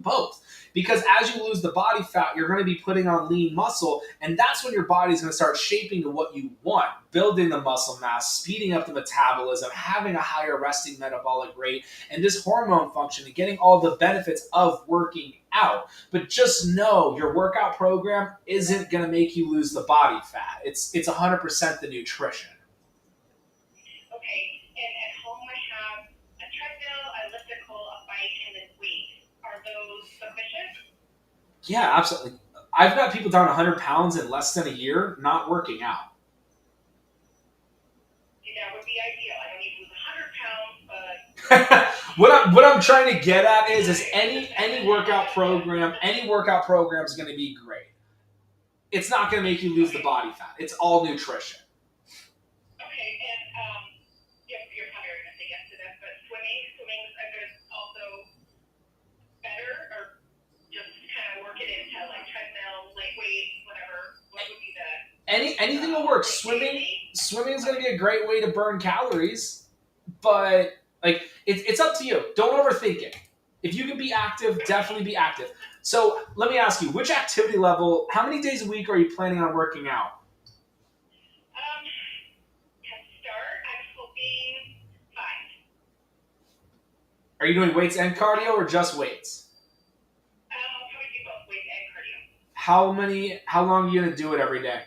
both. Because as you lose the body fat, you're going to be putting on lean muscle, and that's when your body's going to start shaping to what you want, building the muscle mass, speeding up the metabolism, having a higher resting metabolic rate, and this hormone function, and getting all the benefits of working out. But just know your workout program isn't going to make you lose the body fat. It's 100% the nutrition. Okay, and at home I have a treadmill, a elliptical, a bike, and then weights. Are those sufficient? Yeah, absolutely. I've got people down 100 pounds in less than a year not working out. Yeah, that would be ideal. I don't need to lose 100 pounds, but what I'm trying to get at is any workout program is going to be great. It's not going to make you lose the body fat. It's all nutrition. okay, and you're probably already gonna say yes to this, but swimming's a good also better, or just kind of work it into like treadmill, leg weights, whatever. What would be the Anything will work. Swimming is going to be a great way to burn calories, but like it's up to you. Don't overthink it. If you can be active, definitely be active. So let me ask you, which activity level, how many days a week are you planning on working out? To start, I'm hoping 5. Are you doing weights and cardio or just weights? I'll probably do both weights and cardio. How long are you going to do it every day?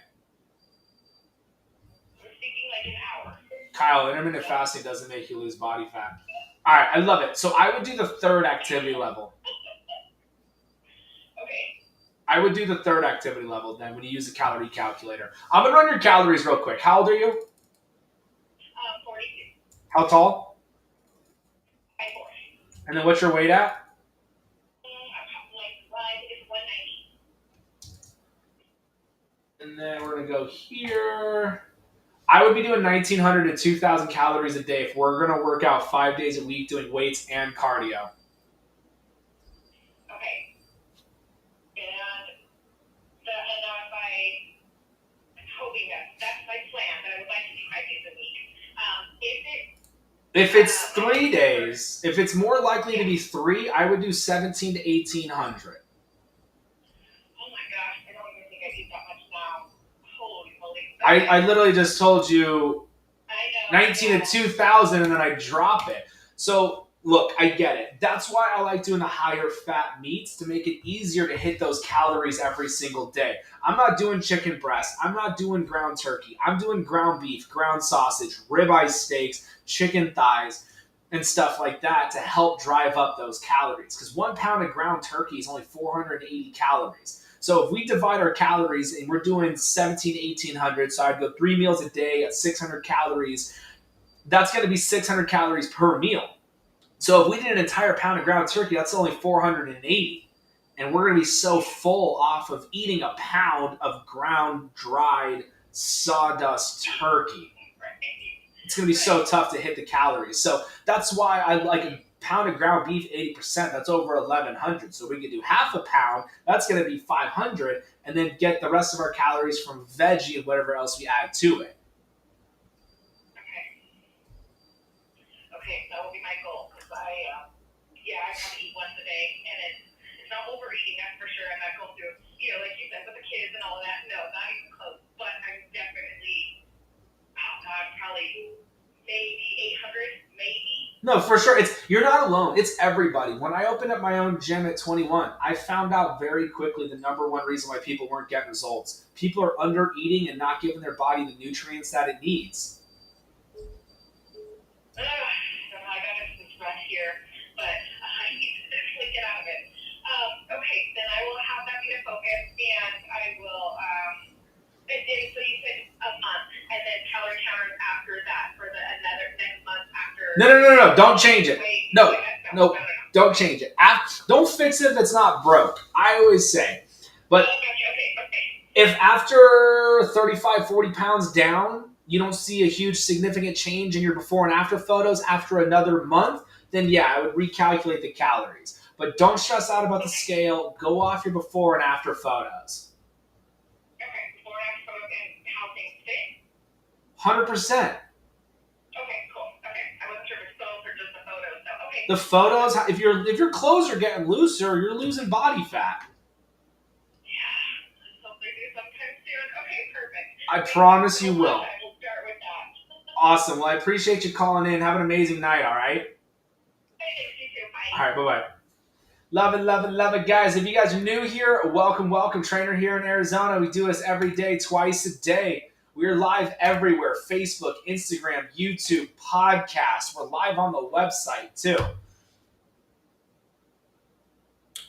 We're thinking like an hour. Kyle, intermittent fasting doesn't make you lose body fat. All right, I love it. So I would do the third activity level. Okay. I would do the third activity level then when you use a calorie calculator. I'm going to run your calories real quick. How old are you? 42. How tall? 5'4". And then what's your weight at? I think it's 190. And then we're going to go here. I would be doing 1,900 to 2,000 calories a day if we're going to work out 5 days a week doing weights and cardio. Okay. And I'm hoping that's my plan, but I would like to do 5 days a week. If it's 3 days, if it's more likely to be 3, I would do 1,700 to 1,800. Oh my gosh, I don't even think I eat that much now. Holy moly. I literally just told you I know. 19 to 2,000 and then I drop it. So look, I get it. That's why I like doing the higher fat meats to make it easier to hit those calories every single day. I'm not doing chicken breast. I'm not doing ground turkey. I'm doing ground beef, ground sausage, ribeye steaks, chicken thighs, and stuff like that to help drive up those calories. Because 1 pound of ground turkey is only 480 calories. So if we divide our calories and we're doing 1,700 to 1,800, so I'd go 3 meals a day at 600 calories, that's going to be 600 calories per meal. So if we did an entire pound of ground turkey, that's only 480. And we're going to be so full off of eating a pound of ground, dried, sawdust turkey. It's going to be so tough to hit the calories. So that's why I like a pound of ground beef, 80%. That's over 1,100. So we could do half a pound. That's going to be 500. And then get the rest of our calories from veggie and whatever else we add to it. Okay, that will be my goal, because I want to eat once a day, and it's not overeating, that's for sure. I'm not going through, like you said, with the kids and all of that. No, not even close. But I'm definitely, probably maybe 800, maybe. No, for sure. You're not alone. It's everybody. When I opened up my own gym at 21, I found out very quickly the number one reason why people weren't getting results. People are under eating and not giving their body the nutrients that it needs. I got into this rut here, but I need to definitely get out of it. Okay, then I will have that be the focus, and I will, and so you said a month, and then calorie counters after that for another next month after. No. Don't change it. No. Don't change it. Don't fix it if it's not broke. I always say. But okay. If after 35, 40 pounds down, you don't see a huge significant change in your before and after photos after another month, then yeah, I would recalculate the calories. But don't stress out about the scale. Go off your before and after photos. Okay, before and after photos and how things fit? 100%. Okay, cool. Okay, I wasn't sure if it's both or just the photos. So, okay, The photos, if your clothes are getting looser, you're losing body fat. Something new sometime soon. Okay, perfect. I promise you will. I will start with that. Awesome. Well, I appreciate you calling in. Have an amazing night, all right? Hey, you too. Bye. All right, bye-bye. Love it, love it, love it, guys. If you guys are new here, welcome, welcome. Trainer here in Arizona. We do this every day, twice a day. We're live everywhere. Facebook, Instagram, YouTube, podcast. We're live on the website, too.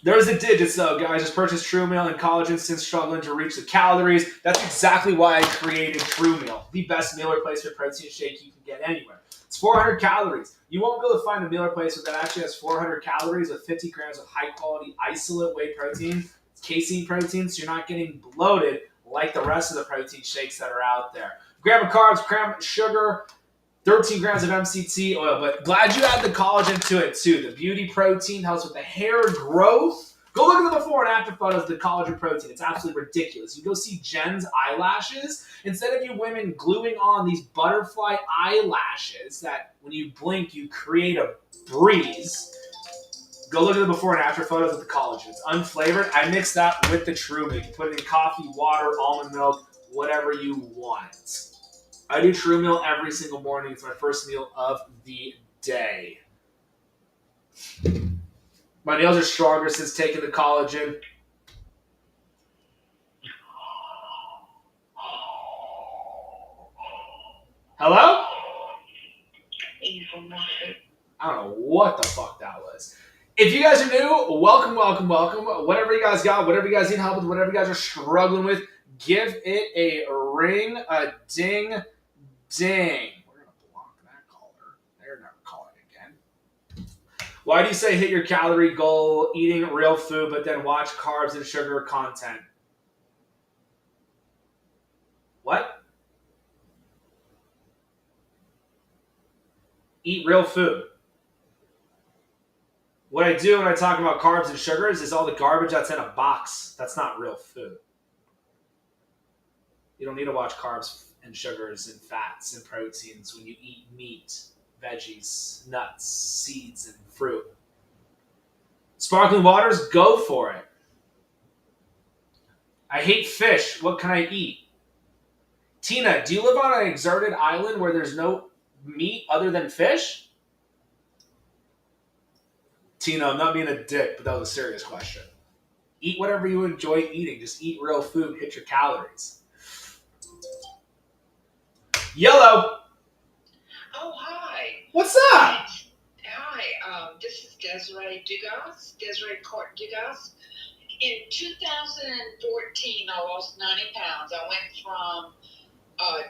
There's the digits, though, guys. Just purchased True Meal and collagen since struggling to reach the calories. That's exactly why I created True Meal, the best meal replacement protein shake you can get anywhere. It's 400 calories. You won't be able to find a meal replacement that actually has 400 calories with 50 grams of high-quality isolate whey protein. It's casein protein, so you're not getting bloated like the rest of the protein shakes that are out there. Gram of carbs, gram of sugar, 13 grams of MCT oil, but glad you add the collagen to it too. The beauty protein helps with the hair growth. Go look at the before and after photos of the collagen protein. It's absolutely ridiculous. You go see Jen's eyelashes. Instead of you women gluing on these butterfly eyelashes that when you blink, you create a breeze. Go look at the before and after photos of the collagen. It's unflavored. I mix that with the True Meal. You can put it in coffee, water, almond milk, whatever you want. I do True Meal every single morning. It's my first meal of the day. My nails are stronger since taking the collagen. Hello? I don't know what the fuck that was. If you guys are new, welcome, welcome, welcome. Whatever you guys got, whatever you guys need help with, whatever you guys are struggling with, give it a ring, a ding, ding. We're going to block that caller. They're never calling again. Why do you say hit your calorie goal eating real food, but then watch carbs and sugar content? What? Eat real food. What I do when I talk about carbs and sugars is all the garbage that's in a box. That's not real food. You don't need to watch carbs and sugars and fats and proteins when you eat meat, veggies, nuts, seeds, and fruit. Sparkling waters, go for it. I hate fish. What can I eat? Tina, do you live on an deserted island where there's no meat other than fish? Tina, I'm not being a dick, but that was a serious question. Eat whatever you enjoy eating. Just eat real food. Hit your calories. Yellow. Oh, hi. What's up? Hi, this is Desiree Dugas, Desiree Court Dugas. In 2014, I lost 90 pounds. I went from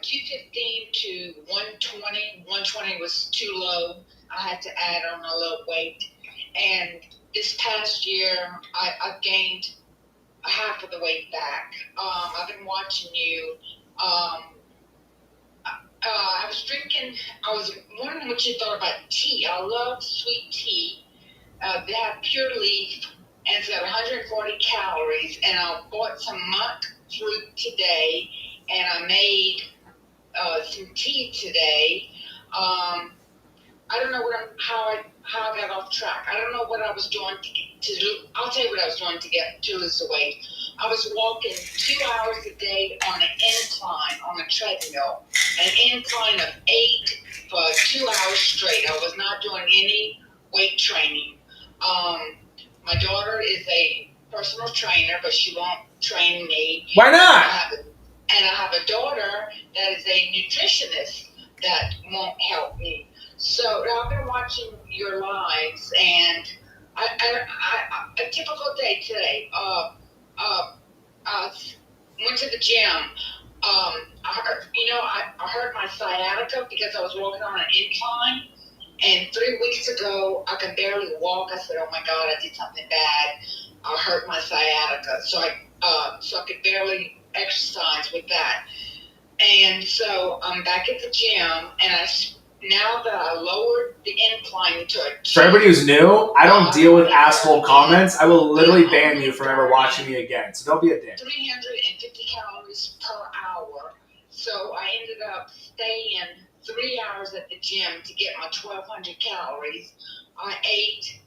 215 to 120. 120 was too low. I had to add on a little weight. And this past year, I've gained half of the weight back. I've been watching you. I was drinking, I was wondering what you thought about tea. I love sweet tea. They have pure leaf, and it's got 140 calories. And I bought some monk fruit today, and I made some tea today. I don't know how I got off track. I don't know what I was doing to do. I'll tell you what I was doing to lose the weight. I was walking 2 hours a day on an incline, on a treadmill, an incline of 8 for 2 hours straight. I was not doing any weight training. My daughter is a personal trainer, but she won't train me. Why not? And I have a daughter that is a nutritionist that won't help me. So I've been watching your lives, and a typical day today. Went to the gym. I hurt my sciatica because I was walking on an incline. And 3 weeks ago, I could barely walk. I said, "Oh my God, I did something bad. I hurt my sciatica." So I could barely exercise with that. And so I'm back at the gym, and now that I lowered the incline to a... For everybody who's new, I don't deal with asshole comments. I will literally ban you from ever watching me again. So don't be a dick. 350 calories per hour. So I ended up staying 3 hours at the gym to get my 1,200 calories. I ate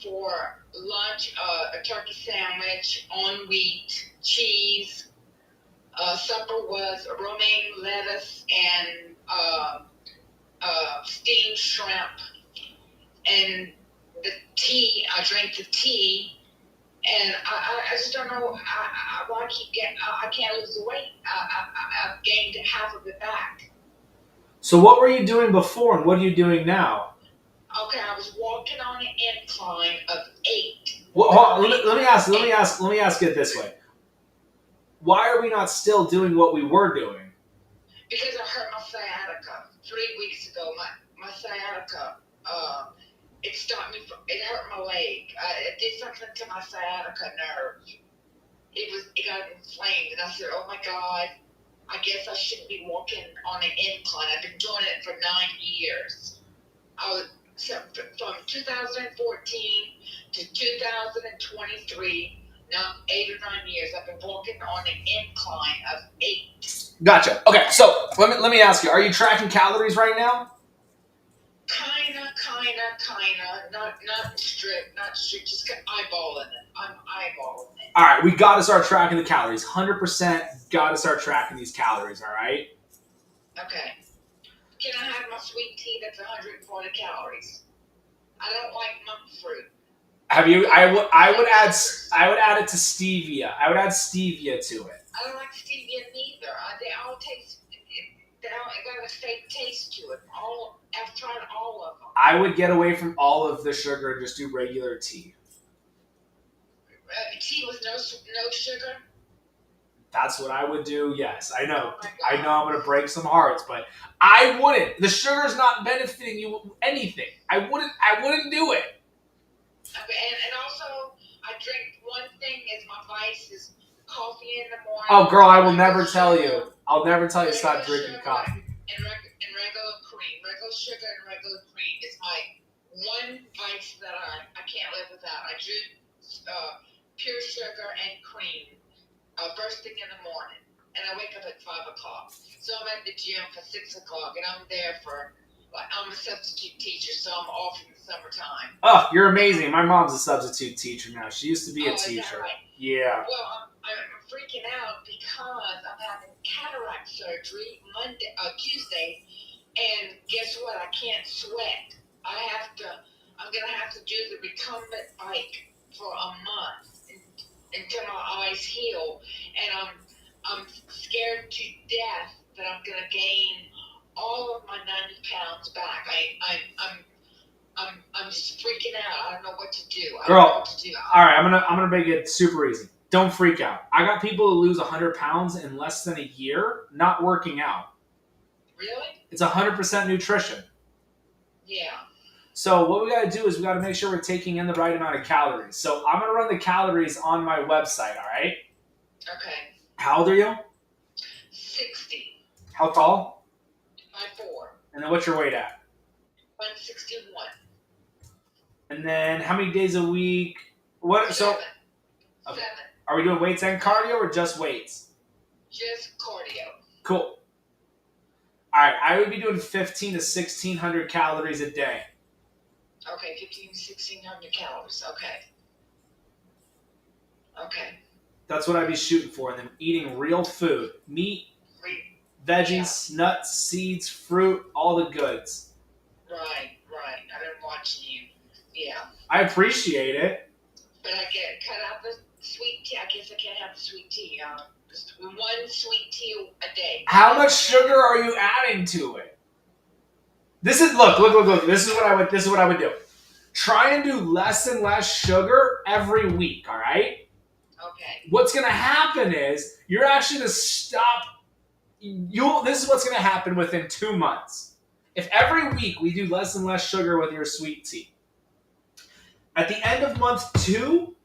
for lunch a turkey sandwich on wheat, cheese. Supper was romaine lettuce and steamed shrimp. And the tea, I drank the tea, and I just don't know why I keep getting, I can't lose the weight. I've gained half of it back. So what were you doing before, and what are you doing now? Okay, I was walking on an incline of 8. Well, hold on, let me ask it this way. Why are we not still doing what we were doing? Because I hurt my sciatica 3 weeks ago. My sciatica, it stopped me from, it hurt my leg. It did something to my sciatica nerve. It got inflamed, and I said, oh my God, I guess I shouldn't be walking on an incline. I've been doing it for 9 years. From 2014 to 2023, now 8 or 9 years, I've been walking on an incline of 8. Gotcha. Okay, so let me ask you: are you tracking calories right now? Kinda. Not strict, just eyeballing it. I'm eyeballing it. All right, we got to start tracking the calories. 100% got to start tracking these calories. All right. Okay. Can I have my sweet tea that's 140 calories? I don't like monk fruit. Have you? I would add it to stevia. I would add stevia to it. I don't like stevia neither. They all taste. They all got a fake taste to it. I've tried all of them. I would get away from all of the sugar and just do regular tea. Tea with no sugar. That's what I would do. Yes, I know. Oh my God. I know I'm going to break some hearts, but I wouldn't. The sugar's not benefiting you anything. I wouldn't do it. Okay, and also I drink one thing as my vice is coffee in the morning. Oh, girl, I will never tell you. I'll never tell you to stop drinking sugar coffee. And regular cream. Regular sugar and regular cream is my one vice that I can't live without. I drink pure sugar and cream first thing in the morning, and I wake up at 5 o'clock. So I'm at the gym for 6 o'clock, and I'm there for. I'm a substitute teacher, so I'm off in the summertime. Oh, you're amazing. My mom's a substitute teacher now. She used to be a Is that teacher. right? Yeah. Well, I'm freaking out because I'm having cataract surgery Tuesday, and guess what? I can't sweat. I'm gonna have to do the recumbent bike for a month until my eyes heal, and I'm scared to death that I'm gonna gain all of my 90 pounds back. I'm just freaking out. I don't know what to do. I don't know what to do. All right, I'm gonna make it super easy. Don't freak out. I got people who lose 100 pounds in less than a year not working out. Really? It's 100% nutrition. Yeah. So what we got to do is we got to make sure we're taking in the right amount of calories. So I'm going to run the calories on my website, all right? Okay. How old are you? 60. How tall? 5'4". And then what's your weight at? 161. And then how many days a week? What? So 7. Okay. 7. Are we doing weights and cardio or just weights? Just cardio. Cool. All right, I would be doing 1,500 to 1,600 calories a day. Okay, 1,500 to 1,600 calories. Okay. That's what I'd be shooting for. And then eating real food. Meat, veggies, nuts, seeds, fruit, all the goods. Right. I've been watching you. Yeah. I appreciate it. But I get cut out the sweet tea. I guess I can't have the sweet tea. Just one sweet tea a day. How much sugar are you adding to it? This is look. This is what I would do. Try and do less and less sugar every week. All right. Okay. What's gonna happen is you're actually gonna stop. This is what's gonna happen within 2 months. If every week we do less and less sugar with your sweet tea, at the end of month 2,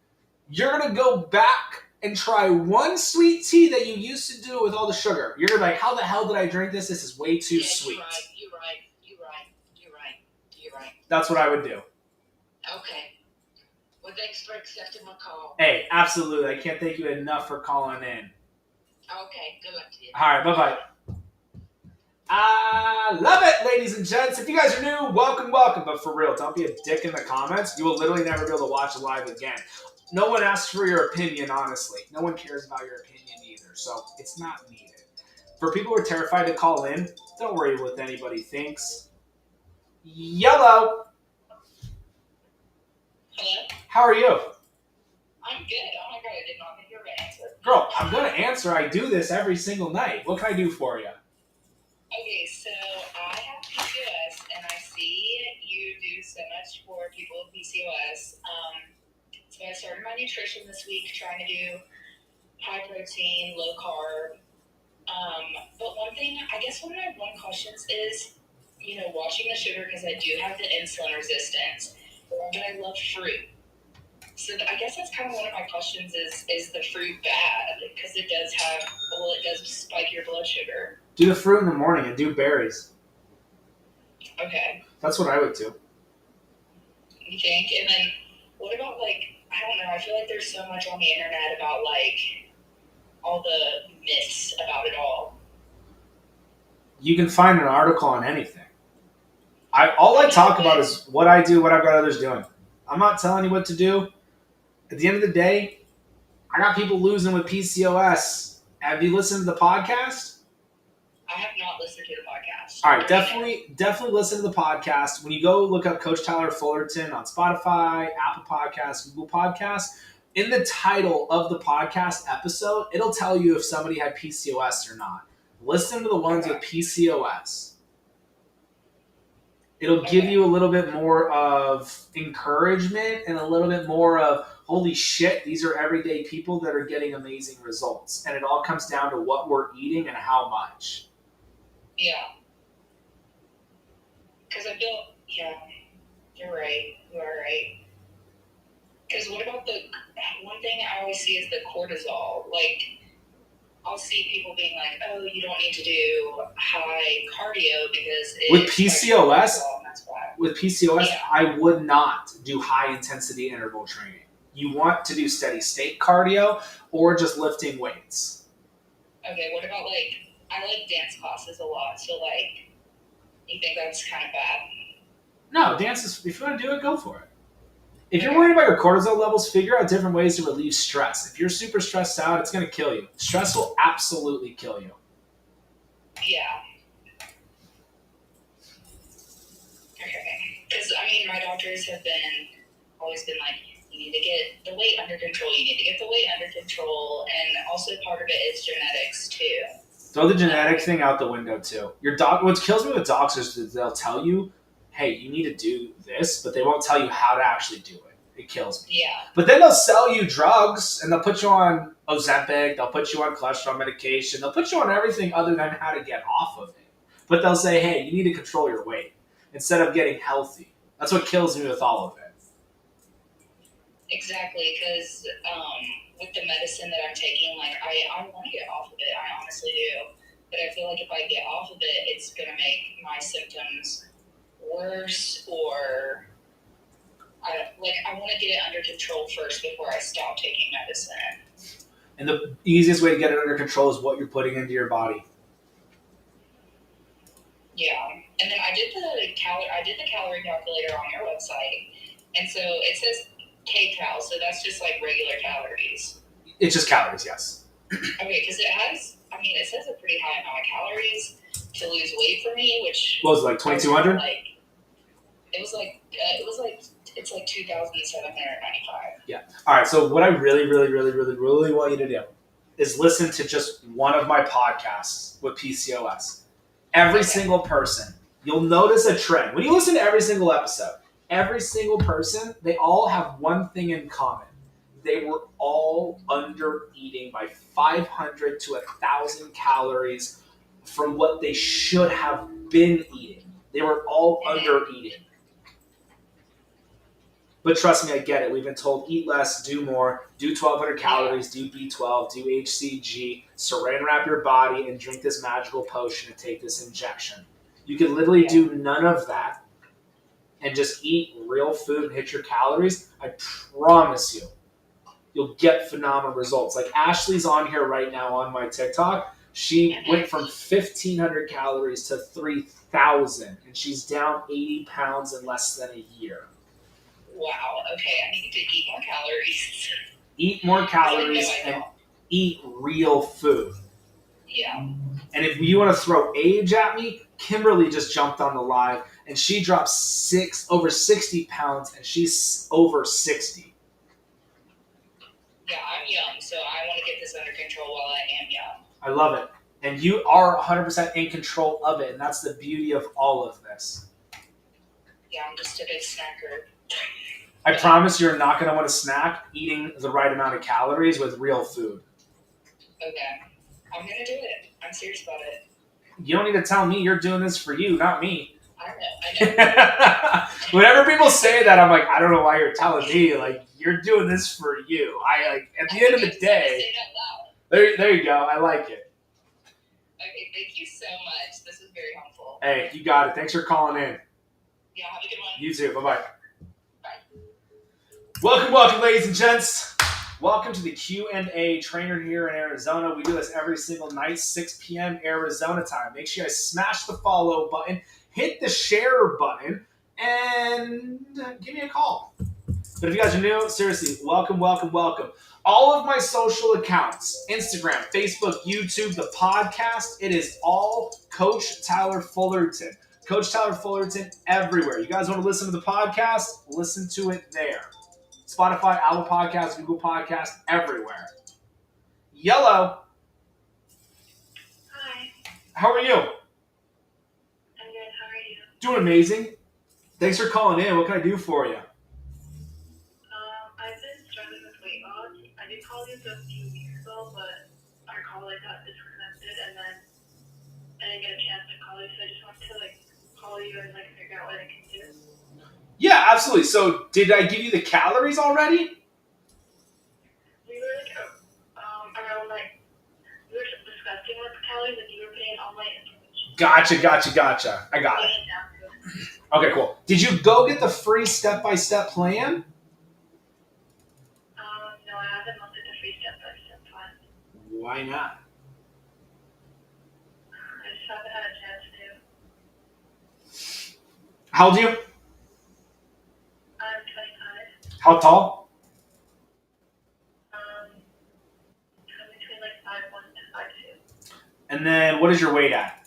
you're gonna go back and try one sweet tea that you used to do with all the sugar. You're gonna be like, how the hell did I drink this? This is way too sweet. You're right. That's what I would do. Okay. Well, thanks for accepting my call. Hey, absolutely. I can't thank you enough for calling in. Okay. Good luck to you. All right, bye-bye. I love it, ladies and gents. If you guys are new, welcome. But for real, don't be a dick in the comments. You will literally never be able to watch it live again. No one asks for your opinion, honestly. No one cares about your opinion either, so it's not needed. For people who are terrified to call in, don't worry what anybody thinks. Yellow. Hello? How are you? I'm good. Oh my god, I did not think you were going to answer. Girl, I'm going to answer. I do this every single night. What can I do for you? Okay, so I have PCOS, and I see you do so much for people with PCOS. So I started my nutrition this week, trying to do high protein, low carb. But one thing, I guess one of my one questions is, watching the sugar, because I do have the insulin resistance, but I love fruit. So I guess that's kind of one of my questions is the fruit bad? Because it does spike your blood sugar. Do the fruit in the morning and do berries. Okay. That's what I would do. You think? And then what about, I don't know, I feel like there's so much on the internet about, all the myths about it all. You can find an article on anything. All I talk about is what I do, what I've got others doing. I'm not telling you what to do. At the end of the day, I got people losing with PCOS. Have you listened to the podcast? I have not listened to the podcast. All right, definitely listen to the podcast. When you go look up Coach Tyler Fullerton on Spotify, Apple Podcasts, Google Podcasts, in the title of the podcast episode, it'll tell you if somebody had PCOS or not. Listen to the ones with PCOS. It'll give you a little bit more of encouragement and a little bit more of, holy shit, these are everyday people that are getting amazing results. And it all comes down to what we're eating and how much. Yeah. Because you're right. You are right. Because what about one thing I always see is the cortisol. I'll see people being like, oh, you don't need to do high cardio because with PCOS, yeah. I would not do high intensity interval training. You want to do steady state cardio or just lifting weights. Okay, what about I like dance classes a lot, so you think that's kind of bad? No, dance is, if you want to do it, go for it. If you're worried about your cortisol levels, figure out different ways to relieve stress. If you're super stressed out, it's going to kill you. Stress will absolutely kill you. Yeah. Okay. Because, my doctors have always been like, you need to get the weight under control. And also part of it is genetics, too. Throw the genetic thing out the window, too. What kills me with doctors is they'll tell you, hey, you need to do this, but they won't tell you how to actually do it. It kills me. Yeah. But then they'll sell you drugs, and they'll put you on Ozempic, they'll put you on cholesterol medication, they'll put you on everything other than how to get off of it. But they'll say, hey, you need to control your weight instead of getting healthy. That's what kills me with all of it. Exactly, because with the medicine that I'm taking, I want to get off of it. I honestly do. But I feel like if I get off of it, it's going to make my symptoms worse, or I want to get it under control first before I stop taking medicine. And the easiest way to get it under control is what you're putting into your body. Yeah, and then I did the calorie calculator on your website, and so it says kcal, so that's just regular calories. It's just calories, yes. Okay, because it says a pretty high amount of calories to lose weight for me, which what was it, 2,200? It's 2,795. Yeah. All right. So what I really, really, really, really, really want you to do is listen to just one of my podcasts with PCOS. Every single person, you'll notice a trend. When you listen to every single episode, every single person, they all have one thing in common. They were all under eating by 500 to 1,000 calories from what they should have been eating. They were all under eating. But trust me, I get it. We've been told eat less, do more, do 1,200 calories, do B12, do HCG, saran wrap your body, and drink this magical potion and take this injection. You can literally do none of that and just eat real food and hit your calories. I promise you'll get phenomenal results. Ashley's on here right now on my TikTok. She went from 1,500 calories to 3,000, and she's down 80 pounds in less than a year. Wow. Okay, I need to eat more calories. Eat more calories and eat real food. Yeah. And if you want to throw age at me, Kimberly just jumped on the live, and she dropped over 60 pounds, and she's over 60. Yeah, I'm young, so I want to get this under control while I am young. I love it. And you are 100% in control of it, and that's the beauty of all of this. Yeah, I'm just a big snacker. I promise you're not going to want to snack eating the right amount of calories with real food. Okay. I'm going to do it. I'm serious about it. You don't need to tell me. You're doing this for you, not me. I know. Whenever people say that, I'm like, I don't know why you're telling me. Like, you're doing this for you. At the end of the day, there you go. I like it. Okay, thank you so much. This is very helpful. Hey, you got it. Thanks for calling in. Yeah, have a good one. You too. Bye-bye. Bye. Welcome, ladies and gents. Welcome to the Q&A Trainer here in Arizona. We do this every single night, 6 p.m. Arizona time. Make sure you guys smash the follow button, hit the share button, and give me a call. But if you guys are new, seriously, welcome. All of my social accounts, Instagram, Facebook, YouTube, the podcast, it is all Coach Tyler Fullerton. Coach Tyler Fullerton everywhere. You guys want to listen to the podcast? Listen to it there. Spotify, Apple Podcasts, Google Podcasts, everywhere. Yellow. Hi. How are you? I'm good. How are you? Doing amazing. Thanks for calling in. What can I do for you? I've been struggling with weight loss. I did call you a few weeks ago, but our call got disconnected, and then I didn't get a chance to call you, so I just wanted to call you and figure out what I can do. Yeah, absolutely. So, did I give you the calories already? We were around we were discussing what the calories, and you were putting all my information. Gotcha. I got it. Okay, cool. Did you go get the free step-by-step plan? No, I haven't looked at the free step-by-step plan. Why not? I just haven't had a chance to. How old are you? I'm 25. How tall? I'm between 5'1" and 5'2". And then what is your weight at?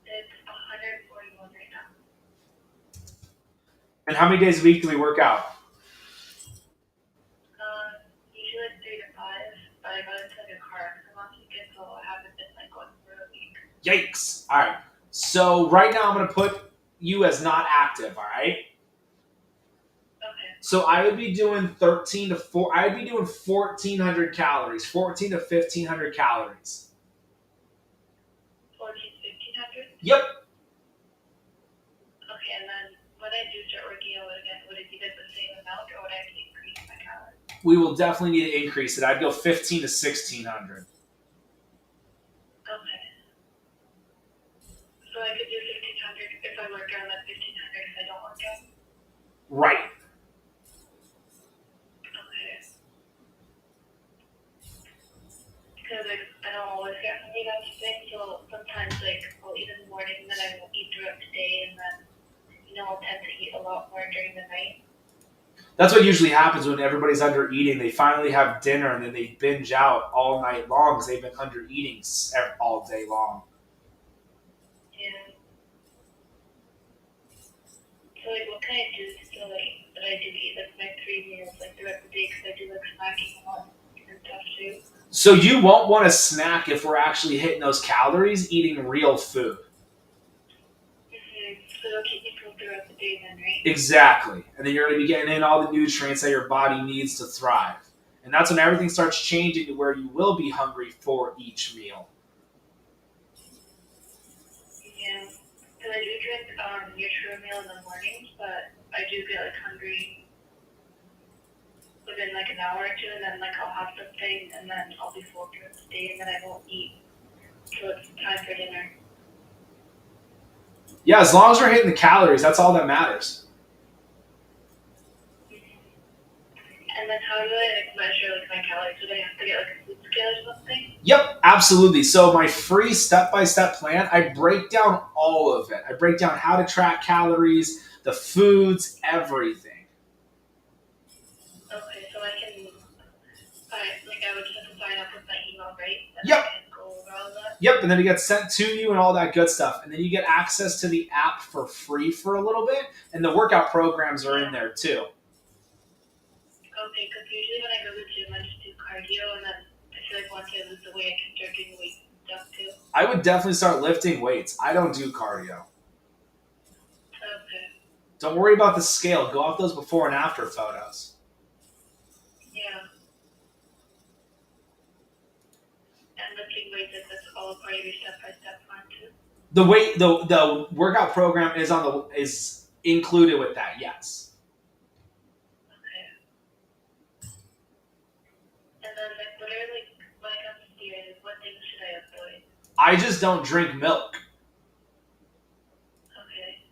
It's 141 right now. And how many days a week do we work out? Usually 3 to 5, but I got into a car accident last weekend, so I haven't been going for a week. Yikes. All right. So right now I'm going to put you as not active, all right? Okay. So I would be doing 1,400 calories, 14 to 1,500 calories. 14, 1,500? Yep. Okay, and then when I do start working out again, would it be the same amount, or would I have to increase my calories? We will definitely need to increase it. I'd go 15 to 1,600. Okay. So I could do 1,500 if I work out, and then 1,500 if I don't work out? Right. Okay. Because I don't always get hungry, that's the thing, so sometimes I'll eat in the morning, and then I won't eat throughout the day, and then I'll tend to eat a lot more during the night. That's what usually happens when everybody's under eating. They finally have dinner and then they binge out all night long because they've been under eating all day long. Yeah. So what can I do to feel that I do eat my 3 meals throughout the day, because I do snacking a lot and stuff too. So you won't want to snack if we're actually hitting those calories eating real food. So it'll keep me full throughout the day then, right? Exactly. And then you're going to be getting in all the nutrients that your body needs to thrive. And that's when everything starts changing to where you will be hungry for each meal. Yeah. Because I do drink Nutri-Meal in the mornings, but I do get hungry within an hour or two, and then I'll have something, and then I'll be full throughout the day, and then I won't eat till it's time for dinner. Yeah, as long as we're hitting the calories, that's all that matters. And And then how do I like measure like my calories? Do I have to get like a food scale or something? Yep, absolutely. So my free step-by-step plan, I break down all of it. I break down how to track calories, the foods, everything. Okay, so I can I would just have to sign up with my email, right? And Yep. I can go over all that. Yep, and then it gets sent to you and all that good stuff. And then you get access to the app for free for a little bit, and the workout programs are in there too. Okay, because usually when I go to the gym, I just do cardio, and then I feel like once I lose the weight, I can start doing weight stuff too. I would definitely start lifting weights. I don't do cardio. Okay. Don't worry about the scale. Go off those before and after photos. Yeah. And lifting weights, that's all part of your step-by-step plan too. The workout program is included with that. Yes. Okay. And then what are when it comes to dairy, what things should I avoid? I just don't drink milk. Okay.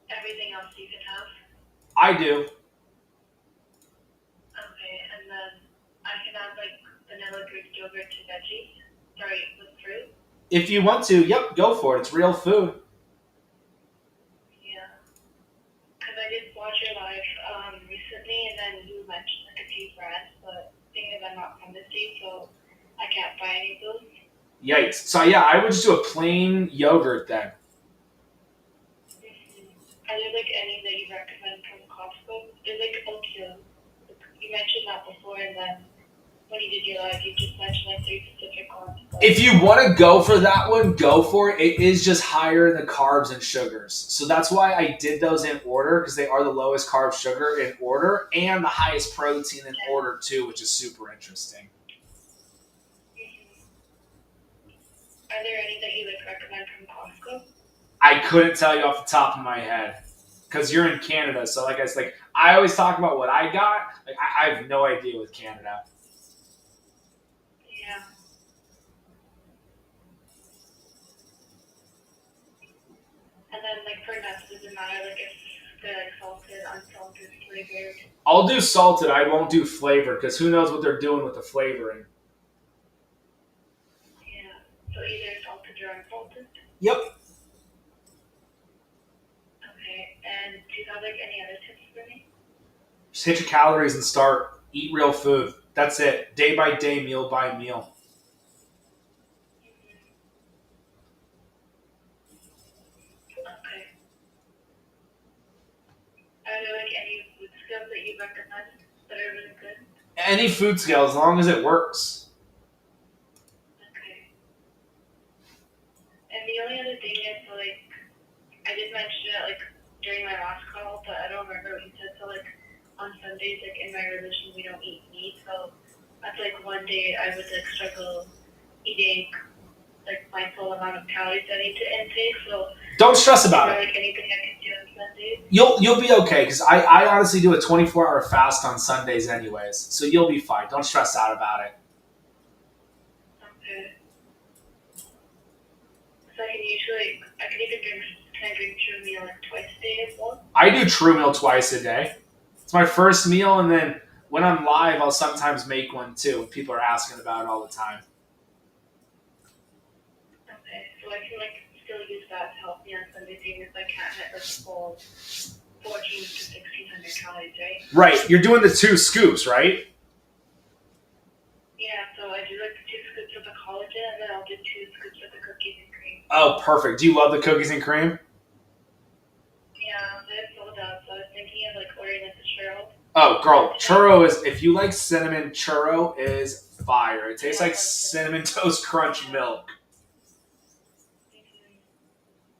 Everything else you can have? I do. Okay, and then I can add vanilla Greek yogurt to veggies. Sorry, with fruit. If you want to, yep, go for it. It's real food. Yeah. Because I did watch your live recently, and then you mentioned a few brands, but thing is I'm not from the state, so I can't buy any of those. Yikes. So yeah, I would just do a plain yogurt then. Are there any that you recommend from Costco? There's Oatmeal. You mentioned that before, and then when you did your live, you just mentioned 3 specific ones. If you want to go for that one, go for it. It is just higher in the carbs and sugars. So that's why I did those in order, because they are the lowest carb sugar in order and the highest protein in order too, which is super interesting. Are there any that you recommend from Costco? I couldn't tell you off the top of my head because you're in Canada. So I always talk about what I got. I have no idea with Canada. Yeah. And then for nuts, does it matter if they're salted, unsalted, flavored? I'll do salted. I won't do flavored because who knows what they're doing with the flavoring. Yeah. So either salted or unsalted? Yep. Okay. And do you have any other tips for me? Just hit your calories and start. Eat real food. That's it. Day by day, meal by meal. Okay. Are there any food scales that you recommend that are really good? Any food scale, as long as it works. Okay. And the only other thing is, I did mention it during my last call, but I don't remember what you said. So on Sundays, in my religion, we don't eat meat. So that's one day I would struggle eating my full amount of calories I need to intake. So Don't stress about it. Anything I can do on Sundays? You'll be okay because I honestly do a 24-hour fast on Sundays anyways, so you'll be fine. Don't stress out about it. Okay. So I can even drink True Meal twice a day as well? I do True Meal twice a day. It's my first meal, and then when I'm live, I'll sometimes make one too. People are asking about it all the time. Okay, so I can still use that to help me on Sunday seeing if I can't hit the full 14 to 1600 calories, right? Right. You're doing the 2 scoops, right? Yeah, so I do 2 scoops of the collagen, and then I'll do 2 scoops of the cookies and cream. Oh, perfect. Do you love the cookies and cream? Yeah, they're sold out, so I was thinking of ordering the churro. Oh, girl, churro is, if you like cinnamon, churro is fire. It tastes like Cinnamon Toast Crunch milk.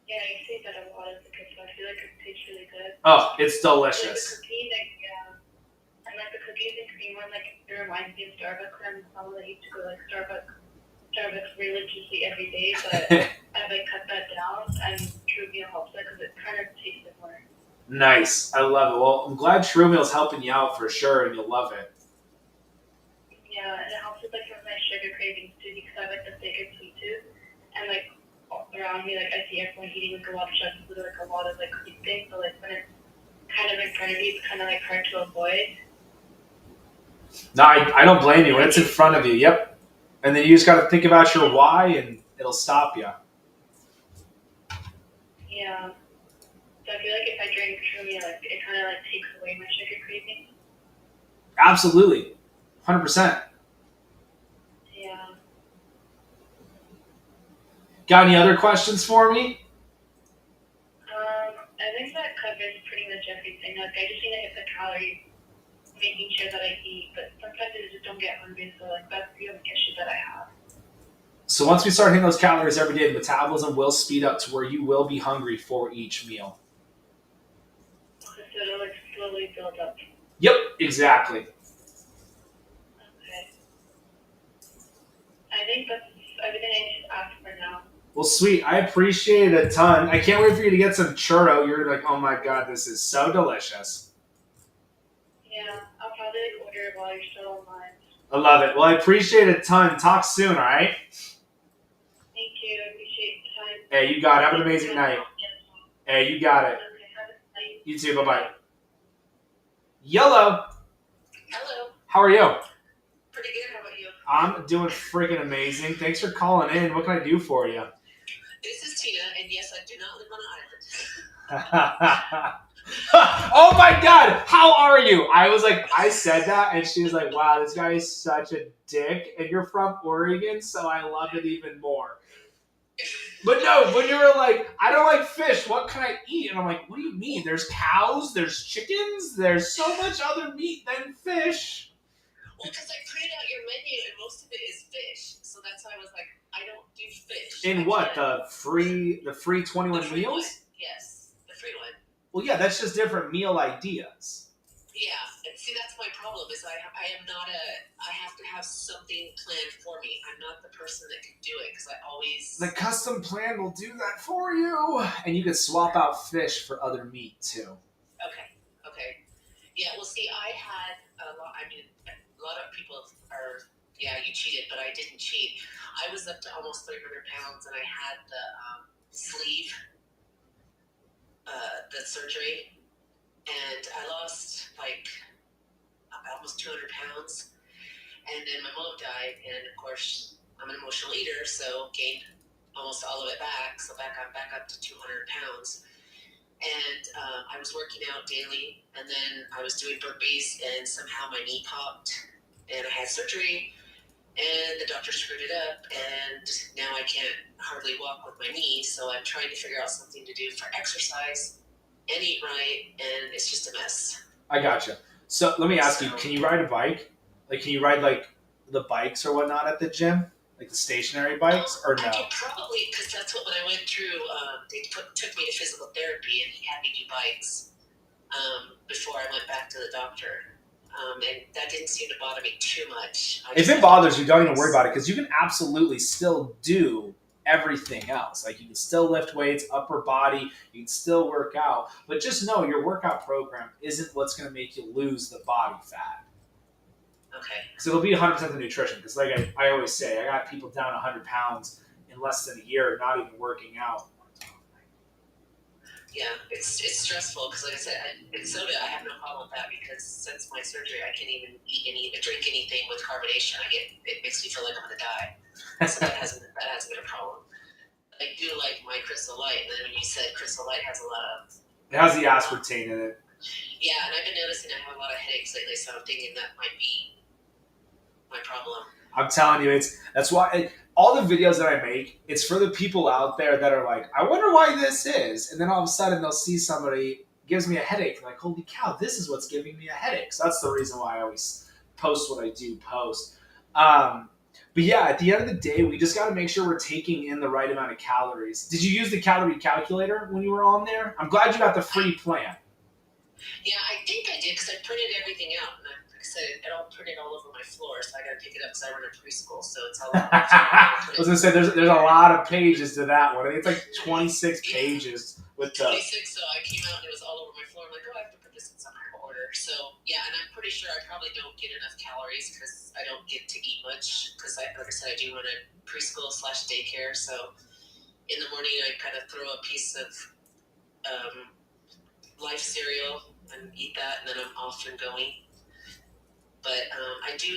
Yeah, you say that a lot of the cookies. I feel like it tastes really good. Oh, it's delicious. The cookie, and the cookies and cream one, it reminds me of Starbucks. I'm someone that used to go Starbucks religiously every day, but I've cut that down, and True Meal helps it because it kind of tastes more. Nice. I love it. Well, I'm glad True Meal's helping you out for sure, and you'll love it. Yeah, and it helps with my sugar cravings too, because I have the thick and sweet tooth, and around me, I see everyone eating a lot of sugar, with a lot of sweet things. So when it's kind of in front of you, it's kind of like hard to avoid. No, I don't blame you. When it's in front of you, yep. And then you just got to think about your why, and it'll stop you. Yeah. So I feel like if I drink Truly, like it kind of like takes away my sugar craving. Absolutely, 100%. Yeah. Got any other questions for me? I think that covers pretty much everything. Like I just need to hit the calories, making sure that I eat, but sometimes I just don't get hungry, so like that's the only issue that I have. So once we start hitting those calories every day, the metabolism will speed up to where you will be hungry for each meal. Okay, so it'll like slowly build up. Yep, exactly. Okay. I think that's everything I need to ask for now. Well, sweet. I appreciate it a ton. I can't wait for you to get some churro. You're like, oh my god, this is so delicious. Yeah, I'll probably like order it while you're still online. I love it. Well, I appreciate it a ton. Talk soon, all right? Thank you. I appreciate the time. Hey, you got it. Have an amazing night. Hey, you got it. Okay, have a good night. You too. Bye-bye. Yellow, Hello. how are you? Pretty good. How about you? I'm doing freaking amazing. Thanks for calling in. What can I do for you? This is Tina, and yes, I do not live on an island. Oh my god, how are you? I was like, I said that, and she was like, wow, this guy is such a dick, and you're from Oregon, so I love it even more. But no, when you were like, I don't like fish, what can I eat? And I'm like, what do you mean? There's cows, there's chickens, there's so much other meat than fish. Well, because I printed out your menu, and most of it is fish, so that's why I was like, I don't do fish. In what, the free 21 The free meals? one. Yes, the free one. Well, yeah, that's just different meal ideas. Yeah, and see, that's my problem. Is I am not I have to have something planned for me. I'm not the person that can do it because I always. The custom plan will do that for you, and you can swap out fish for other meat too. Okay. Yeah. Well, see, I had a lot. I mean, a lot of people are. Yeah, you cheated, but I didn't cheat. I was up to almost 300 pounds, and I had the sleeve, the surgery. And I lost like almost 200 pounds. And then my mom died. And of course, I'm an emotional eater, so gained almost all of it back. So I'm back up to 200 pounds. And I was working out daily. And then I was doing burpees, and somehow my knee popped. And I had surgery. And the doctor screwed it up. And now I can't hardly walk with my knee. So I'm trying to figure out something to do for exercise and eat right, and it's just a mess. I gotcha. So let me ask you: can you ride a bike? Like, can you ride like the bikes or whatnot at the gym, like the stationary bikes, or no? I could probably, because that's what when I went through, they took me to physical therapy, and he had me do bikes before I went back to the doctor, and that didn't seem to bother me too much. If it bothers you, don't even worry about it, because you can absolutely still do everything else. Like, you can still lift weights, upper body, you can still work out, but just know your workout program isn't what's going to make you lose the body fat. Okay. So it'll be 100% the nutrition, because like I always say, I got people down 100 pounds in less than a year, not even working out. Yeah, it's stressful because, like I said, in soda, I have no problem with that because since my surgery, I can't even drink anything with carbonation. It makes me feel like I'm gonna die. So that hasn't been a problem. I do like my Crystal Light, and then when you said Crystal Light has a lot of. It has the aspartame in it. Yeah, and I've been noticing I have a lot of headaches lately, so I'm thinking that might be my problem. I'm telling you, that's why all the videos that I make, it's for the people out there that are like, I wonder why this is, and then all of a sudden they'll see somebody gives me a headache, and like, holy cow, this is what's giving me a headache. So that's the reason why I always post what I do post. But yeah, at the end of the day, we just got to make sure we're taking in the right amount of calories. Did you use the calorie calculator when you were on there? I'm glad you got the free plan. Yeah, I think I did because I printed everything out, and like I said, it all printed all over my floor, so I got to pick it up because I run a preschool, so it's all. I was gonna say there's a lot of pages to that one. I think it's like 26 pages with the. 26, so I came out and it was all over my floor. I'm like, oh, I have to put this in some kind of order. So yeah, and I'm pretty sure I probably don't get enough calories because I don't get to eat much because, like I said, I do run a preschool/daycare. So in the morning, I kind of throw a piece of Life cereal and eat that, and then I'm off and going. But I do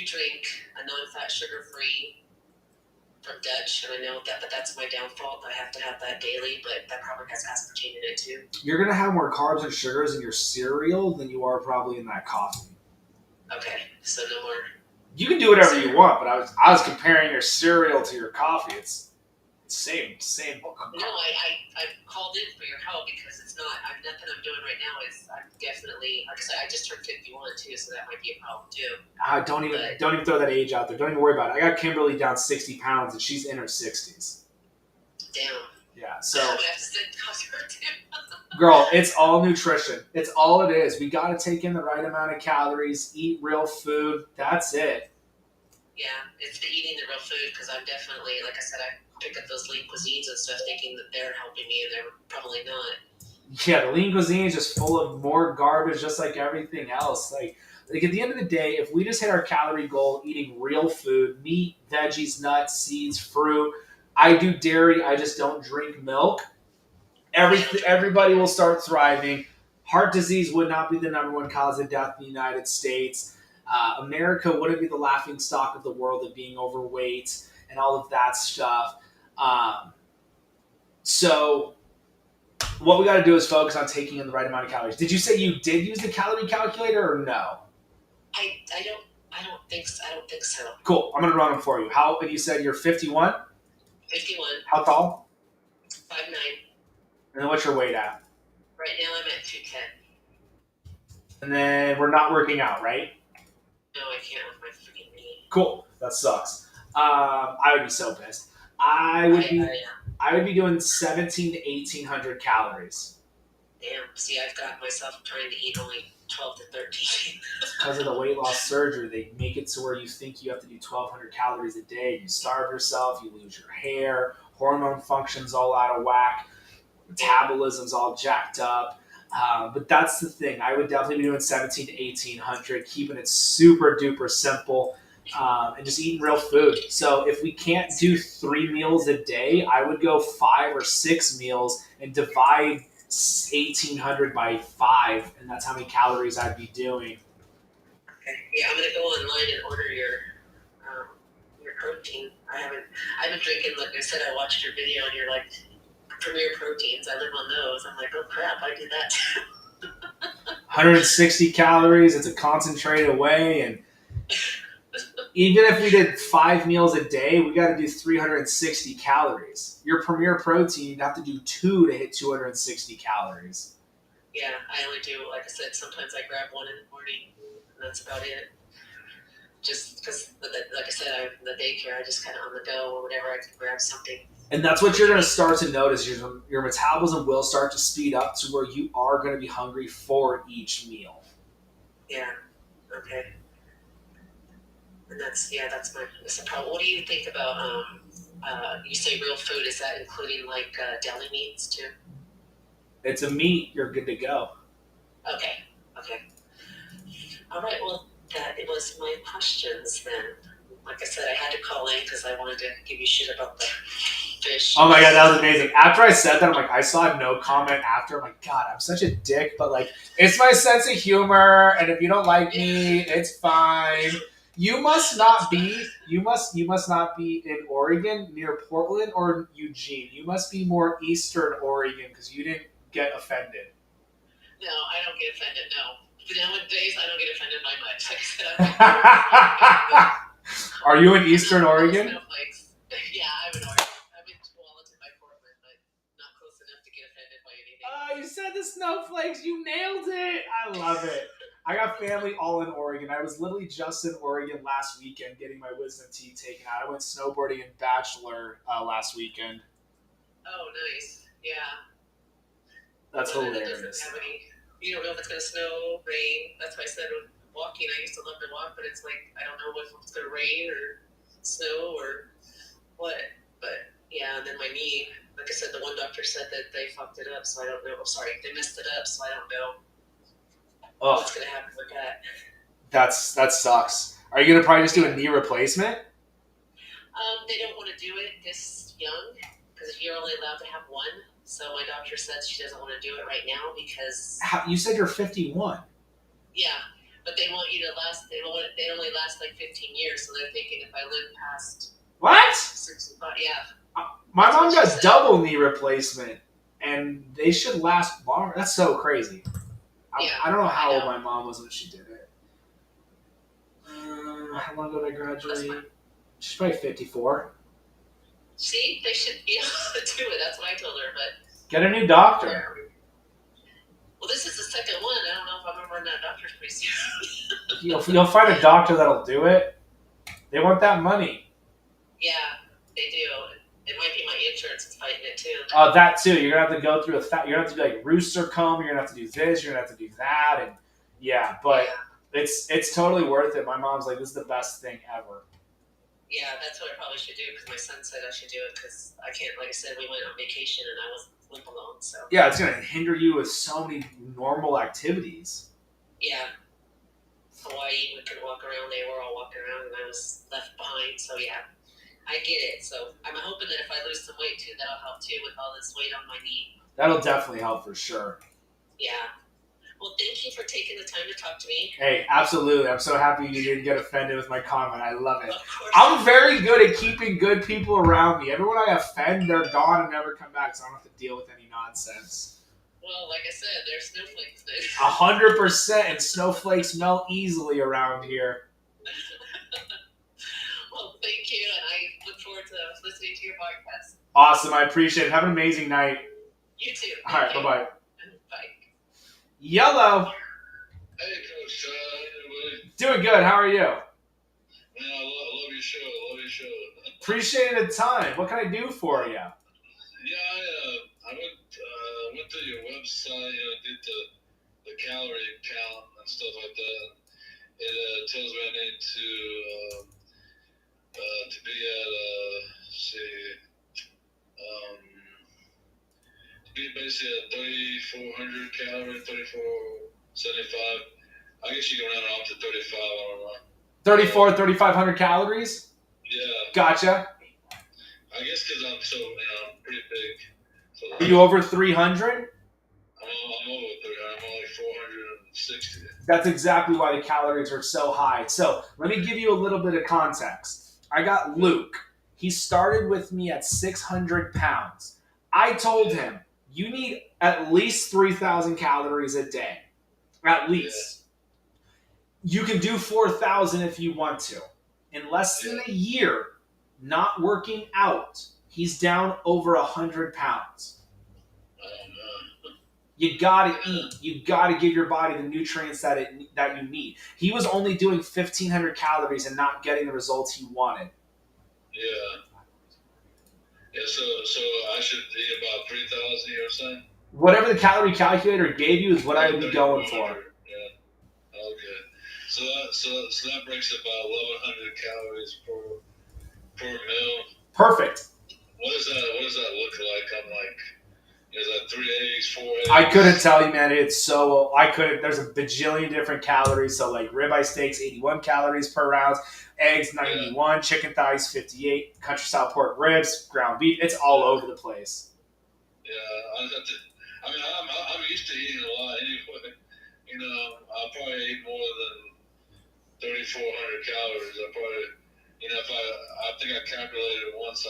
drink a non-fat, sugar-free from Dutch, and I know that, but that's my downfall. I have to have that daily, but that probably has aspartame in it too. You're going to have more carbs and sugars in your cereal than you are probably in that coffee. Okay, so no more. You can do whatever you want, but I was comparing your cereal to your coffee. It's same. No, I called in for your help because it's not. Nothing I'm doing right now is. I'm definitely. Like I said, I just turned 51 too, so that might be a problem too. Don't even throw that age out there. Don't even worry about it. I got Kimberly down 60 pounds, and she's in her 60s. Damn. Yeah, so I have to sit her too. girl, it's all nutrition. It's all it is. We got to take in the right amount of calories, eat real food. That's it. Yeah, it's the eating the real food because I'm definitely, like I said, I pick up those lean cuisines and stuff thinking that they're helping me, and they're probably not. Yeah, the lean cuisine is just full of more garbage, just like everything else. Like at the end of the day, if we just hit our calorie goal, eating real food, meat, veggies, nuts, seeds, fruit. I do dairy. I just don't drink milk. Everybody will start thriving. Heart disease would not be the number one cause of death in the United States. America wouldn't be the laughing stock of the world of being overweight and all of that stuff. So what we got to do is focus on taking in the right amount of calories. Did you say you did use the calorie calculator or no? I don't think so. I don't think so. Cool. I'm gonna run them for you. How? You said you're 51. 51. How tall? 5'9". And then what's your weight at? Right now I'm at 210. And then we're not working out, right? No, I can't with my freaking knee. Cool. That sucks. I would be so pissed. I would be doing 1,700 to 1,800 calories. Damn. See, I've got myself trying to eat only 12 to 13. Because of the weight loss surgery, they make it to where you think you have to do 1,200 calories a day. You starve yourself, you lose your hair, hormone function's all out of whack, metabolism's all jacked up. But that's the thing. I would definitely be doing 1,700 to 1,800, keeping it super duper simple, and just eating real food. So if we can't do 3 meals a day, I would go 5 or 6 meals and divide 1,800 by 5, and that's how many calories I'd be doing. Okay. Yeah, I'm gonna go online and order your protein. I've been drinking. Like I said, I watched your video and you're like Premier Proteins. I live on those. I'm like, oh crap, I do that too. 160 calories. It's a concentrated whey, and even if we did 5 meals a day, we got to do 360 calories. Your Premier Protein, you'd have to do 2 to hit 260 calories. Yeah, I only do, like I said, sometimes I grab one in the morning, and that's about it. Just because, like I said, in the daycare, I just kind of on the go or whatever, I can grab something. And that's what you're going to start to notice. Your metabolism will start to speed up to where you are going to be hungry for each meal. Yeah, okay. And that's the problem. What do you think about, you say real food, is that including like deli meats too? It's a meat, you're good to go. Okay. All right, well, that it was my questions then. Like I said, I had to call in because I wanted to give you shit about the fish. Oh my god, that was amazing. After I said that, I'm like, I saw no comment after. I'm like, God, I'm such a dick, but like, it's my sense of humor, and if you don't like me, it's fine. You must not be in Oregon near Portland or Eugene. You must be more Eastern Oregon because you didn't get offended. No, I don't get offended, no. Nowadays, I don't get offended by much. Like I said, Are you in Eastern Oregon? Snowflakes. Yeah, I'm in Oregon. I'm in Tualatin by Portland, but not close enough to get offended by anything. Oh, you said the snowflakes. You nailed it. I love it. I got family all in Oregon. I was literally just in Oregon last weekend getting my wisdom teeth taken out. I went snowboarding in Bachelor last weekend. Oh, nice. Yeah. That's hilarious. You don't know if it's going to snow, rain. That's why I said with walking, I used to love to walk, but it's like, I don't know if it's going to rain or snow or what. But yeah, and then my knee, like I said, the one doctor said that they fucked it up, so I don't know. Oh, sorry, they messed it up, so I don't know what's going to happen with that. That sucks. Are you going to probably just do a knee replacement? They don't want to do it this young, because you're only allowed to have one. So my doctor said she doesn't want to do it right now because You said you're 51. yeah, but they want you to last. They only last like 15 years, so they're thinking if I live past What? 65, yeah. My That's mom what she got said. double knee replacement, and they should last longer. That's so crazy. Yeah, I don't know how I old know. my mom was when she did it. How long did I graduate? She's probably 54. See, they should be able to do it. That's what I told her. But Get a new doctor. well, this is the second one. I don't know if I'm gonna run out of doctors pretty soon. You'll find a doctor that'll do it. They want that money. Yeah, they do. It might be my insurance is fighting it too. That too. You're gonna have to go through you're gonna have to do like rooster comb. You're gonna have to do this. You're gonna have to do that, and yeah. But it's totally worth it. My mom's like, this is the best thing ever. Yeah, that's what I probably should do because my son said I should do it because I can't. Like I said, we went on vacation and I was limp alone. So Yeah, it's gonna hinder you with so many normal activities. yeah, Hawaii, we couldn't walk around. They were all walking around, and I was left behind. So yeah, I get it. So I'm hoping that if I lose some weight too, that'll help too with all this weight on my knee. That'll definitely help for sure. Yeah. Well, thank you for taking the time to talk to me. Hey, absolutely. I'm so happy you didn't get offended with my comment. I love it. Of course. I'm very good at keeping good people around me. Everyone I offend, they're gone and never come back, so I don't have to deal with any nonsense. Well, like I said, there's snowflakes there. 100%, and snowflakes melt easily around here. Well, thank you, and I look forward to listening to your podcast. Awesome. I appreciate it. Have an amazing night. You too. All right. Thank Bye-bye. you. Bye. Yellow. Hey, Coach. How you doing? Doing good. How are you? Man, I love your show. I love your show. Appreciate the time. What can I do for you? Yeah, I went to your website. Did the calorie count and stuff like that. It tells me I need to be to be basically at 3,400 calories, 3,475. I guess you can round it off to 35. I don't know. 3,500 calories? Yeah. Gotcha. I guess because I'm so, I'm pretty big. So Are you over 300? I'm over 300. I'm only 460. That's exactly why the calories are so high. So let me give you a little bit of context. I got Luke. He started with me at 600 pounds. I told him, you need at least 3,000 calories a day. At least. You can do 4,000 if you want to. In less than a year, not working out, he's down over 100 pounds. You gotta eat. You gotta give your body the nutrients that you need. He was only doing 1,500 calories and not getting the results he wanted. Yeah. Yeah, so I should eat about 3,000 or something? Whatever the calorie calculator gave you is what I would be going for. Yeah. Okay. So that breaks about 1,100 calories per meal. Perfect. What does that look like? I'm like, is that 3 eggs, 4 eggs? I couldn't tell you, man. There's a bajillion different calories. So like ribeye steaks, 81 calories per ounce. Eggs, 91. Chicken thighs, 58. Country style pork ribs, ground beef. It's all over the place. Yeah, I'm used to eating a lot anyway. I'll probably eat more than 3,400 calories. I think I calculated it once. I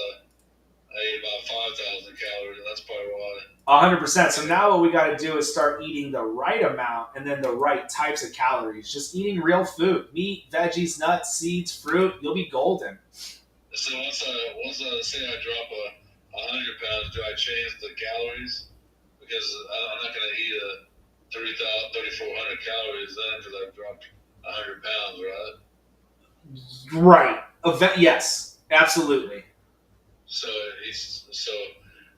ate about 5,000 calories, and that's probably why. 100%. So now what we got to do is start eating the right amount and then the right types of calories. Just eating real food. Meat, veggies, nuts, seeds, fruit. You'll be golden. So once I say I drop 100 pounds, do I change the calories? Because I'm not going to eat 3,400 calories then because I've dropped 100 pounds, right? Right. Yes. Absolutely. So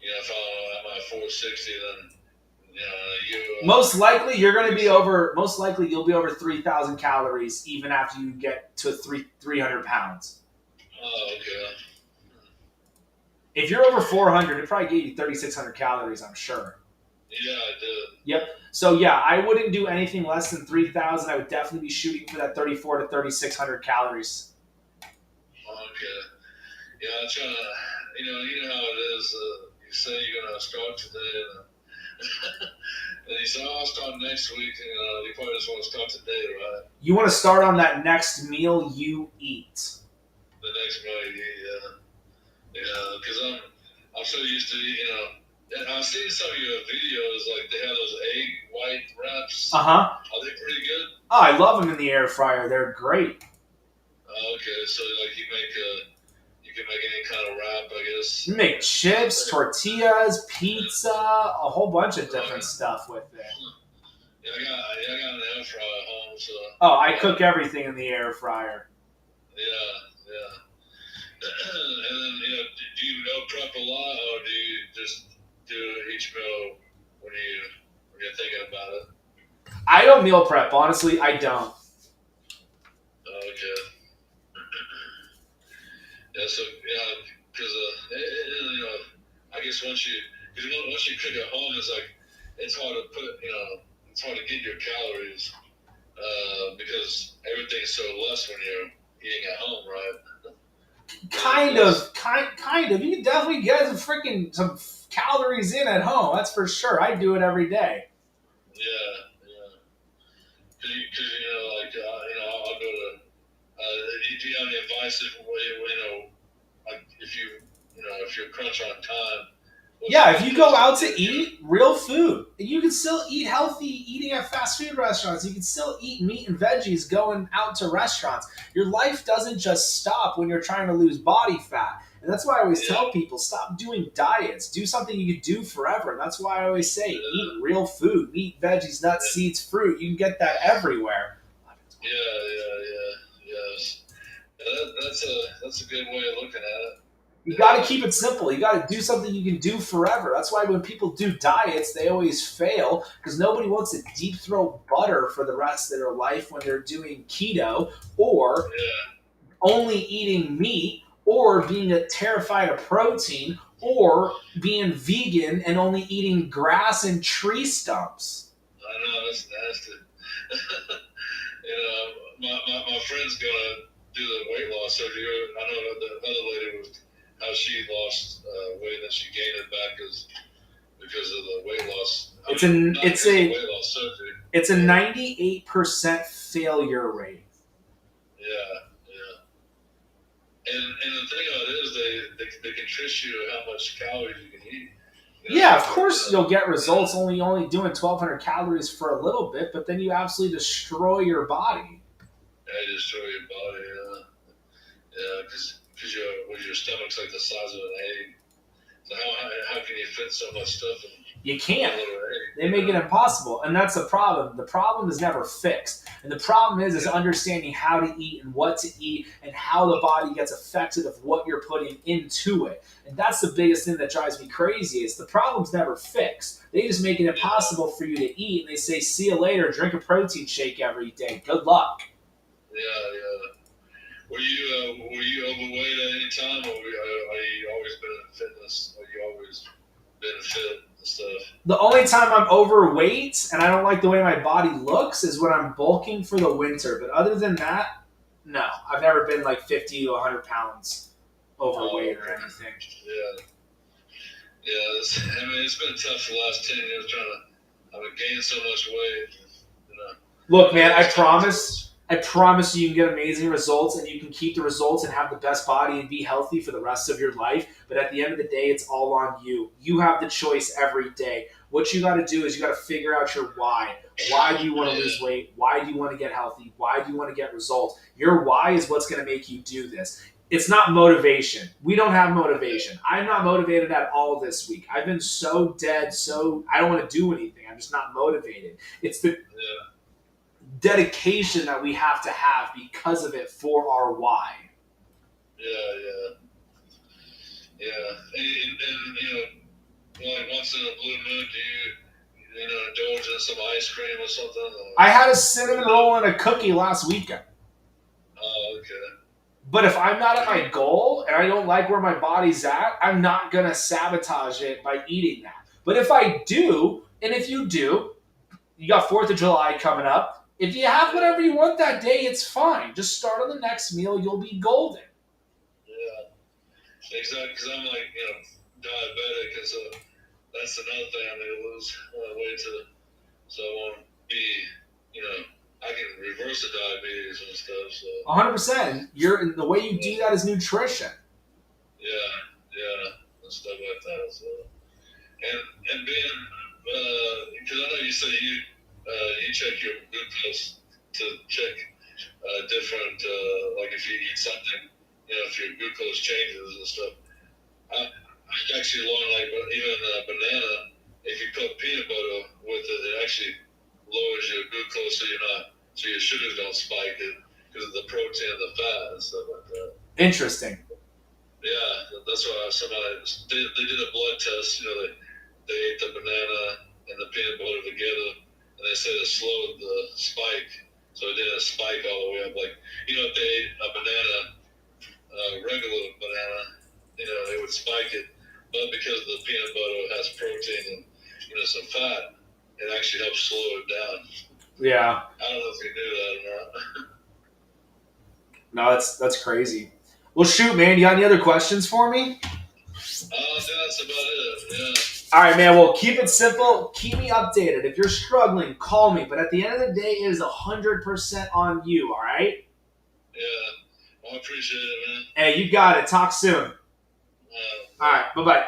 if I'm at 460, then you. Most likely you'll be over 3,000 calories even after you get to 300 pounds. Oh, okay. If you're over 400, it probably gave you 3,600 calories, I'm sure. Yeah, I did. Yep. So yeah, I wouldn't do anything less than 3,000. I would definitely be shooting for that 3,400 to 3,600 calories. Okay. Yeah, I'm trying to. You know how it is. You say you're gonna start today, and he said, "Oh, I'll start next week." You probably just want to start today, right? You want to start on that next meal you eat. The next meal, yeah, because I'm so used to, and I've seen some of your videos, like they have those egg white wraps. Uh-huh. Are they pretty good? Oh, I love them in the air fryer. They're great. Okay, so like you can make any kind of wrap, I guess. You make chips, tortillas, pizza, a whole bunch of different stuff with it. Yeah, I got an air fryer at home, so. Oh, I cook everything in the air fryer. Yeah. And then, do you meal prep a lot, or do you just do each meal when you're thinking about it? I don't meal prep. Honestly, I don't. Okay. Yeah, so because I guess once you cook at home, it's hard to it's hard to get your calories because everything's so less when you're eating at home, right? Kind of. You can definitely get some calories in at home. That's for sure. I do it every day. Yeah. Because I'll go to. Do you have any advice if you crunch on time? Yeah, if you go out to eat real food, you can still eat healthy eating at fast food restaurants. You can still eat meat and veggies going out to restaurants. Your life doesn't just stop when you're trying to lose body fat. And that's why I always tell people, stop doing diets. Do something you can do forever. And that's why I always say, eat real food. Meat, veggies, nuts, seeds, fruit. You can get that everywhere. Yes. That's a good way of looking at it. You got to keep it simple. You got to do something you can do forever. That's why when people do diets, they always fail because nobody wants to deep throat butter for the rest of their life when they're doing keto or only eating meat or being terrified of protein or being vegan and only eating grass and tree stumps. I know, that's nasty. My friend's gonna do the weight loss surgery. I know the other lady was how she lost weight and then she gained it back because of the weight loss. Weight loss surgery. It's a 98% failure rate. Yeah. And the thing about it is they can trick you how much calories you can eat. Yeah, of course you'll get results only doing 1,200 calories for a little bit, but then you absolutely destroy your body. Yeah, destroy your body. Yeah, because your stomach's like the size of an egg. So how can you fit so much stuff in? You can't. They make it impossible, and that's the problem. The problem is never fixed, and the problem is understanding how to eat and what to eat and how the body gets affected of what you're putting into it. And that's the biggest thing that drives me crazy is the problem's never fixed. They just make it impossible for you to eat, and they say, see you later, drink a protein shake every day. Good luck. Yeah. Were you overweight at any time, or are you always been in fitness? Or you always been fit and stuff? The only time I'm overweight and I don't like the way my body looks is when I'm bulking for the winter. But other than that, no. I've never been like 50 to 100 pounds overweight or anything. Yeah. It's been tough the last 10 years trying to gain so much weight. Look, man, I promise you can get amazing results and you can keep the results and have the best body and be healthy for the rest of your life. But at the end of the day, it's all on you. You have the choice every day. What you got to do is you got to figure out your why. Why do you want to lose weight? Why do you want to get healthy? Why do you want to get results? Your why is what's going to make you do this. It's not motivation. We don't have motivation. I'm not motivated at all this week. I've been so dead, I don't want to do anything. I'm just not motivated. It's the dedication that we have to have because of it for our why. Yeah. And like once in a blue moon, do you indulge in some ice cream or something? Or? I had a cinnamon roll and a cookie last weekend. Oh, okay. But if I'm not at my goal and I don't like where my body's at, I'm not going to sabotage it by eating that. But if I do, and if you do, you got 4th of July coming up. If you have whatever you want that day, it's fine. Just start on the next meal. You'll be golden. Yeah, exactly. Because I'm like, diabetic, and so that's another thing I need to lose weight to. So I won't be, I can reverse the diabetes and stuff. So 100%. The way you do that is nutrition. yeah, and stuff like that. So and being, because I know you said you check your glucose to check different, like if you eat something, if your glucose changes and stuff. I actually learned like even a banana, if you put peanut butter with it, it actually lowers your glucose so your sugars don't spike it because of the protein and the fat and stuff like that. Interesting. Yeah, that's why they did a blood test. They ate the banana and the peanut butter together, and they said it slowed the spike, so it didn't spike all the way up. Like if they ate a banana, regular banana, they would spike it, but because the peanut butter has protein and some fat, it actually helps slow it down. Yeah. I don't know if you knew that or not. No, that's crazy. Well, shoot, man. You got any other questions for me? That's about it. Yeah. All right, man. Well, keep it simple. Keep me updated. If you're struggling, call me. But at the end of the day, it is 100% on you. All right? Yeah. I appreciate it, man. Hey, you got it. Talk soon. All right. Bye-bye.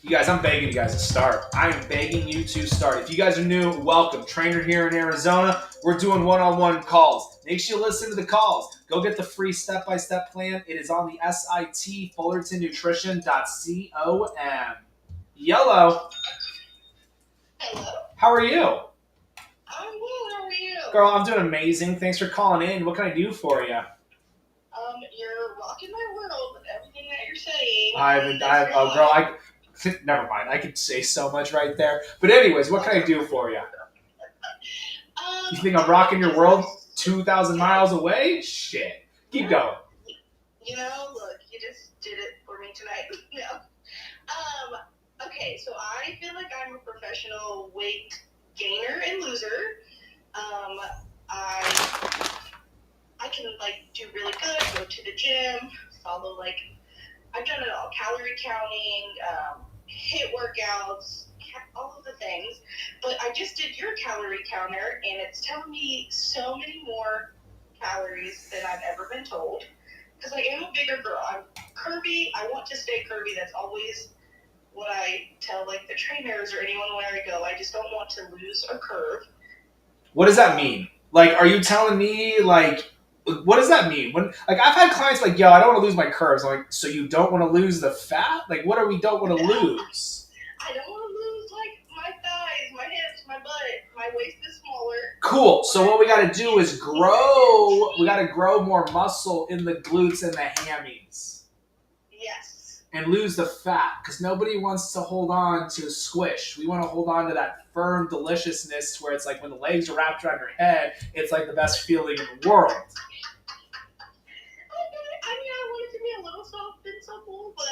You guys, I'm begging you guys to start. I'm begging you to start. If you guys are new, welcome. Trainer here in Arizona. We're doing one-on-one calls. Make sure you listen to the calls. Go get the free step-by-step plan. It is on the site, fullertonnutrition.com. Yellow. Hello. How are you? I'm well. How are you? Girl, I'm doing amazing. Thanks for calling in. What can I do for you? You're rocking my world with everything that you're saying. Never mind. I could say so much right there. But anyways, what can I do for you? You think I'm rocking your world 2,000 miles away? Shit. Keep going. Look, you just did it for me tonight. Okay, so I feel like I'm a professional weight gainer and loser. I can do really good, go to the gym, follow I've done it all, calorie counting, HIIT workouts, all of the things. But I just did your calorie counter, and it's telling me so many more calories than I've ever been told. Because I am a bigger girl. I'm curvy. I want to stay curvy. That's always what I tell the trainers or anyone where I go. I just don't want to lose a curve. What does that mean? Are you telling me what does that mean? When I've had clients yo, I don't want to lose my curves. I'm so you don't want to lose the fat? What do we don't want to lose? I don't want to lose my thighs, my hips, my butt. My waist is smaller. Cool. So what we got to do is grow. We got to grow more muscle in the glutes and the hammies. Yes. And lose the fat, because nobody wants to hold on to squish. We want to hold on to that firm deliciousness where it's when the legs are wrapped around your head, it's the best feeling in the world. I want it to be a little soft and supple, but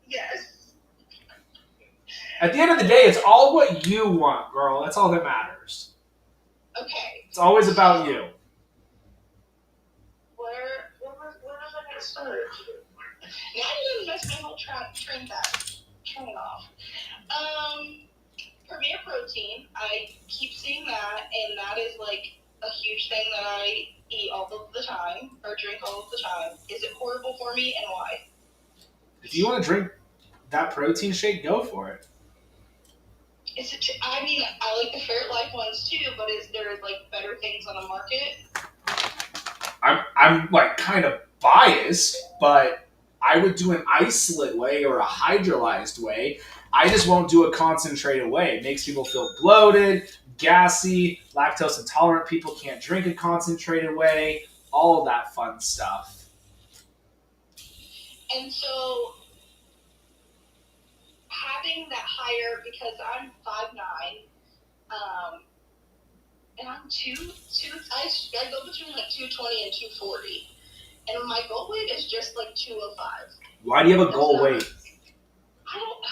yes. At the end of the day, it's all what you want, girl. That's all that matters. Okay. It's always about you. Where was I going to start? Now you didn't mess my whole train off. Premier Protein, I keep seeing that, and that is a huge thing that I eat all of the time, or drink all of the time. Is it horrible for me, and why? If you want to drink that protein shake, go for it. Is it? I like the Fairlife ones too, but is there better things on the market? I'm kind of biased, but I would do an isolate whey or a hydrolyzed whey. I just won't do a concentrated whey. It makes people feel bloated, gassy, lactose intolerant people can't drink a concentrated whey, all that fun stuff. And so having that higher, because I'm 5'9", and I'm I go between 220 and 240, and my goal weight is just 205. Why do you have a goal weight? I don't,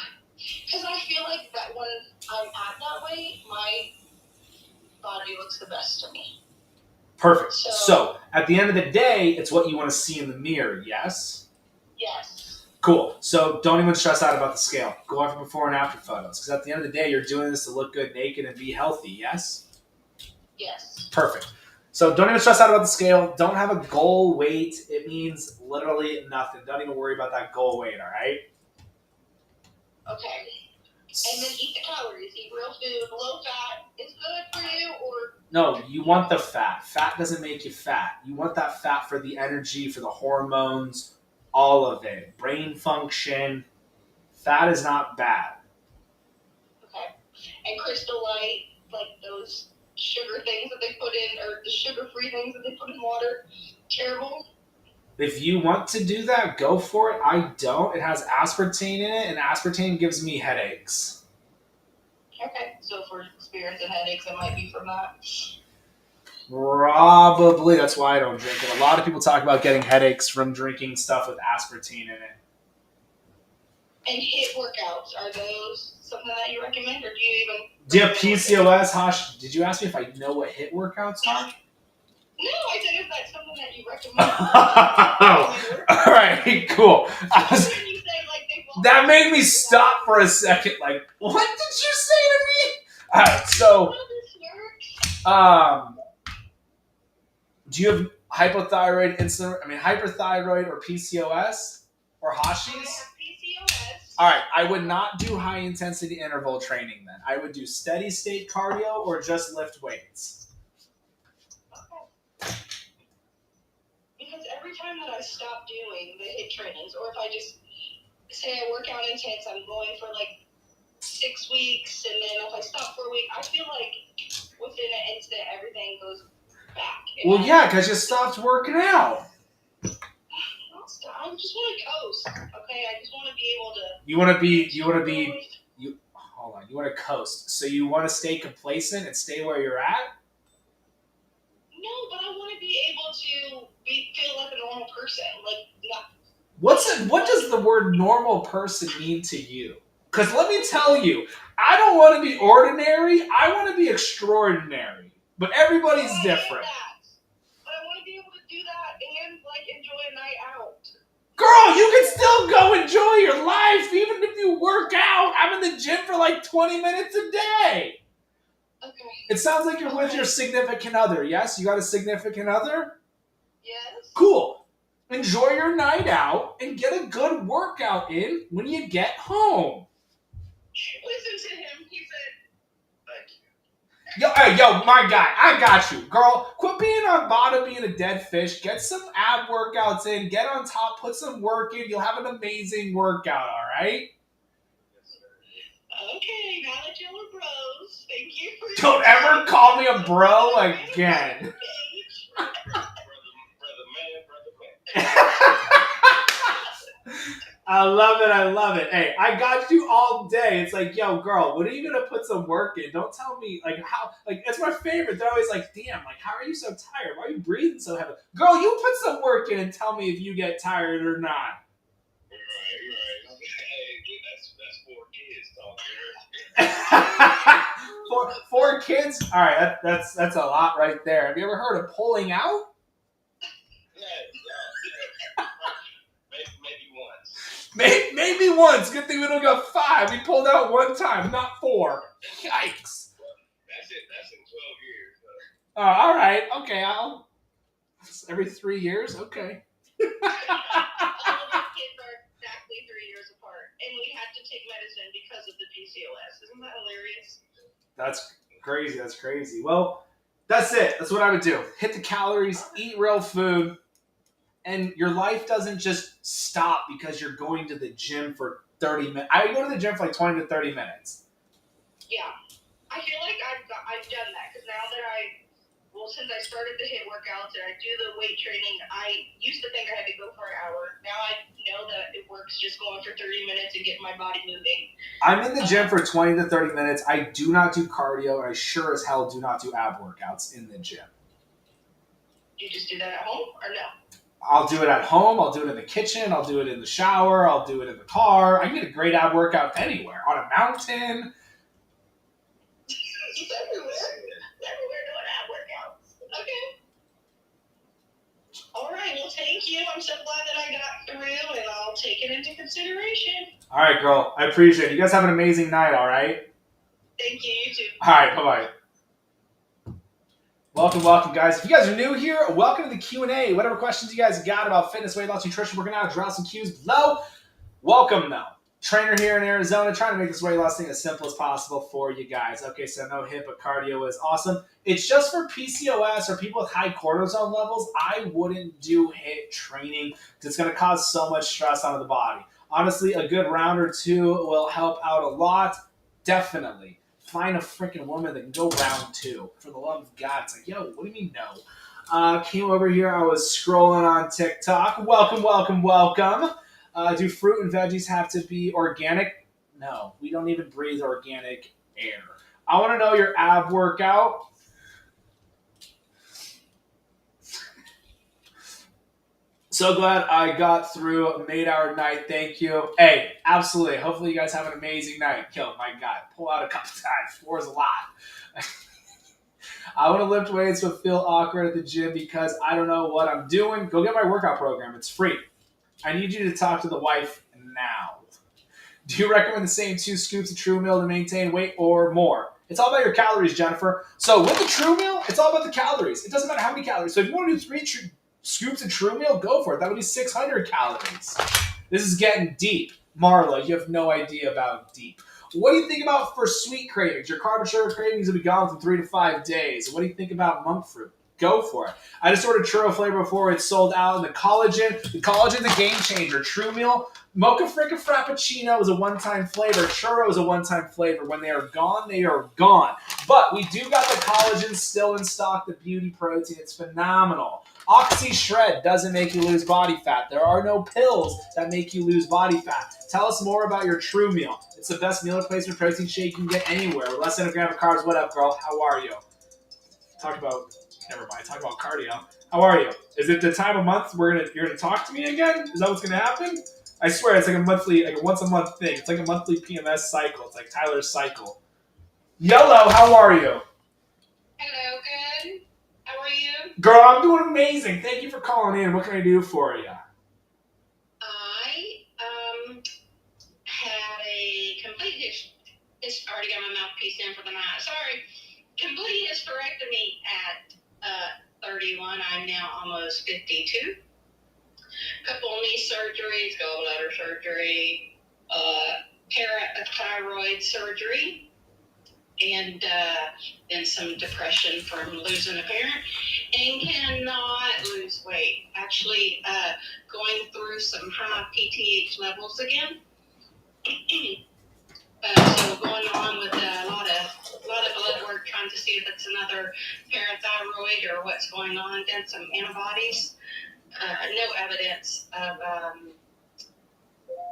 because I feel that when I'm at that weight, my body looks the best to me. Perfect. So at the end of the day, it's what you want to see in the mirror, yes? Yes. Cool. So don't even stress out about the scale. Go on for before and after photos. Because at the end of the day, you're doing this to look good naked and be healthy, yes? Yes. Perfect. So don't even stress out about the scale. Don't have a goal weight. It means literally nothing. Don't even worry about that goal weight, all right? Okay. And then eat the calories. Eat real food. Low fat is good for you, or No, you want the fat. Fat doesn't make you fat. You want that fat for the energy, for the hormones, all of it. Brain function. Fat is not bad. okay. And Crystal Light, like those sugar things that they put in, or the sugar-free things that they put in water. Terrible. If you want to do that, go for it. I don't. It has aspartame in it, and aspartame gives me headaches. Okay. So if we're experiencing headaches, it might be from that. Probably. That's why I don't drink it. A lot of people talk about getting headaches from drinking stuff with aspartame in it. And HIIT workouts, are those something that you recommend, or do you even? Do you have PCOS, Hosh? Did you ask me if I know what HIIT workouts are? No, I said if that's something that you recommend. All right, cool. You say, like, That made me stop for a second. Like, what did you say to me? All right, so, do you have hyperthyroid or PCOS or I Hashis? have PCOS. All right, I would not do high intensity interval training then. I would do steady state cardio or just lift weights. Okay. Because every time that I stop doing the HIIT trainings, or if I just say I work out intense, I'm going for like 6 weeks, and then if I stop for a week, I feel like within an instant everything goes back. Well, yeah, because you stopped working out. I just want to coast. Okay, I just want to be able to. You want to coast. So you want to stay complacent and stay where you're at? No, but I want to be able to feel like a normal person. Like, not. What does the word normal person mean to you? Because let me tell you, I don't want to be ordinary. I want to be extraordinary. But everybody's different. But I want to be able to do that and like enjoy a night out. Girl, you can still go enjoy your life even if you work out. I'm in the gym for like 20 minutes a day. Okay. It sounds like you're with your significant other. Yes? You got a significant other? Yes. Cool. Enjoy your night out and get a good workout in when you get home. Listen to him. He said, "Thank you." Yo, my guy, I got you. Girl, quit being on bottom being a dead fish. Get some ab workouts in. Get on top. Put some work in. You'll have an amazing workout, all right? Okay, now that y'all are bros, thank you for. Don't ever call me a bro again. I love it. Hey, I got you all day. It's like, yo, girl, when are you gonna put some work in? Don't tell me like how. Like it's my favorite. They're always like, damn, like how are you so tired? Why are you breathing so heavy? Girl, you put some work in and tell me if you get tired or not. Right. Hey, that's 4 kids talking. Four kids. All right, that's a lot right there. Have you ever heard of pulling out? Maybe once. Good thing we don't got 5. We pulled out 1 time, not 4. Yikes. That's it. That's in 12 years. Oh, all right. Okay. Every 3 years. Okay. All of our kids are exactly 3 years apart, and we had to take medicine because of the PCOS. Isn't that hilarious? That's crazy. Well, that's it. That's what I would do. Hit the calories, eat real food, and your life doesn't just stop because you're going to the gym for 30 minutes. I go to the gym for like 20 to 30 minutes. Yeah, I feel like I've done that because now that since I started the HIIT workouts and I do the weight training, I used to think I had to go for an hour. Now I know that it works just going for 30 minutes and getting my body moving. I'm in the gym for 20 to 30 minutes. I do not do cardio, and I sure as hell do not do ab workouts in the gym. You just do that at home or no? I'll do it at home. I'll do it in the kitchen. I'll do it in the shower. I'll do it in the car. I can get a great ab workout anywhere. On a mountain. It's everywhere. Everywhere doing ab workouts. Okay. All right. Well, thank you. I'm so glad that I got through, and I'll taken into consideration. All right, girl. I appreciate it. You guys have an amazing night, all right? Thank you, you too. All right, bye-bye. Welcome, guys. If you guys are new here, welcome to the Q&A. Whatever questions you guys got about fitness, weight loss, nutrition, working out, draw some cues below. Welcome, though. Trainer here in Arizona, trying to make this weight loss thing as simple as possible for you guys. Okay, so no HIIT, but cardio is awesome. It's just for PCOS or people with high cortisol levels. I wouldn't do HIIT training because it's going to cause so much stress onto the body. Honestly, a good round or two will help out a lot. Definitely. Find a freaking woman that can go round 2. For the love of God. It's like, yo, what do you mean no? Came over here. I was scrolling on TikTok. Welcome. Do fruit and veggies have to be organic? No, we don't even breathe organic air. I want to know your ab workout. So glad I got through a 8-hour night. Thank you. Hey, absolutely. Hopefully you guys have an amazing night. Yo, my God. Pull out a couple times. 4 is a lot. I want to lift weights but feel awkward at the gym because I don't know what I'm doing. Go get my workout program. It's free. I need you to talk to the wife now. Do you recommend the same 2 scoops of True Meal to maintain weight or more? It's all about your calories, Jennifer. So with the True Meal, it's all about the calories. It doesn't matter how many calories. So if you want to do 3 scoops of True Meal, go for it. That would be 600 calories. This is getting deep. Marla, you have no idea about deep. What do you think about for sweet cravings? Your carb and sugar cravings will be gone from 3 to 5 days. What do you think about monk fruit? Go for it. I just ordered churro flavor before it's sold out. And the collagen's a game changer. True Meal, mocha frickin' frappuccino is a one-time flavor. Churro is a one-time flavor. When they are gone, they are gone. But we do got the collagen still in stock, the beauty protein. It's phenomenal. Oxy Shred doesn't make you lose body fat. There are no pills that make you lose body fat. Tell us more about your True Meal. It's the best meal replacement protein shake you can get anywhere. With less than a gram of carbs. What up, girl? How are you? Never mind. Talk about cardio. How are you? Is it the time of month you're gonna talk to me again? Is that what's gonna happen? I swear it's like a once a month thing. It's like a monthly PMS cycle. It's like Tyler's cycle. Yellow, how are you? Hello, good. How are you? Girl, I'm doing amazing. Thank you for calling in. What can I do for you? I had a complete it's already got my mouthpiece in for the night. Sorry. Complete hysterectomy at 31. I'm now almost 52. Couple knee surgeries, gallbladder surgery, parathyroid surgery, and then some depression from losing a parent, and cannot lose weight. Actually, going through some high PTH levels again. So going on with a lot of blood work, trying to see if it's another parathyroid or what's going on. Then some antibodies. No evidence of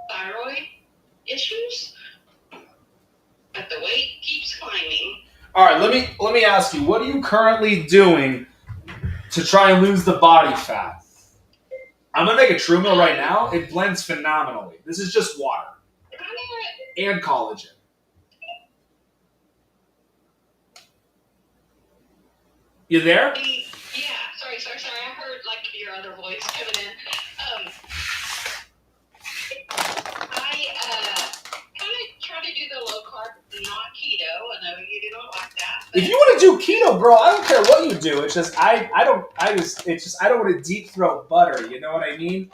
thyroid issues, but the weight keeps climbing. All right, let me ask you. What are you currently doing to try and lose the body fat? I'm gonna make a True Meal right now. It blends phenomenally. This is just water and collagen. You there? Yeah, sorry. I heard like your other voice coming in. I kind of try to do the low carb, not keto. I know you do not like that. If you want to do keto, girl, I don't care what you do. It's just I don't want to deep throat butter. You know what I mean?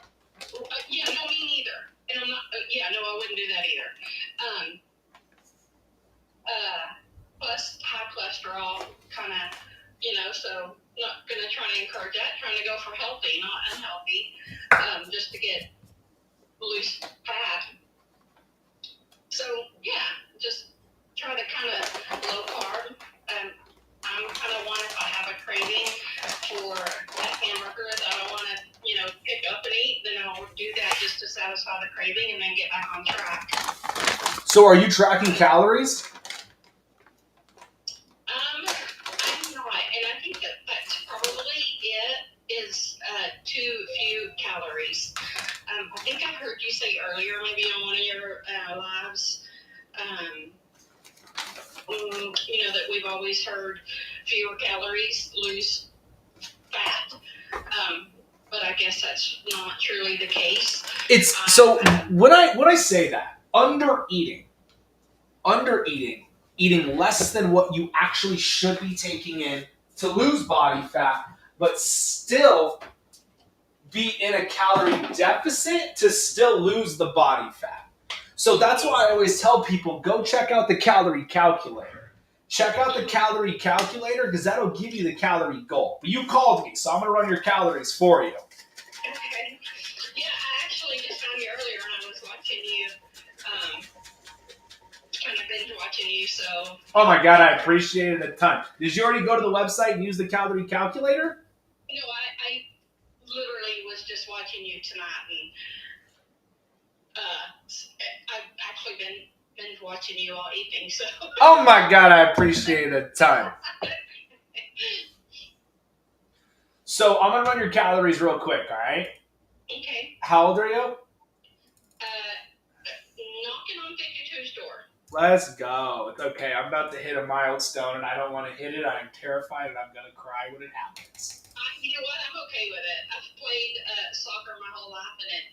Yeah, no, me neither. And I'm not. I wouldn't do that either. Plus high cholesterol, kind of. So not going to try to encourage that. Trying to go for healthy, not unhealthy, just to get loose fat. So yeah, just try to kind of low carb. I'm kind of one, if I have a craving for that hamburger that I want to, pick up and eat, then I'll do that just to satisfy the craving and then get back on track. So are you tracking calories? I'm not, and I think that's probably it, is too few calories. I think I heard you say earlier, maybe on one of your lives, that we've always heard fewer calories lose fat. But I guess that's not truly the case. It's so when I say that under eating less than what you actually should be taking in to lose body fat, but still be in a calorie deficit to still lose the body fat. So that's why I always tell people, go check out the calorie calculator. Check out the calorie calculator because that'll give you the calorie goal. But you called me, so I'm going to run your calories for you. Okay. Yeah, I actually just found you earlier and I was watching you, kind of binge watching you, so. Oh my God, I appreciate it a ton. Did you already go to the website and use the calorie calculator? No, I literally was just watching you tonight, and I've actually been binge watching you all evening, so. Oh my God, I appreciate it a ton. So I'm going to run your calories real quick, all right? Okay. How old are you? Knocking on 52's door. Let's go. Okay, I'm about to hit a milestone and I don't want to hit it. I'm terrified and I'm going to cry when it happens. You know what? I'm okay with it. I've played soccer my whole life, and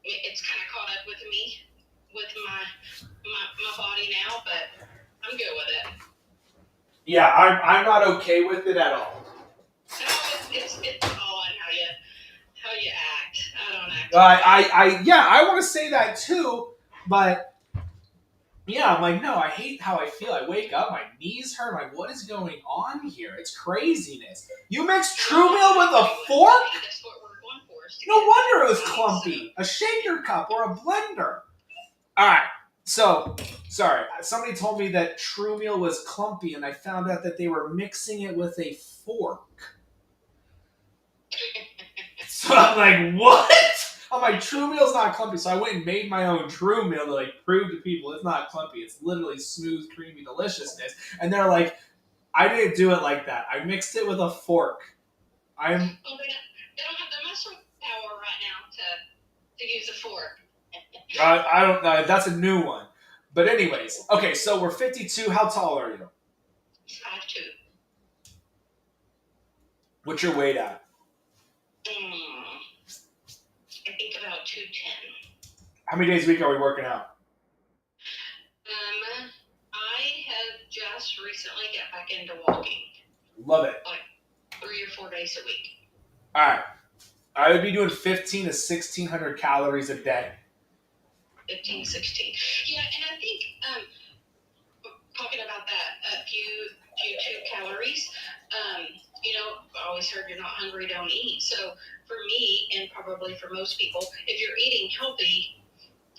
it's kind of caught up with me, with my body now. But I'm good with it. Yeah, I'm not okay with it at all. No, it's all on how you act. I don't act. I want to say that too, but yeah, I'm like, no, I hate how I feel. I wake up, my knees hurt. I'm like, what is going on here? It's craziness. You mix True Meal with a fork? That's what we're going for. No wonder it was clumpy. A shaker cup or a blender. All right. So, sorry. Somebody told me that True Meal was clumpy, and I found out that they were mixing it with a fork. So I'm like, what? I'm like, True Meal's not clumpy. So I went and made my own True Meal to like prove to people it's not clumpy. It's literally smooth, creamy deliciousness. And they're like, I didn't do it like that. I mixed it with a fork. Oh, they don't have the muscle power right now to use a fork. I don't know. That's a new one. But anyways, okay, so we're 52. How tall are you? 5'2". What's your weight at? I think about 210. How many days a week are we working out? I have just recently got back into walking. Love it. 3 or 4 days a week. All right. I would be doing 15 to 1,600 calories a day. 15, 16. Yeah, and I think talking about that, few calories. I always heard you're not hungry, don't eat. So for me, and probably for most people, if you're eating healthy,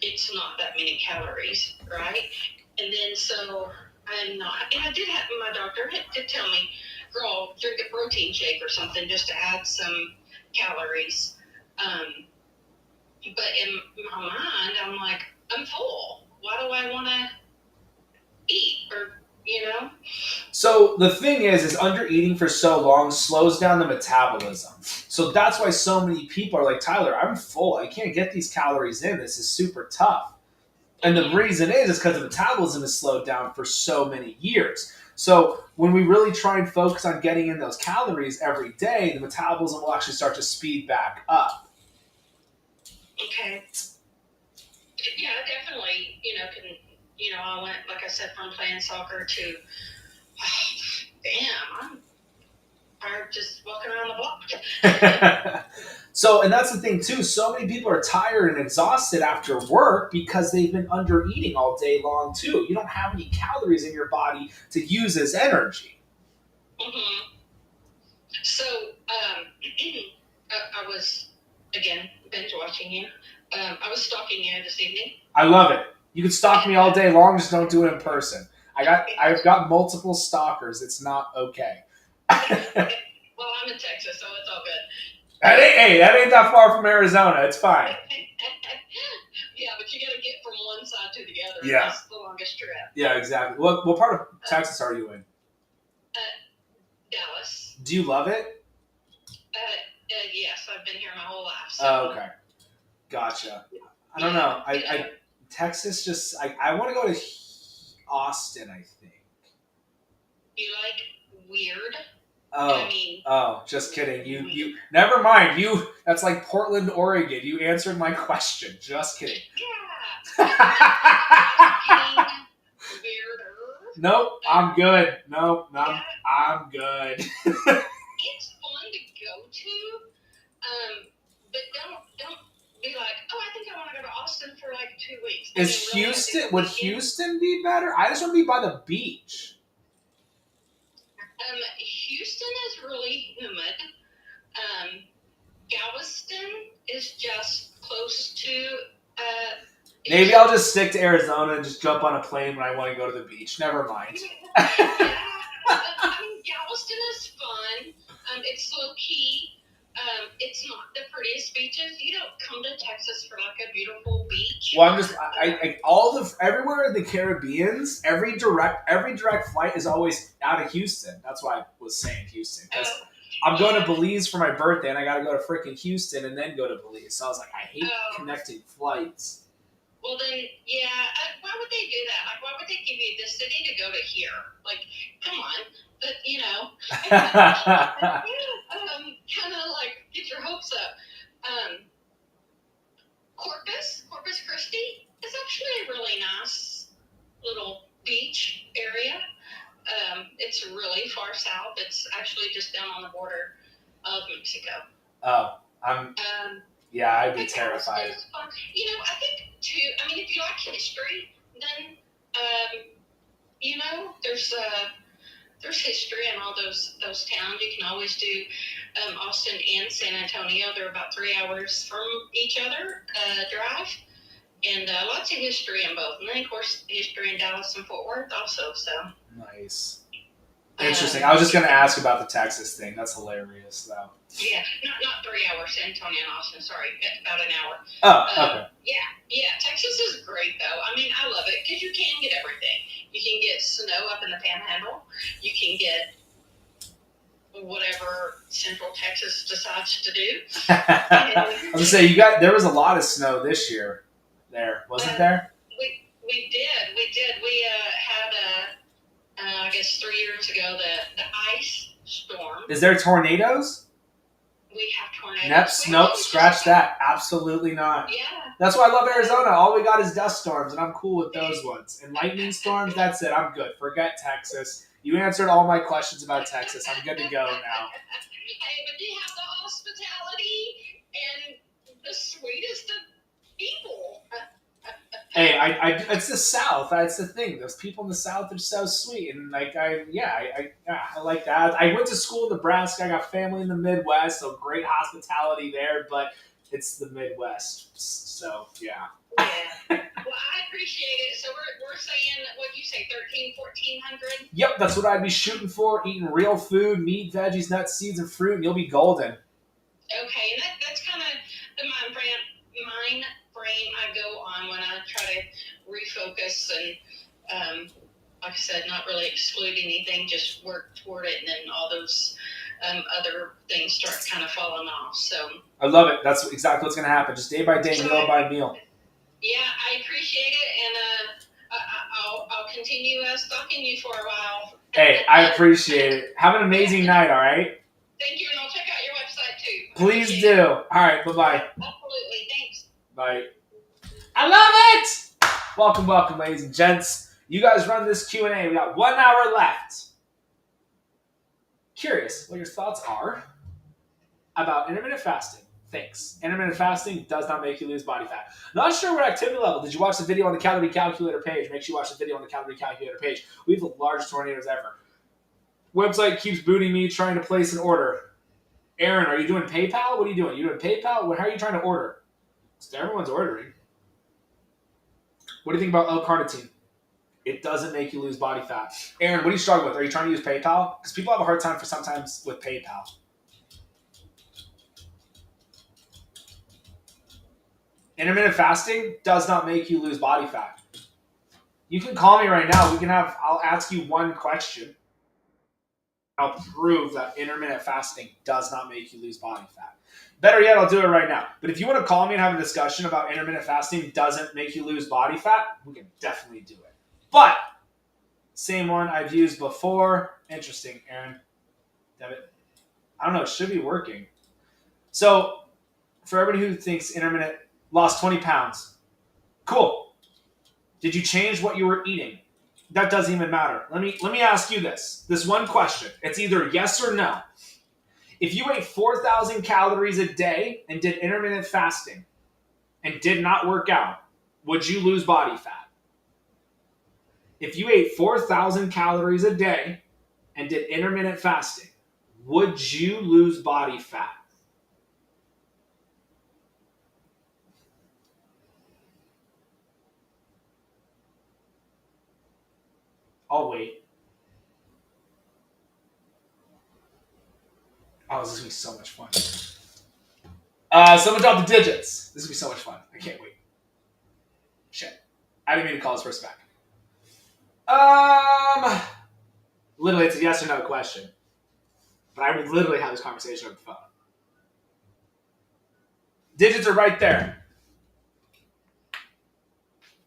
it's not that many calories, right? And then so I'm not. And I did have my doctor did tell me, girl, drink a protein shake or something just to add some calories. But in my mind, I'm like, I'm full. Why do I want to eat? Or, So the thing is under eating for so long slows down the metabolism. So that's why so many people are like, Tyler, I'm full. I can't get these calories in. This is super tough. And the reason is because the metabolism is slowed down for so many years. So when we really try and focus on getting in those calories every day, the metabolism will actually start to speed back up. Okay. Yeah, definitely, I went, like I said, from playing soccer to, I'm tired just walking around the block. So, and that's the thing too, so many people are tired and exhausted after work because they've been under eating all day long too. You don't have any calories in your body to use as energy. Mm-hmm. So, I was, again, binge watching you. I was stalking you this evening. I love it. You can stalk me all day long, just don't do it in person. I've got multiple stalkers. It's not okay. Well, I'm in Texas, so it's all good. That ain't that far from Arizona. It's fine. Yeah, but you got to get from one side to the other. Yeah. That's the longest trip. Yeah, exactly. What part of Texas are you in? Dallas. Do you love it? Yes, I've been here my whole life. So. Oh, okay. Gotcha. I don't know. Texas just, I want to go to Austin, I think. You like weird? Oh, I mean, just kidding. You. Never mind. That's like Portland, Oregon. You answered my question. Just kidding. yeah. Weirder. Nope, I'm good. Nope, Yeah. I'm good. It's fun to go to, but don't be like, oh, I think I want to go to Austin for like 2 weeks. I Is mean, really, Houston? I think Would we can. Houston be better? I just want to be by the beach. Houston is really humid. Galveston is just close to. Maybe I'll just stick to Arizona and just jump on a plane when I want to go to the beach. Never mind. Yeah, I mean, Galveston is fun. It's low key. It's not the prettiest beaches. You don't come to Texas for like a beautiful beach. Well, I'm just everywhere in the Caribbeans, every direct flight is always out of Houston. That's why I was saying Houston because I'm going to Belize for my birthday and I got to go to freaking Houston and then go to Belize. So I was like, I hate connecting flights. Well then, yeah. Why would they do that? Like, why would they give you this city to go to here? Like, come on. But kind of like get your hopes up. Corpus Christi is actually a really nice little beach area. It's really far south. It's actually just down on the border of Mexico. Oh, yeah, I'd be But terrified. Galveston is fun. I think too. I mean, if you like history, then there's history in all those towns. You can always do Austin and San Antonio. They're about 3 hours from each other drive, and lots of history in both. And then of course history in Dallas and Fort Worth also. So Nice. Interesting. I was just going to ask about the Texas thing. That's hilarious, though. yeah, not 3 hours. San Antonio and Austin. Sorry, about an hour. Oh, okay. Yeah, Texas is great though. I mean, I love it because you can get everything. You can get snow up in the Panhandle. You can get whatever Central Texas decides to do. I was going to say, there was a lot of snow this year there, wasn't there? We did. We had I guess 3 years ago the ice storm. Is there tornadoes? We have tornadoes. Nope, scratch that. Absolutely not. Yeah. That's why I love Arizona. All we got is dust storms, and I'm cool with those ones. And lightning storms, that's it. I'm good. Forget Texas. You answered all my questions about Texas. I'm good to go now. Hey, but you have the hospitality and the sweetest of people. Hey, it's the South. That's the thing. Those people in the South are so sweet, and I like that. I went to school in Nebraska. I got family in the Midwest, so great hospitality there. But it's the Midwest, so yeah. Yeah. Well, I appreciate it. So we're saying, what'd you say, 1,400? Yep, that's what I'd be shooting for. Eating real food, meat, veggies, nuts, seeds, and fruit, and you'll be golden. Okay, and that's kind of the mind frame I go on when I try to refocus and, like I said, not really exclude anything, just work toward it, and then all those other things start kind of falling off. So I love it. That's exactly what's going to happen. Just day by day, meal by meal. Yeah, I appreciate it, and I'll continue stalking you for a while. Hey, I appreciate it. Have an amazing night, all right? Thank you, and I'll check out your website too. Please do. All right, bye-bye. Absolutely, thanks. Bye. I love it! Welcome, ladies and gents. You guys run this Q&A. We got 1 hour left. Curious what your thoughts are about intermittent fasting. Thanks. Intermittent fasting does not make you lose body fat. Not sure what activity level. Did you watch the video on the calorie calculator page? Make sure you watch the video on the calorie calculator page. We have the largest tornadoes ever. Website keeps booting me trying to place an order. Aaron, are you doing PayPal? What are you doing? You doing PayPal? How are you trying to order? Everyone's ordering. What do you think about L-carnitine? It doesn't make you lose body fat. Aaron, what do you struggle with? Are you trying to use PayPal? Because people have a hard time sometimes with PayPal. Intermittent fasting does not make you lose body fat. You can call me right now. I'll ask you one question. I'll prove that intermittent fasting does not make you lose body fat. Better yet, I'll do it right now. But if you want to call me and have a discussion about intermittent fasting doesn't make you lose body fat, we can definitely do it. But, same one I've used before. Interesting, Aaron. Damn it. I don't know. It should be working. So, for everybody who thinks intermittent, lost 20 pounds. Cool. Did you change what you were eating? That doesn't even matter. Let me ask you this. This one question. It's either yes or no. If you ate 4,000 calories a day and did intermittent fasting and did not work out, would you lose body fat? If you ate 4,000 calories a day and did intermittent fasting, would you lose body fat? I'll wait. Oh, this is going to be so much fun. Someone drop the digits. This is going to be so much fun. I can't wait. Shit. I didn't mean to call this person back. Literally, it's a yes or no question. But I would literally have this conversation over the phone. Digits are right there.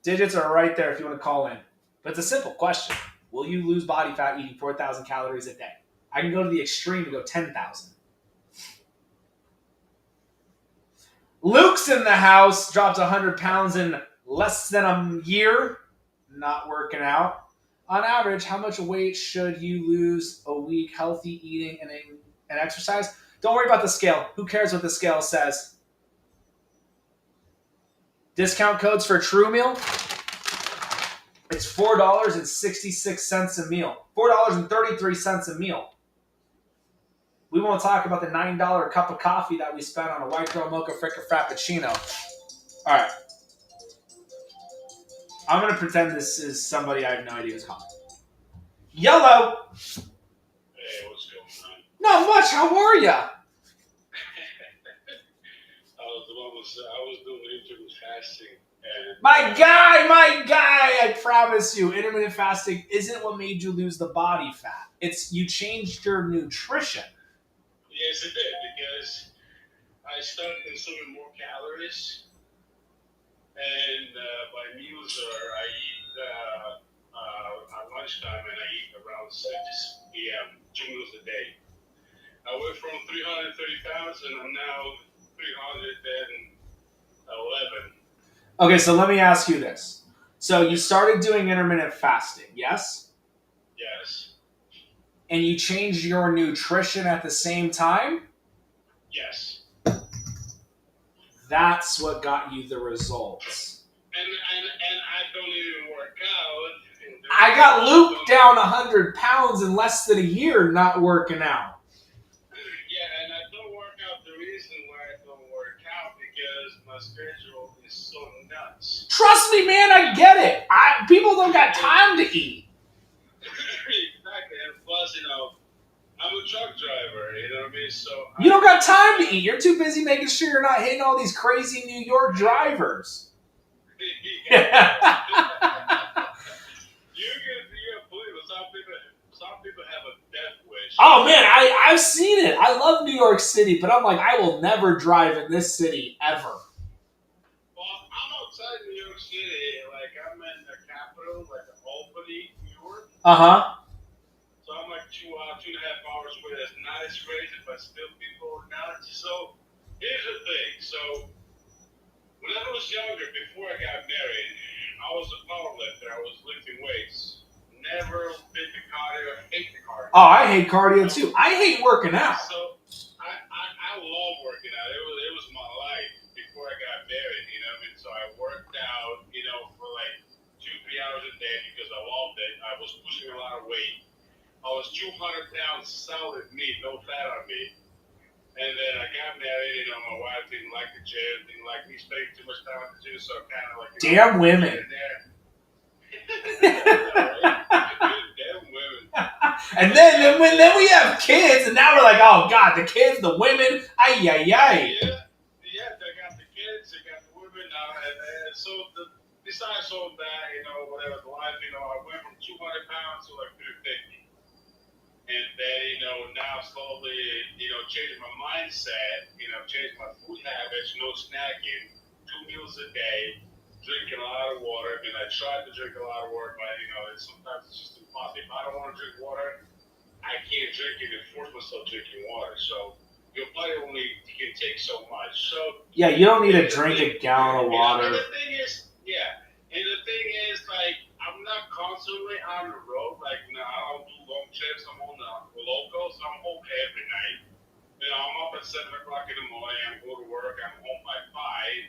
Digits are right there if you want to call in. But it's a simple question. Will you lose body fat eating 4,000 calories a day? I can go to the extreme to go 10,000. Luke's in the house, dropped 100 pounds in less than a year. Not working out. On average, how much weight should you lose a week healthy eating and exercise? Don't worry about the scale. Who cares what the scale says? Discount codes for True Meal. It's $4.66 a meal. $4.33 a meal. We won't talk about the $9 cup of coffee that we spent on a white girl mocha fricka frappuccino. All right. I'm going to pretend this is somebody I have no idea who's calling. Yellow. Hey, what's going on? Not much. How are ya? I was doing intermittent fasting. And My guy, I promise you, intermittent fasting isn't what made you lose the body fat. It's you changed your nutrition. yes, it did, because I started consuming more calories, and my meals are I eat at lunchtime, and I eat around 6 p.m. 2 meals a day. I went from 330 pounds, and I'm now 311. Okay, so let me ask you this. So you started doing intermittent fasting, yes? Yes. And you changed your nutrition at the same time? Yes. That's what got you the results. And I don't even work out. I got Luke down 100 pounds in less than a year not working out. Yeah, and I don't work out. The reason why I don't work out because my schedule is so nuts. Trust me, man, I get it. People don't got time to eat. Exactly, and plus, I'm a truck driver, you know what I mean? So You don't got time to eat. You're too busy making sure you're not hitting all these crazy New York drivers. You can believe it. Some people have a death wish. Oh man, I've seen it. I love New York City, but I'm like, I will never drive in this city ever. Well, I'm outside New York City. Like, I'm in the capital, like Albany, New York. Uh-huh. So I'm like 2.5 hours away. That's not as crazy, but still people are nuts. So here's the thing. So when I was younger, before I got married, I was a powerlifter. I was lifting weights. Never did the cardio. I hate the cardio. Oh, I hate cardio too. I hate working out. So I love working out. It was my life before I got married. You know what I mean? So I worked out, for like 2-3 hours a day because I loved it. I was pushing a lot of weight. I was 200 pounds solid meat, no fat on me. And then I got married, my wife didn't like the gym, didn't like me spending too much time at the gym, so kind of like... Damn women. Damn women. And then we have kids, and now we're like, oh God, the kids, the women, ay. Yeah, they got the kids, they got the women now, and so besides all that, whatever, the life, I went from 200 pounds to like 350. And then, now slowly, changing my mindset, changing my food habits, no snacking, 2 meals a day, drinking a lot of water. I mean, I tried to drink a lot of water, but, sometimes it's just impossible. If I don't want to drink water, I can't drink it and force myself drinking water. So your body only can take so much. So Yeah, you don't need to and the drink thing, a gallon of and water. the thing is, yeah, and the thing is, like, I'm not constantly on the road. Like, no, I don't do long trips. I'm on the local, so I'm home every night. You know, I'm up at 7 o'clock in the morning. I go to work. I'm home by 5.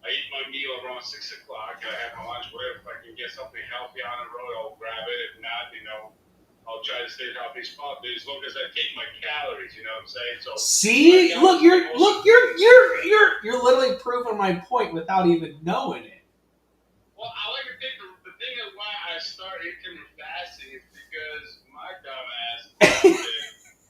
I eat my meal around 6 o'clock. I have my lunch. Whatever. If I can get something healthy on the road, I'll grab it. If not, you know, I'll try to stay healthy spot. But as long as I take my calories, you know what I'm saying? So See, look, you're literally proving my point without even knowing it. well, I like to think the thing is why I started intermittent fasting is because my dumb ass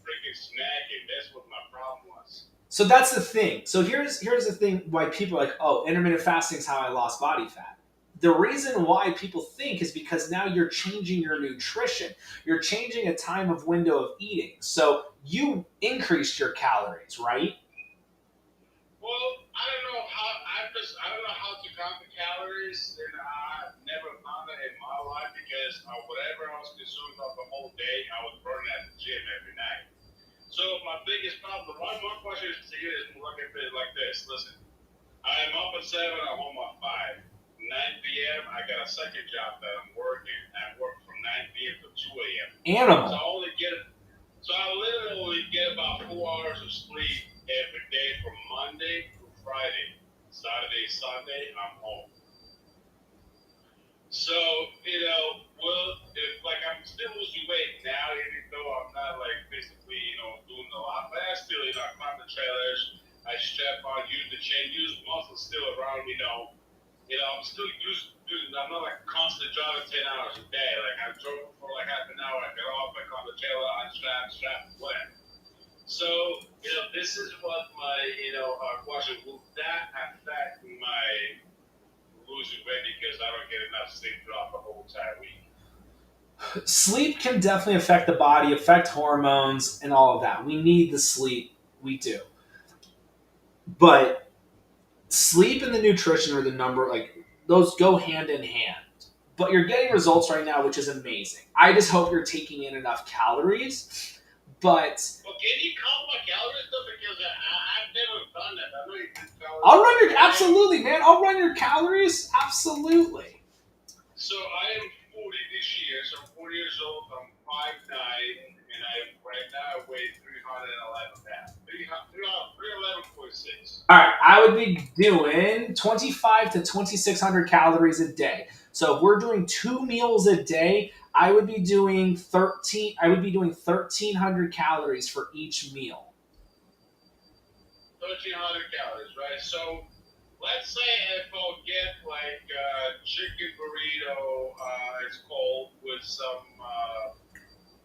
freaking snacking. That's what my problem was. So that's the thing. So here's the thing why people are like, oh, intermittent fasting is how I lost body fat. The reason why people think is because now you're changing your nutrition. You're changing a time of window of eating. So you increased your calories, right? Well, I don't know how to count the calories, and I've never found that in my life because whatever I was consuming throughout the whole day, I was burning at the gym every night. So my biggest problem, one question to you is look at it like this. Listen, I am up at 7, I'm home at 5. 9 p.m. I got a second job that I'm working. I work from 9 p.m. to 2 a.m. Animal. So I literally only get about 4 hours of sleep every day from Monday through Friday. Saturday, Sunday, I'm home. So, you know, if like I'm still losing weight now, even though I'm not like basically, you know, doing a lot, but I still, you know, I climb the trailers, I strap on, use the chain, use muscles still around, you know, I'm still I'm not like constantly driving 10 hours a day. Like I drove for like half an hour, I got off, I caught the trailer, I strap, whatever. So, you know, this is what my, question, will that affect my losing weight because I don't get enough sleep throughout the whole entire week? Sleep can definitely affect the body, affect hormones, and all of that. We need the sleep. We do. But sleep and the nutrition are the number, like, those go hand in hand. But you're getting results right now, which is amazing. I just hope you're taking in enough calories. But Well, can you count my calories though? Because I've never done that. I know you can calories. I'll run your absolutely, man. I'll run your calories. Absolutely. So I am 40 this year. So I'm 40 years old. I'm 5'9", and right now I weigh 311 pounds. 311.6. All right, I would be doing 25 to 2,600 calories a day. So if we're doing 2 meals a day, I would be doing 1,300 calories for each meal. 1,300 calories, right? So let's say if I'll get like chicken burrito, it's called, with some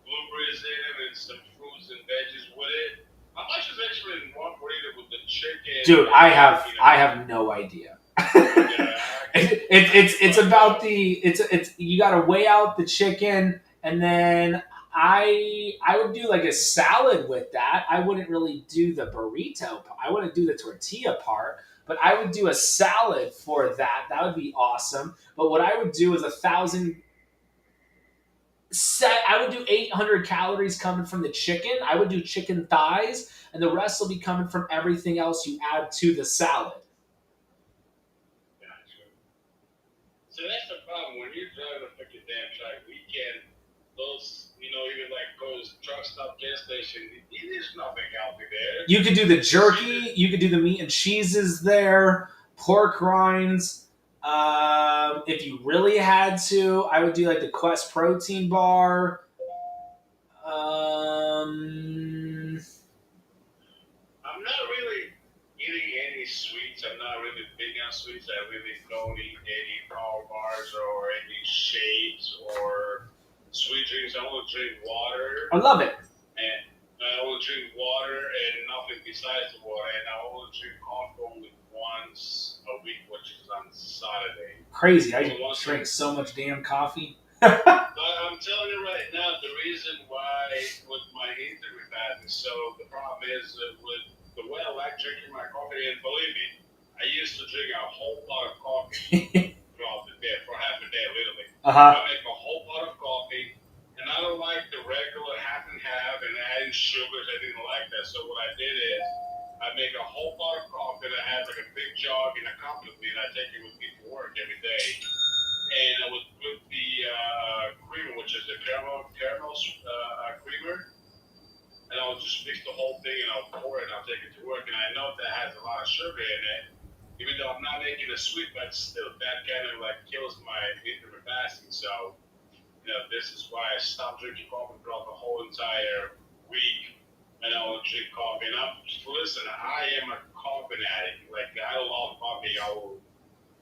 blueberries in it and some fruits and veggies with it. How much is actually in one burrito with the chicken? Dude, I have no idea. It's about you got to weigh out the chicken, and then I would do like a salad with that. I wouldn't really do the burrito. I wouldn't do the tortilla part, but I would do a salad for that. That would be awesome. But what I would do is I would do 800 calories coming from the chicken. I would do chicken thighs, and the rest will be coming from everything else you add to the salad. Gotcha. So that's the problem. When you're driving a freaking damn truck, those, even like those truck stop gas station, there's nothing healthy there. You could do the jerky. You could do the meat and cheeses there, pork rinds. If you really had to, I would do like the Quest protein bar. I'm not really eating any sweets. I'm not really big on sweets. I really don't eat any power bars or any shakes or sweet drinks. I only drink water. I love it. And I only drink water and nothing besides the water. And I only drink coffee only once a week, which is on Saturday. Crazy. I drink so much damn coffee. But I'm telling you right now, the reason why with my intermittent fasting, so the problem is with the way I like drinking my coffee, and believe me, I used to drink a whole pot of coffee throughout the day, for half a day, literally. I make a whole pot of coffee, and I don't like the regular half and I make a whole pot of coffee that has like a big jug in a cup with me, and I take it with me to work every day. And I would put the creamer, which is the caramel creamer, and I'll just mix the whole thing and I'll pour it and I'll take it to work. And I know that has a lot of sugar in it, even though I'm not making it sweet, but still that kind of like kills my intermittent fasting. So, this is why I stopped drinking coffee throughout the whole entire week, and I will drink coffee. And listen, I am a coffee addict. Like, I love coffee.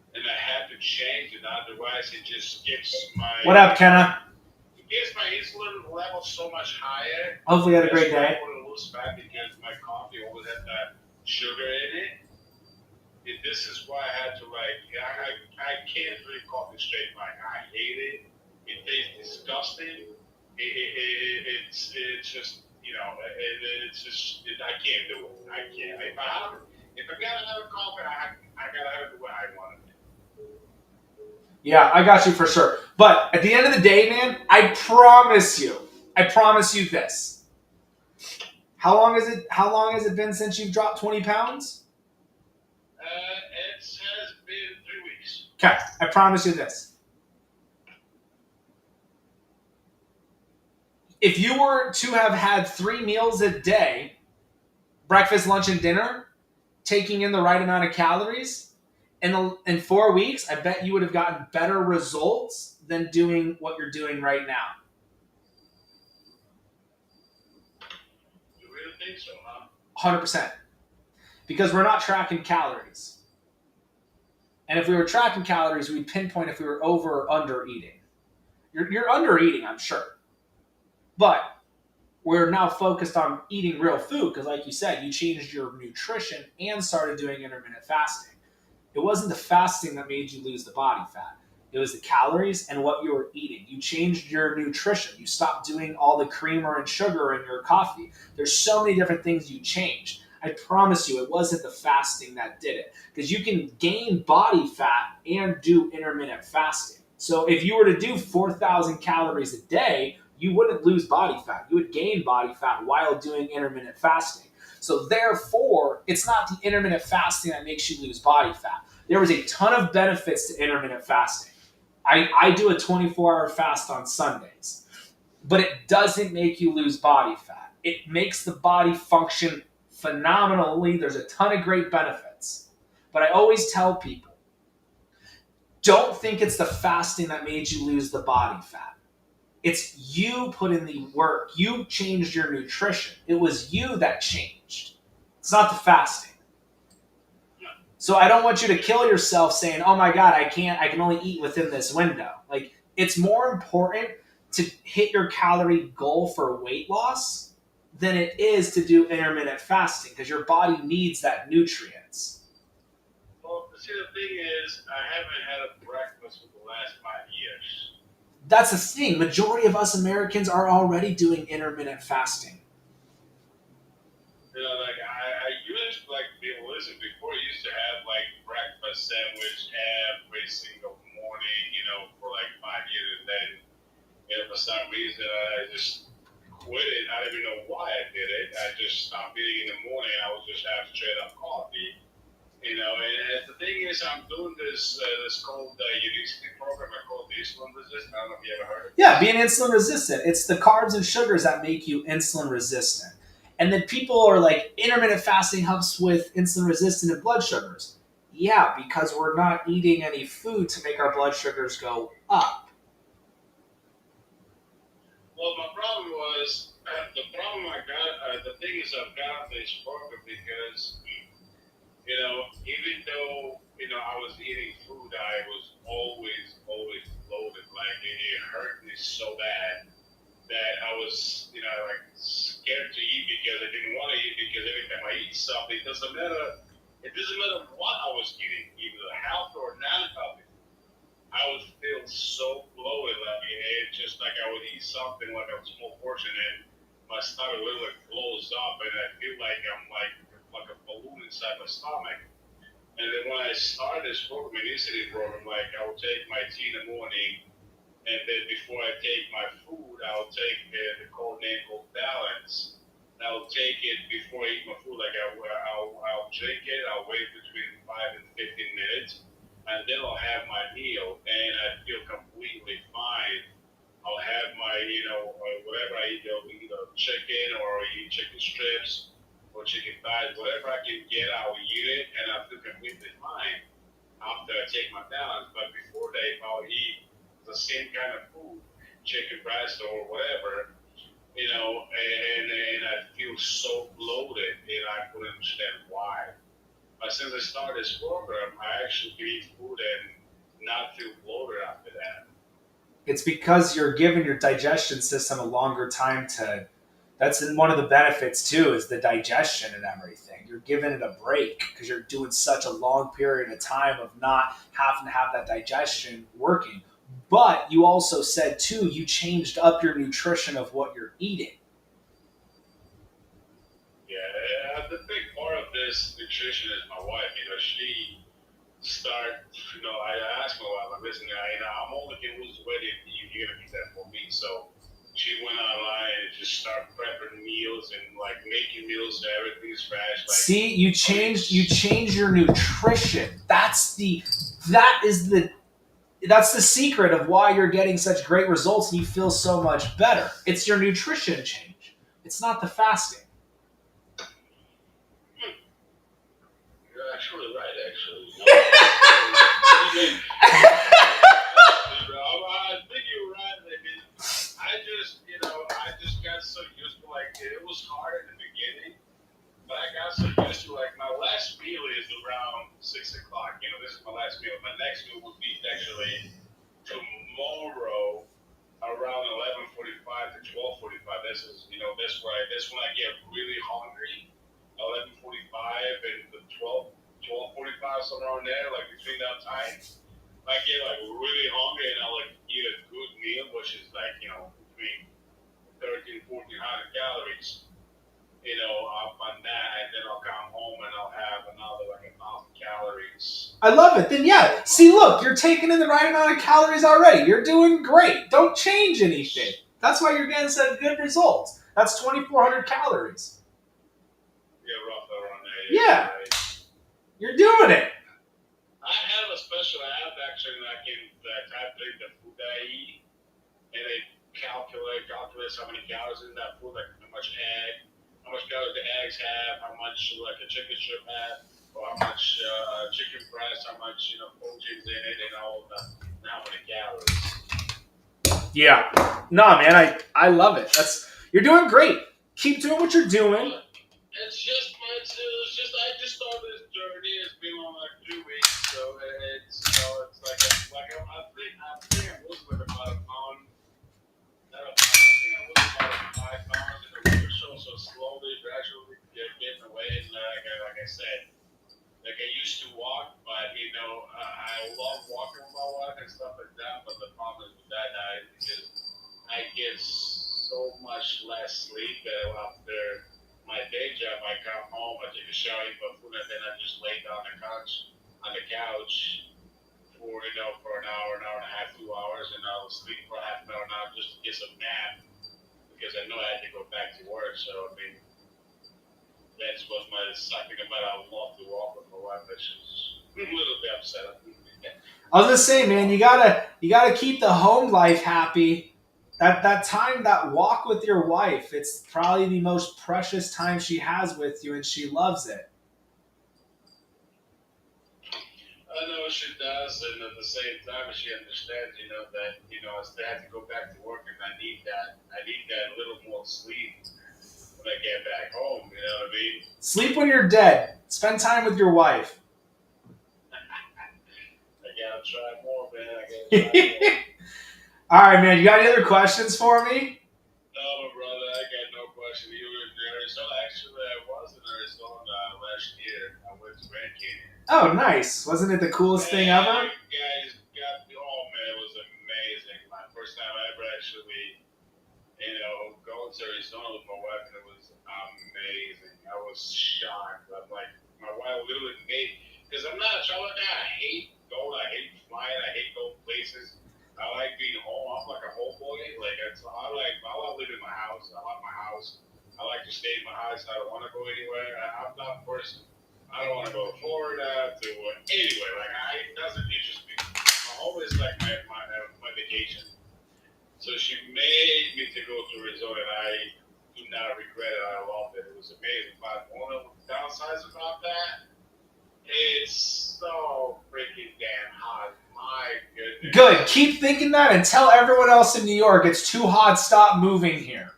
And I have to change it, otherwise it just gets my. What up, Kenna? It gets my insulin level so much higher. Hopefully you had a great That's why day. I want to lose fat because my coffee always has that sugar in it. And this is why I had to I can't drink coffee straight. Like, I hate it. It tastes disgusting. It's just it's just I can't do it. I can't. If I gotta have a coffee, I gotta have it the way I want it. Yeah, I got you for sure. But at the end of the day, man, I promise you this. How long has it been since you've dropped 20 pounds? It has been 3 weeks. Okay, I promise you this. If you were to have had 3 meals a day, breakfast, lunch, and dinner, taking in the right amount of calories, in 4 weeks, I bet you would have gotten better results than doing what you're doing right now. You really think so, huh? 100%. Because we're not tracking calories. And if we were tracking calories, we'd pinpoint if we were over or under eating. You're under eating, I'm sure. But we're now focused on eating real food because, like you said, you changed your nutrition and started doing intermittent fasting. It wasn't the fasting that made you lose the body fat. It was the calories and what you were eating. You changed your nutrition. You stopped doing all the creamer and sugar in your coffee. There's so many different things you changed. I promise you, it wasn't the fasting that did it. Because you can gain body fat and do intermittent fasting. So if you were to do 4,000 calories a day, you wouldn't lose body fat. You would gain body fat while doing intermittent fasting. So therefore, it's not the intermittent fasting that makes you lose body fat. There was a ton of benefits to intermittent fasting. I do a 24-hour fast on Sundays, but it doesn't make you lose body fat. It makes the body function phenomenally. There's a ton of great benefits. But I always tell people, don't think it's the fasting that made you lose the body fat. It's you put in the work. You changed your nutrition. It was you that changed. It's not the fasting. So I don't want you to kill yourself saying, oh my God, I can only eat within this window. Like, it's more important to hit your calorie goal for weight loss than it is to do intermittent fasting because your body needs that nutrients. Well, see, the thing is, I haven't had a breakfast for the last 5 years. That's the thing. Majority of us Americans are already doing intermittent fasting. Like I used to listen, before I used to have like breakfast sandwich every single morning, for like 5 years, and then for some reason I just quit it. I don't even know why I did it. I just stopped eating in the morning. I would just have straight up coffee. And the thing is, I'm doing this called Unique program. I call it insulin resistant. I don't know if you ever heard of it. Yeah, being insulin resistant. It's the carbs and sugars that make you insulin resistant. And then people are like, intermittent fasting helps with insulin resistant and blood sugars. Yeah, because we're not eating any food to make our blood sugars go up. Well, my problem was, the problem I got, the thing is I've got this program because, even though, I was eating food, I was always bloated. Like, it hurt me so bad that I was, scared to eat because I didn't want to eat because every time I eat something, it doesn't matter what I was eating, either healthy or non-healthy. I would feel so bloated, like it's just like I would eat something like a small portion and my stomach literally blows up and I feel like I'm like a balloon inside my stomach. And then when I started this program, Unicity program, like I would take my tea in the morning, and then before I take my food, I'll take the code name called Balance. And I'll take it before I eat my food, like I'll I'll drink it. I'll wait between 5 and 15 minutes, and then I'll have my meal, and I feel completely fine. I'll have my, whatever I eat, either chicken or eat chicken strips or chicken thighs, whatever I can get, I'll eat it, and I feel completely fine after I take my balance. But before that, if I'll eat the same kind of food, chicken breast or whatever, and I feel so bloated, and I couldn't understand why. But since I started this program, I actually can eat food and not feel bloated after that. It's because you're giving your digestion system a longer time to. That's one of the benefits too, is the digestion and everything. You're giving it a break because you're doing such a long period of time of not having to have that digestion working. But you also said too, you changed up your nutrition of what you're eating. Yeah, the big part of this nutrition is my wife. She I asked my wife, listen, I'm only going to lose weight if you're going to do that for me. So she went online and just started prepping meals and like making meals so everything's fresh. Like, see, you changed your nutrition. That's the secret of why you're getting such great results and you feel so much better. It's your nutrition change. It's not the fasting. You're actually right, actually. I think you're right. I just got so used to it was hard in the beginning, but I got so used to my last meal is around 6 o'clock. This is my last meal. My next meal would be actually tomorrow around 11:45 to 12:45. That's when I get really hungry. 11:45 and the 12:45, somewhere around there, between that time. I get really hungry and I'll eat a good meal, which is between 1,400 calories, up on that, and then I'll come home and I'll have another 1,000 calories. I love it. Then yeah, see, look, you're taking in the right amount of calories already. You're doing great. Don't change anything. That's why you're getting such good results. That's 2,400 calories. Yeah, roughly around there. Yeah. Right. You're doing it. I have a special app actually that can calculate the food that I eat, and it calculates how many calories in that food, like how much calories the eggs have, how much a chicken strip have, or how much chicken breast, how much proteins in it, and all that, and how many calories. Yeah. No, man, I love it. You're doing great. Keep doing what you're doing. I just started this journey. It's been on 2 weeks, so it's I think I'm losing about a pound. Not a pound. I think I'm losing about 5 pounds in a week or so. So slowly, gradually, getting away. And like I said, I used to walk, but I love walking with my wife and stuff like that. But the problem is with that, I get so much less sleep after my day job. I come home, I take a shower, eat my food, and then I just lay down on the couch for an hour and a half, 2 hours, and I'll sleep for half an hour now just to get some nap because I know I had to go back to work. So that's what something about I love to walk with my wife, but she's a little bit upset. I was gonna say, man, you gotta keep the home life happy. That time, that walk with your wife, it's probably the most precious time she has with you, and she loves it. I know she does, and at the same time, she understands, that I still have to go back to work, and I need that little more sleep when I get back home. You know what I mean? Sleep when you're dead. Spend time with your wife. I gotta try more, man. I gotta try more. All right, man. You got any other questions for me? No, my brother, I got no question. You were in Arizona. Actually, I was in Arizona last year. I went to Grand Canyon. Oh, nice. Wasn't it the coolest thing ever? You guys got me. Oh, man, it was amazing. My first time I ever actually, going to Arizona with my wife, and it was amazing. I was shocked. I'm like, my wife literally made, because I'm not a traveler guy. I hate going. I hate flying. I hate going places. I like being home. I'm like a homeboy. I like living in my house. I like my house. I like to stay in my house. I don't want to go anywhere. I'm not a person. I I don't want to go to Florida to anyway. Like it doesn't interest me. I always like my vacation. So she made me to go to a resort, and I do not regret it. I loved it. It was amazing. But one of the downsides about that, it's so freaking damn hot. My goodness. Good. Keep thinking that and tell everyone else in New York it's too hot. Stop moving here.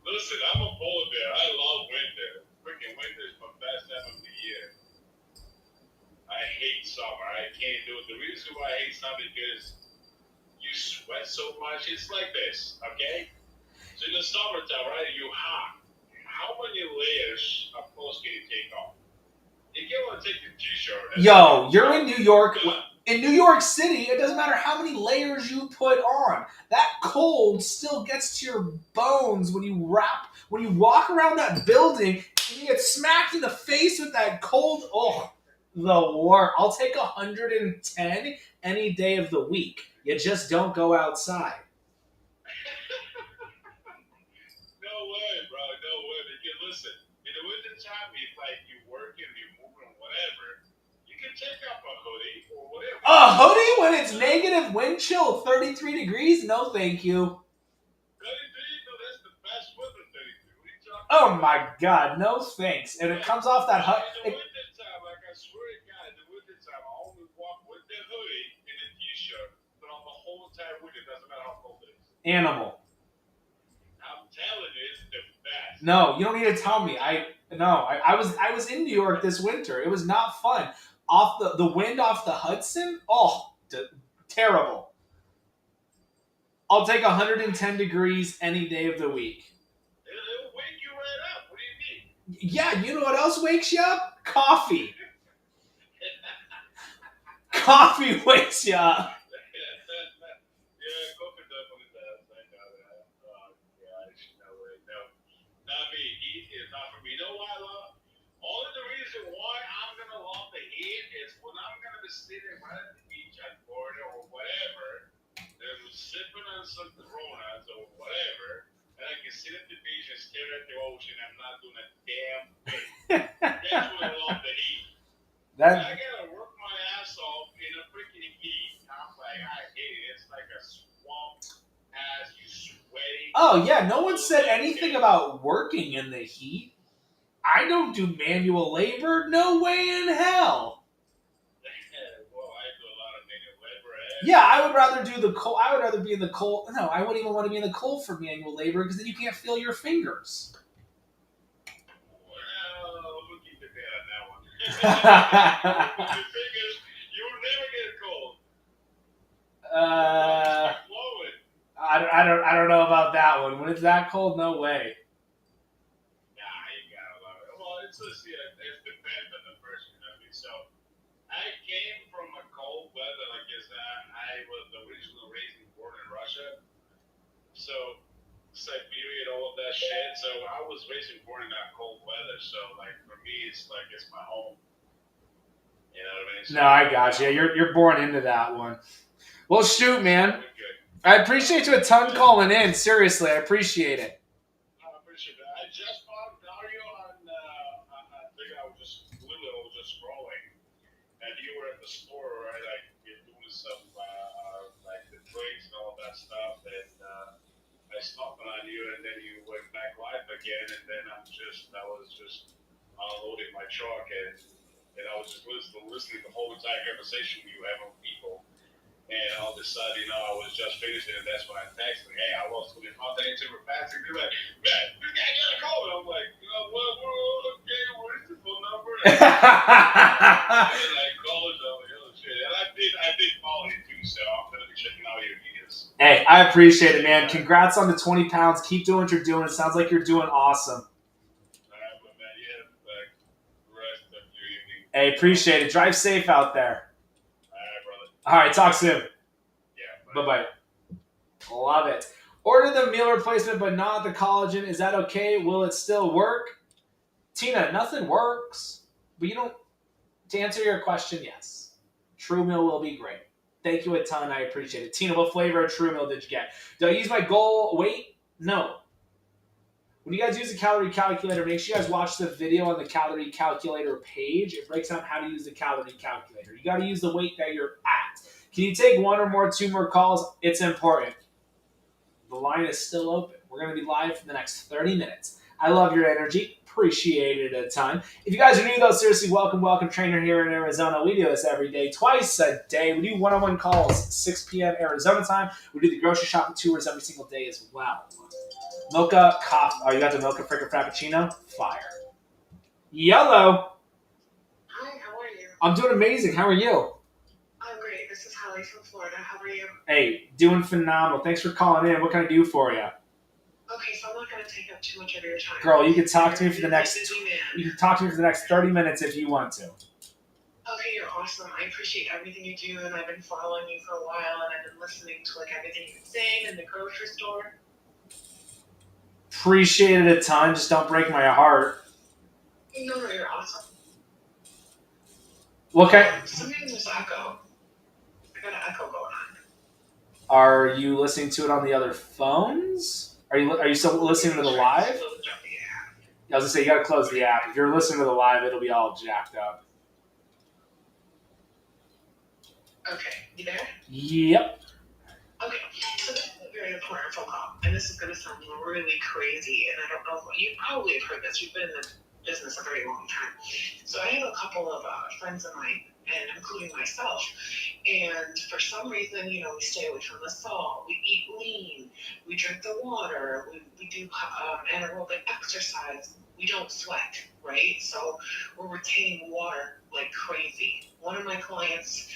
Listen, I'm a polar bear. I love winter. Freaking winter is my best time of the year. I hate summer. I can't do it. The reason why I hate summer is because you sweat so much. It's like this, okay? So in the summertime, right, you're hot. How many layers of clothes can you take off? You can't want to take your t-shirt. Yo, you're in New York. In New York City, it doesn't matter how many layers you put on. That cold still gets to your bones when you walk around that building and you get smacked in the face with that cold. Oh, the worst. I'll take 110 any day of the week. You just don't go outside. No way, bro. No way. Because listen, in the wintertime, if like you're working, you're moving, whatever, you can take up a hoodie or whatever. A hoodie when it's negative wind chill, 33 degrees? No, thank you. 33? No, that's the best weather, 33. What are you talking Oh about? my god, no thanks. And it comes off that hut. In the wintertime, like I swear to God, in the wintertime, I only walk with the hoodie and a t-shirt, but on the whole entire winter, it doesn't matter how cold it is. Animal. I'm telling you, it's the best. No, you don't need to tell me. I was in New York this winter. It was not fun. Off the wind off the Hudson. Oh, terrible. I'll take 110 degrees any day of the week. It'll wake you right up. What do you mean? Yeah, you know what else wakes you up? Coffee. Coffee wakes you up. Yeah, coffee definitely does. I know that. Oh, gosh, no way. No. Not me. Heat is not for me. You know why I love it? Only the reason why I'm going to love the heat is when I'm going to be sitting right at the beach at Florida or whatever, and sipping on some Coronas or whatever, and I can sit at the beach and stare at the ocean. I'm not doing a damn thing. That's when I love the heat. I gotta work my ass off in a freaking heat. I'm like, I hate it. It's like a swamp ass. You sweating. Oh yeah, no one said anything about working in the heat. I don't do manual labor. No way in hell. Well, I do a lot of manual labor. Yeah, I would rather do the cold. I would rather be in the cold. No, I wouldn't even want to be in the cold for manual labor because then you can't feel your fingers. Well, we'll keep it there on that one. Your fingers, you will never get cold. Blowing. I don't know about that one. When it's that cold, no way. Nah, you gotta love it. Well, it's just, it depends on the person, you know what I mean? So, I came from a cold weather, like I was originally raised and born in Russia. So, Siberia and all of that shit. So, I was raised and born in that cold weather. So, like, for me, it's like, it's my home. You know what I mean? So, No, I got you. You're born into that one. Well, shoot, man. I appreciate you a ton calling in. Seriously, I appreciate it. I appreciate that. I just found Dario on I think I was just scrolling, and you were at the store, right? Like you're doing some like the trades and all that stuff, and I stopped on you, and then you went back live again, and then I was just unloading my truck, and I was just listening to the whole entire conversation you have with people. And all of a sudden, I was just finishing, and that's when I texted, hey, I lost 20 pounds. They were passing. They're like, man, this guy got a call. And I'm like, okay, what is the phone number? And I called them, like, oh, shit. And I did follow you, too, so I'm going to be checking out your videos. Hey, I appreciate it, man. Congrats on the 20 pounds. Keep doing what you're doing. It sounds like you're doing awesome. All right, but man, you have the rest of your evening. Hey, appreciate it. Drive safe out there. All right, brother. All right, talk soon. Yeah. Bye-bye. Love it. Order the meal replacement, but not the collagen. Is that okay? Will it still work? Tina, nothing works. But you don't... To answer your question, yes. True Meal will be great. Thank you a ton. I appreciate it. Tina, what flavor of True Meal did you get? Do I use my goal weight? No. When you guys use the calorie calculator, make sure you guys watch the video on the calorie calculator page. It breaks down how to use the calorie calculator. You got to use the weight that you're at. Can you take one or more, 2 more calls? It's important. The line is still open. We're going to be live for the next 30 minutes. I love your energy. Appreciate it a ton. If you guys are new, though, seriously, welcome. Trainer here in Arizona. We do this every day, twice a day. We do one-on-one calls, 6 p.m. Arizona time. We do the grocery shopping tours every single day as well. Mocha coffee. Oh, you got the mocha frickin' frappuccino? Fire. Yellow. Hi, how are you? I'm doing amazing. How are you? I'm great. This is Holly from Florida. How are you? Hey, doing phenomenal. Thanks for calling in. What can I do for you? Okay, so I'm not going to take up too much of your time. Girl, you can talk to me for the You're a next busy man. you can talk to me for the next 30 minutes if you want to. Okay, you're awesome. I appreciate everything you do, and I've been following you for a while, and I've been listening to like everything you've been saying in the grocery store. Appreciate it a ton. Just don't break my heart. No, you're awesome. Okay. Sometimes there's echo. I got an echo going on. Are you listening to it on the other phones? Are you still listening to the live? Yeah. I was gonna say you gotta close the app. If you're listening to the live, it'll be all jacked up. Okay, you there? Yep. Okay, so this is a very important phone call, and this is going to sound really crazy, and I don't know, you probably have heard this, you've been in the business a very long time. So I have a couple of friends of mine, and including myself, and for some reason, we stay away from the salt, we eat lean, we drink the water, we do anaerobic exercise, we don't sweat, right? So we're retaining water like crazy. One of my clients,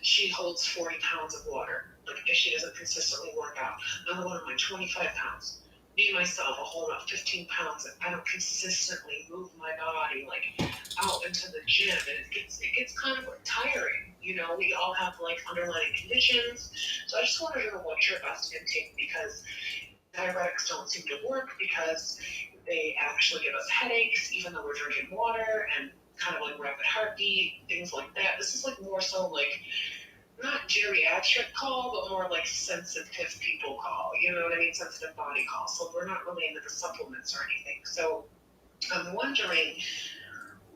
she holds 40 pounds of water, like if she doesn't consistently work out. Another one of mine, 25 pounds. Me, myself, I'll hold up 15 pounds, and I don't consistently move my body like out into the gym, and it gets kind of like tiring. We all have like underlying conditions. So I just wanted to know what your best intake, because diuretics don't seem to work because they actually give us headaches, even though we're drinking water, and kind of like rapid heartbeat, things like that. This is like more so like not geriatric call, but more like sensitive people call. You know what I mean? Sensitive body call. So we're not really into the supplements or anything. So I'm wondering,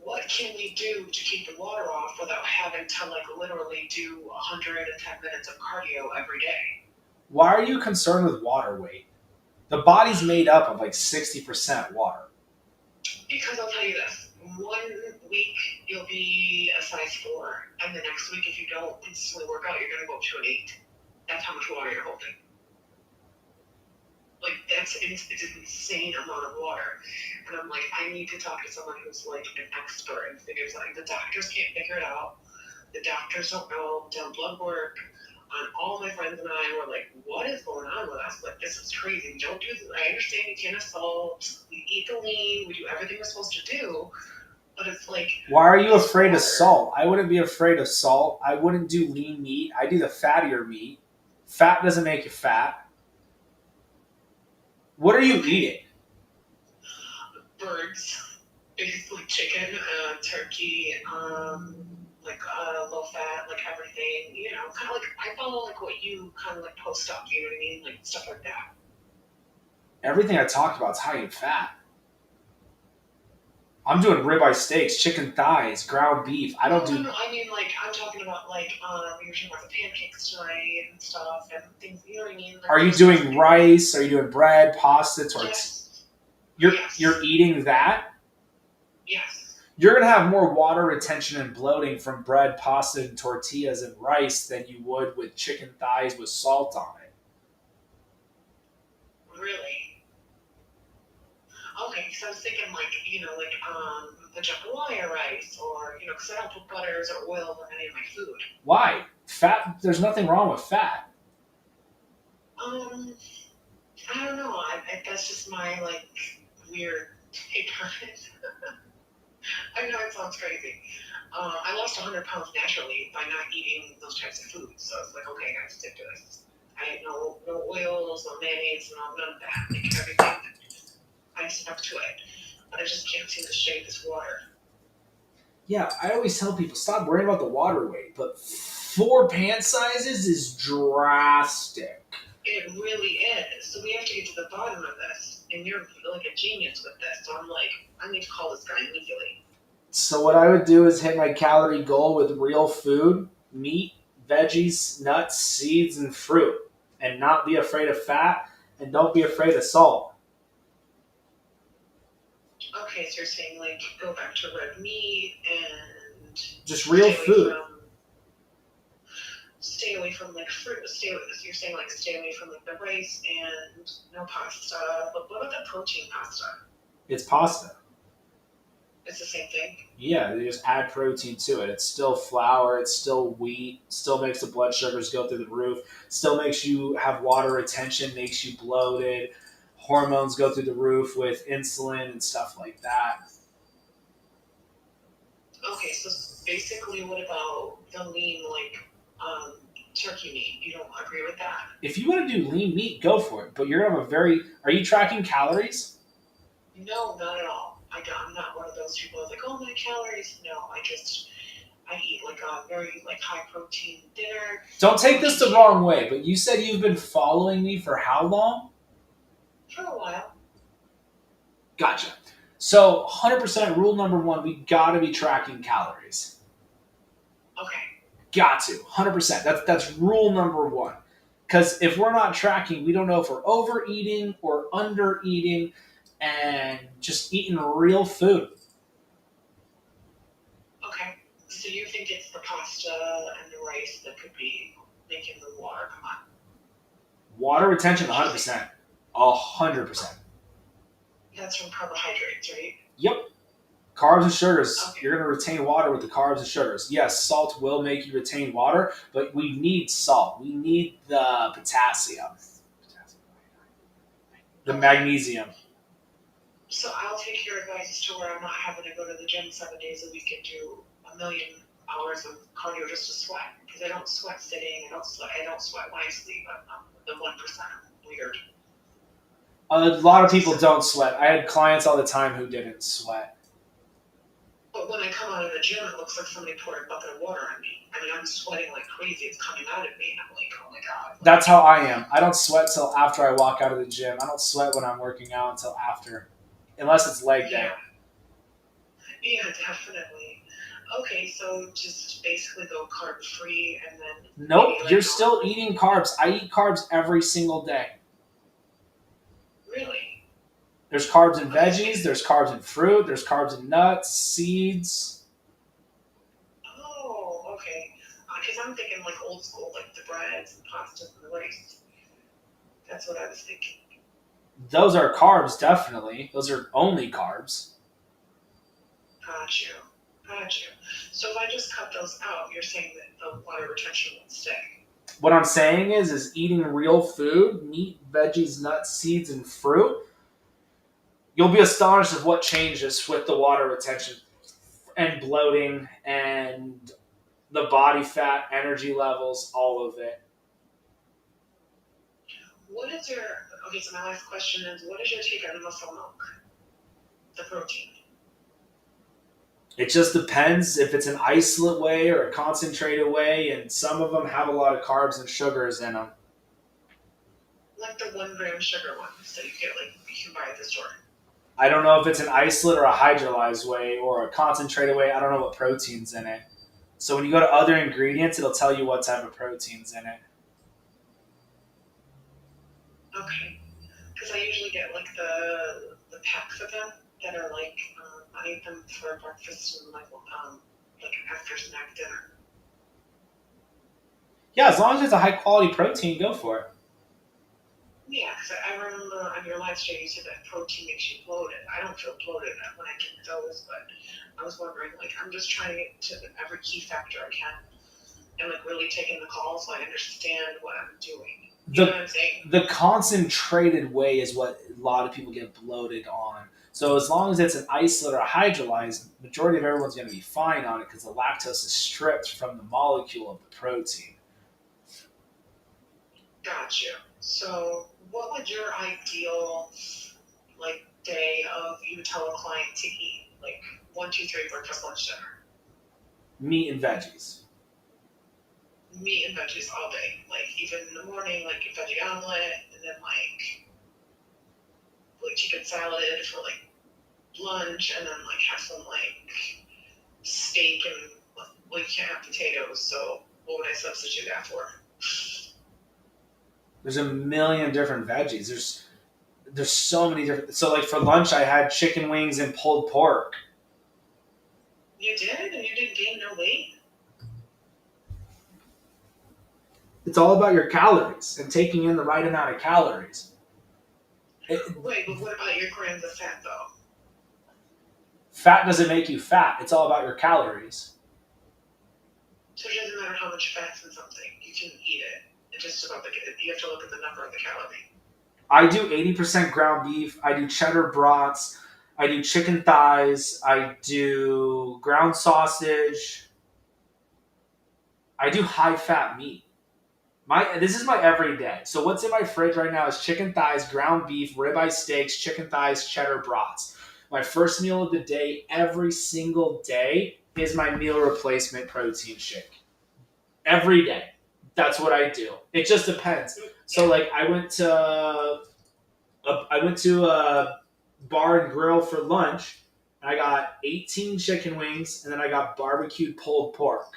what can we do to keep the water off without having to like literally do 110 minutes of cardio every day? Why are you concerned with water weight? The body's made up of like 60% water. Because I'll tell you this. 1 week you'll be a size 4, and the next week if you don't consistently work out, you're going to go up to an 8. That's how much water you're holding. Like, it's an insane amount of water. And I'm like, I need to talk to someone who's like an expert and figures out. Like, the doctors can't figure it out. The doctors don't know. Done blood work. All my friends and I were like, what is going on with us? Like, this is crazy. Don't do this. I understand you can't assault. We eat the lean. We do everything we're supposed to do. But it's like... Why are you afraid of salt? I wouldn't be afraid of salt. I wouldn't do lean meat. I do the fattier meat. Fat doesn't make you fat. What are you eating? Birds. Basically chicken, turkey, low fat, like everything, kind of like, I follow like what you kind of like post up, you know what I mean? Like stuff like that. Everything I talked about is high in fat. I'm doing ribeye steaks, chicken thighs, ground beef. I don't do... No, I mean, like, I'm talking about, like, we were talking about the pancakes tonight and stuff and things, you know what I mean? Like, Are you doing rice? Are you doing bread, pasta, tortillas? Yes. You're eating that? Yes. You're going to have more water retention and bloating from bread, pasta, and tortillas and rice than you would with chicken thighs with salt on it. Really? Okay, so I was thinking the jambalaya rice, or because I don't put butters or oils on any of my food. Why? Fat? There's nothing wrong with fat. I don't know. That's just my like weird take on it. I know it sounds crazy. I lost 100 pounds naturally by not eating those types of foods. So I was like, okay, I gotta stick to this. I had no oils, no mayonnaise, none of that. Like everything. I stuck to it. But I just can't seem to shake this water. Yeah, I always tell people, stop worrying about the water weight. But 4 pant sizes is drastic. It really is. So we have to get to the bottom of this. And you're like a genius with this. So I'm like, I need to call this guy immediately. So what I would do is hit my calorie goal with real food, meat, veggies, nuts, seeds, and fruit, and not be afraid of fat, and don't be afraid of salt. Okay, so you're saying like go back to red meat and Just real food. Stay away from like fruit. You're saying like stay away from like the rice and no pasta. But what about the protein pasta? It's pasta. It's the same thing. Yeah, they just add protein to it. It's still flour, it's still wheat, still makes the blood sugars go through the roof, still makes you have water retention, makes you bloated, hormones go through the roof with insulin and stuff like that. Okay, so basically, what about the lean like turkey meat? You don't agree with that? If you want to do lean meat, go for it. But you're gonna have a very. Are you tracking calories? No, not at all. I'm not one of those people who's like, oh, my calories. No, I eat like a very like high protein dinner. Don't take this the wrong way, but you said you've been following me for how long? For a while. Gotcha. So 100% rule number one, we gotta be tracking calories. Okay. Got to. 100%. That's rule number one. Because if we're not tracking, we don't know if we're overeating or under eating, and just eating real food. Okay. So you think it's the pasta and the rice that could be making the water come on? Water retention, 100%. 100%. That's from carbohydrates, right? Yep. Carbs and sugars. Okay. You're going to retain water with the carbs and sugars. Yes, salt will make you retain water, but we need salt. We need the potassium. The magnesium. So I'll take your advice to where I'm not having to go to the gym 7 days a week and do 1,000,000 hours of cardio just to sweat. Because I don't sweat sitting. I don't sweat when I sleep. I'm the 1%. Weird. A lot of people don't sweat. I had clients all the time who didn't sweat. But when I come out of the gym, it looks like somebody poured a bucket of water on me. I mean, I'm sweating like crazy. It's coming out of me. And I'm like, oh my God. That's how I am. I don't sweat till after I walk out of the gym. I don't sweat when I'm working out until after. Unless it's leg day. Yeah, definitely. Okay, so just basically go carb free and then. Nope, you're still eating carbs. I eat carbs every single day. Really? There's carbs in veggies, there's carbs in fruit, there's carbs in nuts, seeds. Oh, okay. Because I'm thinking like old school, like the breads, the pastas, and the rice. That's what I was thinking. Those are carbs, definitely. Those are only carbs. Got you. So if I just cut those out, you're saying that the water retention will stay. What I'm saying is eating real food, meat, veggies, nuts, seeds, and fruit. You'll be astonished of what changes with the water retention and bloating and the body fat, energy levels, all of it. What is your, okay, so my last question is, what is your take on muscle milk? The protein. It just depends if it's an isolate whey or a concentrated whey, and some of them have a lot of carbs and sugars in them. Like the 1 gram sugar ones that you get, like you can buy at the store. I don't know if it's an isolate or a hydrolyzed whey or a concentrated whey. I don't know what protein's in it. So when you go to other ingredients, it'll tell you what type of protein's in it. Okay. Because I usually get like the packs of them that are like, I eat them for breakfast and like after snack dinner. Yeah, as long as it's a high quality protein, go for it. Yeah, because I remember on your live stream you said that protein makes you bloated. I don't feel bloated when I get those, but I was wondering, like, I'm just trying to get to every key factor I can and like really taking the call so I understand what I'm doing. You know what I'm saying? The concentrated whey is what a lot of people get bloated on. So as long as it's an isolate or a hydrolyzed, majority of everyone's going to be fine on it because the lactose is stripped from the molecule of the protein. Gotcha. So what would your ideal like day of you tell a client to eat? Like 1, 2, 3 breakfast, lunch, dinner. Meat and veggies. meat and veggies all day. Like even in the morning, like a veggie omelet, and then like chicken salad for like lunch, and then like have some like steak and well, you can't have potatoes, so what would I substitute that for? There's a million different veggies. There's so many different. So like for lunch, I had chicken wings and pulled pork. You did, and you didn't gain no weight. It's all about your calories and taking in the right amount of calories. Wait, but what about your grams of fat though? Fat doesn't make you fat. It's all about your calories. So it doesn't matter how much fat's in something, you can eat it. It's just about you have to look at the number of the calorie. I do 80% ground beef. I do cheddar brats. I do chicken thighs. I do ground sausage. I do high fat meat. This is my everyday. So what's in my fridge right now is chicken thighs, ground beef, ribeye steaks, chicken thighs, cheddar brats. My first meal of the day, every single day, is my meal replacement protein shake. Every day. That's what I do. It just depends. So like I went to a bar and grill for lunch. I got 18 chicken wings, and then I got barbecued pulled pork.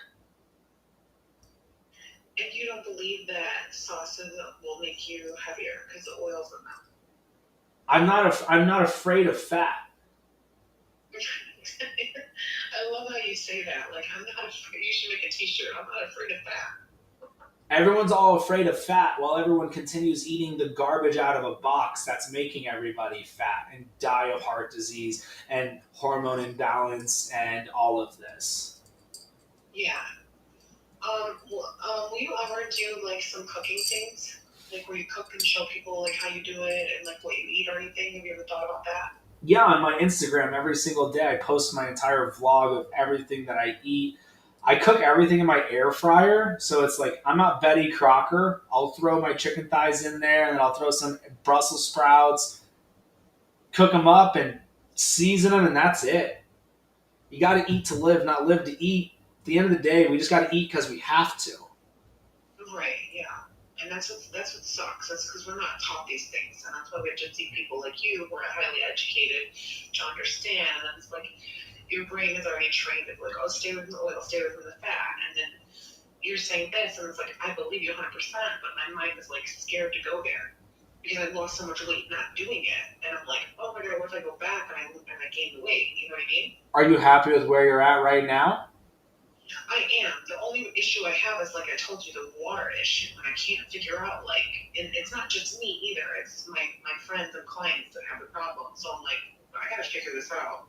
And you don't believe that sauces will make you heavier because the oil's in them. I'm not afraid of fat. I love how you say that. Like, I'm not afraid. You should make a t-shirt. I'm not afraid of fat. Everyone's all afraid of fat while everyone continues eating the garbage out of a box that's making everybody fat and die of heart disease and hormone imbalance and all of this. Yeah. Will you ever do like some cooking things? Like where you cook and show people like how you do it and like what you eat or anything? Have you ever thought about that? Yeah, on my Instagram every single day I post my entire vlog of everything that I eat. I cook everything in my air fryer, so it's like I'm not Betty Crocker. I'll throw my chicken thighs in there, and then I'll throw some Brussels sprouts, cook them up, and season them, and that's it. You got to eat to live, not live to eat. At the end of the day, we just got to eat because we have to. Right. Yeah. And that's what sucks. That's because we're not taught these things, and that's why we have to see people like you who are highly educated to understand. And it's like your brain is already trained to like, oh, stay with the oil, stay with the fat, and then you're saying this, and it's like I believe you 100%, but my mind is like scared to go there because I lost so much weight not doing it, and I'm like, oh my god, what if I go back and I gain the weight? You know what I mean? Are you happy with where you're at right now? I am. The only issue I have is, like I told you, the water issue. And I can't figure out, like, and it's not just me either. It's my friends and clients that have the problem. So I'm like, I gotta figure this out.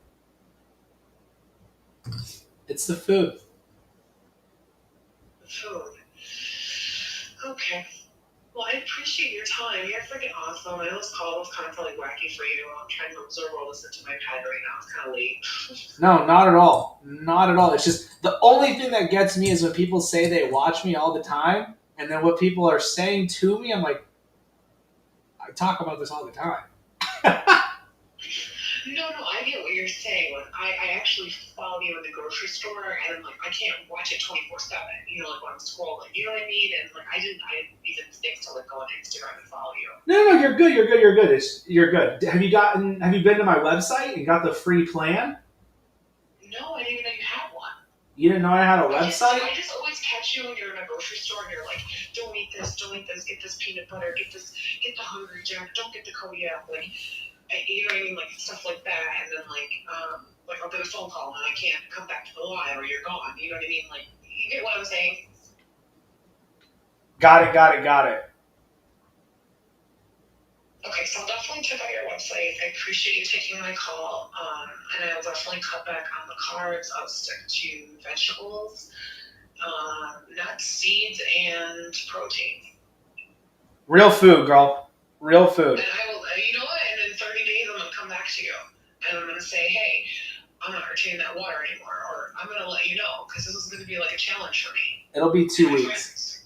It's the food. The food. Okay. Well, I appreciate your time. You're freaking awesome. I know this call was kind of probably wacky for you. I'm trying to absorb all this into my head right now. It's kind of late. No, not at all. Not at all. It's just the only thing that gets me is when people say they watch me all the time, and then what people are saying to me, I'm like, I talk about this all the time. No, I get what you're saying. Like, I actually follow you in the grocery store, and I'm like, I can't watch it 24/7. You know, like when I'm scrolling. You know what I mean? And like, I didn't even think to like go on Instagram and follow you. No, you're good. You're good. Have you been to my website and got the free plan? No, I didn't even know you had one. You didn't know I had a website? I just always catch you when you're in a grocery store and you're like, don't eat this, get this peanut butter, get the Hungry Jack, don't get the Kodiak, like, you know what I mean, like stuff like that, and then like I'll get a phone call and I can't come back to the live or you're gone. You know what I mean? Like, you get what I'm saying? Got it. Okay, so I'll definitely check out your website. I appreciate you taking my call, and I'll definitely cut back on the carbs. I'll stick to vegetables, nuts, seeds, and protein. Real food, girl. Real food. And I will, you know what? And in 30 days, I'm going to come back to you. And I'm going to say, hey, I'm not retaining that water anymore. Or I'm going to let you know, because this is going to be like a challenge for me. It'll be 2 weeks. Friends.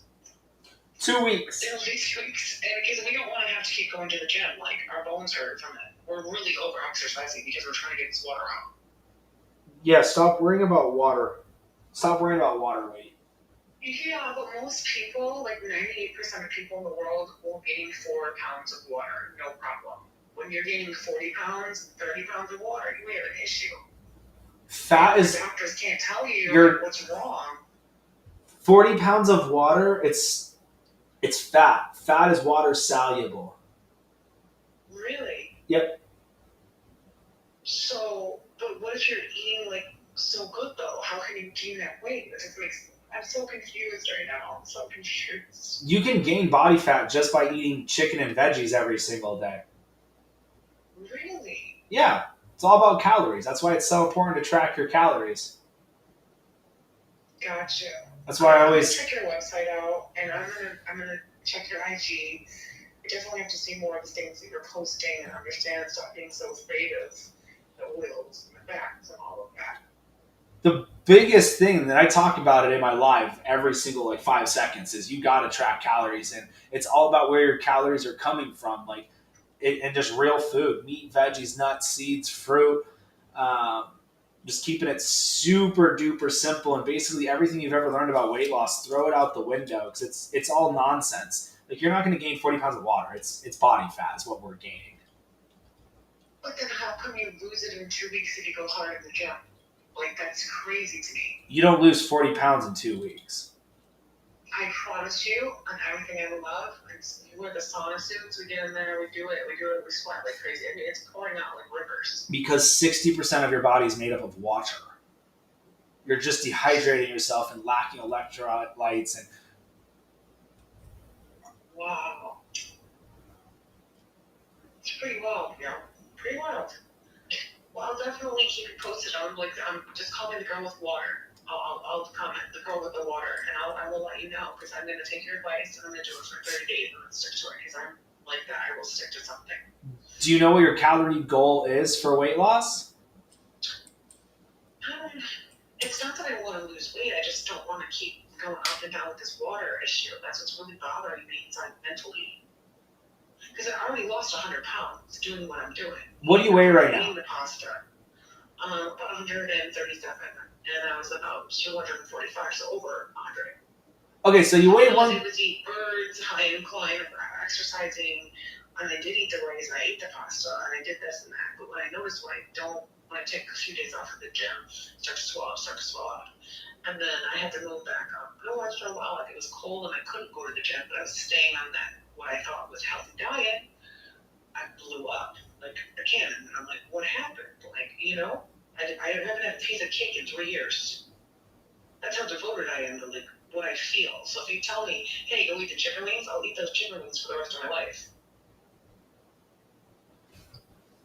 2 weeks. It'll be 2 weeks. And because we don't want to have to keep going to the gym. Like, our bones hurt from it. We're really over-exercising because we're trying to get this water out. Yeah, stop worrying about water. Stop worrying about water weight. Yeah, but most people, like 98% of people in the world, will gain 4 pounds of water, no problem. When you're gaining 40 pounds, 30 pounds of water, you have an issue. Fat The is doctors can't tell you You're- what's wrong. 40 pounds of water. It's fat. Fat is water soluble. Really? Yep. So, but what if you're eating like so good though? How can you gain that weight? That just makes. I'm so confused right now. I'm so confused. You can gain body fat just by eating chicken and veggies every single day. Really? Yeah, it's all about calories. That's why it's so important to track your calories. Gotcha. That's why I I'm always. gonna check your website out, and I'm gonna check your IG. I definitely have to see more of the things that you're posting and understand stop being so afraid of the oils and the fats and all of that. The biggest thing that I talk about it in my live every single like 5 seconds is you got to track calories, and it's all about where your calories are coming from, like and just real food, meat, veggies, nuts, seeds, fruit. Um, just keeping it super duper simple, and basically everything you've ever learned about weight loss, throw it out the window because it's all nonsense. Like you're not going to gain 40 pounds of water. It's body fat is what we're gaining. But then how come you lose it in 2 weeks if you go hard in the gym? Like, that's crazy to me. You don't lose 40 pounds in 2 weeks. I promise you, on everything I love, you wear the sauna suits, we get in there, we do it, we sweat like crazy. I mean, it's pouring out like rivers. Because 60% of your body is made up of water. You're just dehydrating yourself and lacking electrolytes. And Wow. It's pretty wild, you know? Pretty wild. Well, I'll definitely keep you posted. I'm just call me the girl with water. I'll comment the girl with the water, and I will let you know because I'm gonna take your advice and I'm gonna do it for 30 days and then stick to it because I'm like that. I will stick to something. do you know what your calorie goal is for weight loss? It's not that I want to lose weight. I just don't want to keep going up and down with this water issue. That's what's really bothering me inside mentally. Because I already lost 100 pounds doing what I'm doing. What do you weigh right now? Eating the pasta. About 137, and I was about 245, so over 100. Okay, so you weigh All I one. did was eat birds, high incline, exercising, and I did eat the rice, and I ate the pasta, and I did this and that. But what I noticed when I take a few days off of the gym, start to swell up. And then I had to move back up. I watched for a while, like it was cold and I couldn't go to the gym, but I was staying on that, what I thought was healthy diet. I blew up like a cannon, and I'm like, what happened? Like, I haven't had a piece of cake in 3 years. That's how devoted I am to like what I feel. So if you tell me, hey, go eat the chicken wings, I'll eat those chicken wings for the rest of my life.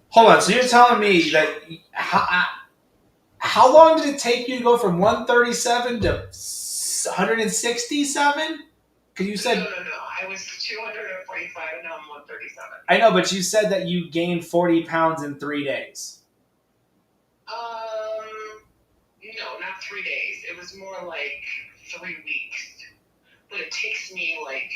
Hold on. So you're telling me that how long did it take you to go from 137 to 167? Because you said No. I was 245 and now I'm 137. I know, but you said that you gained 40 pounds in 3 days. No, not 3 days. It was more like 3 weeks. But it takes me like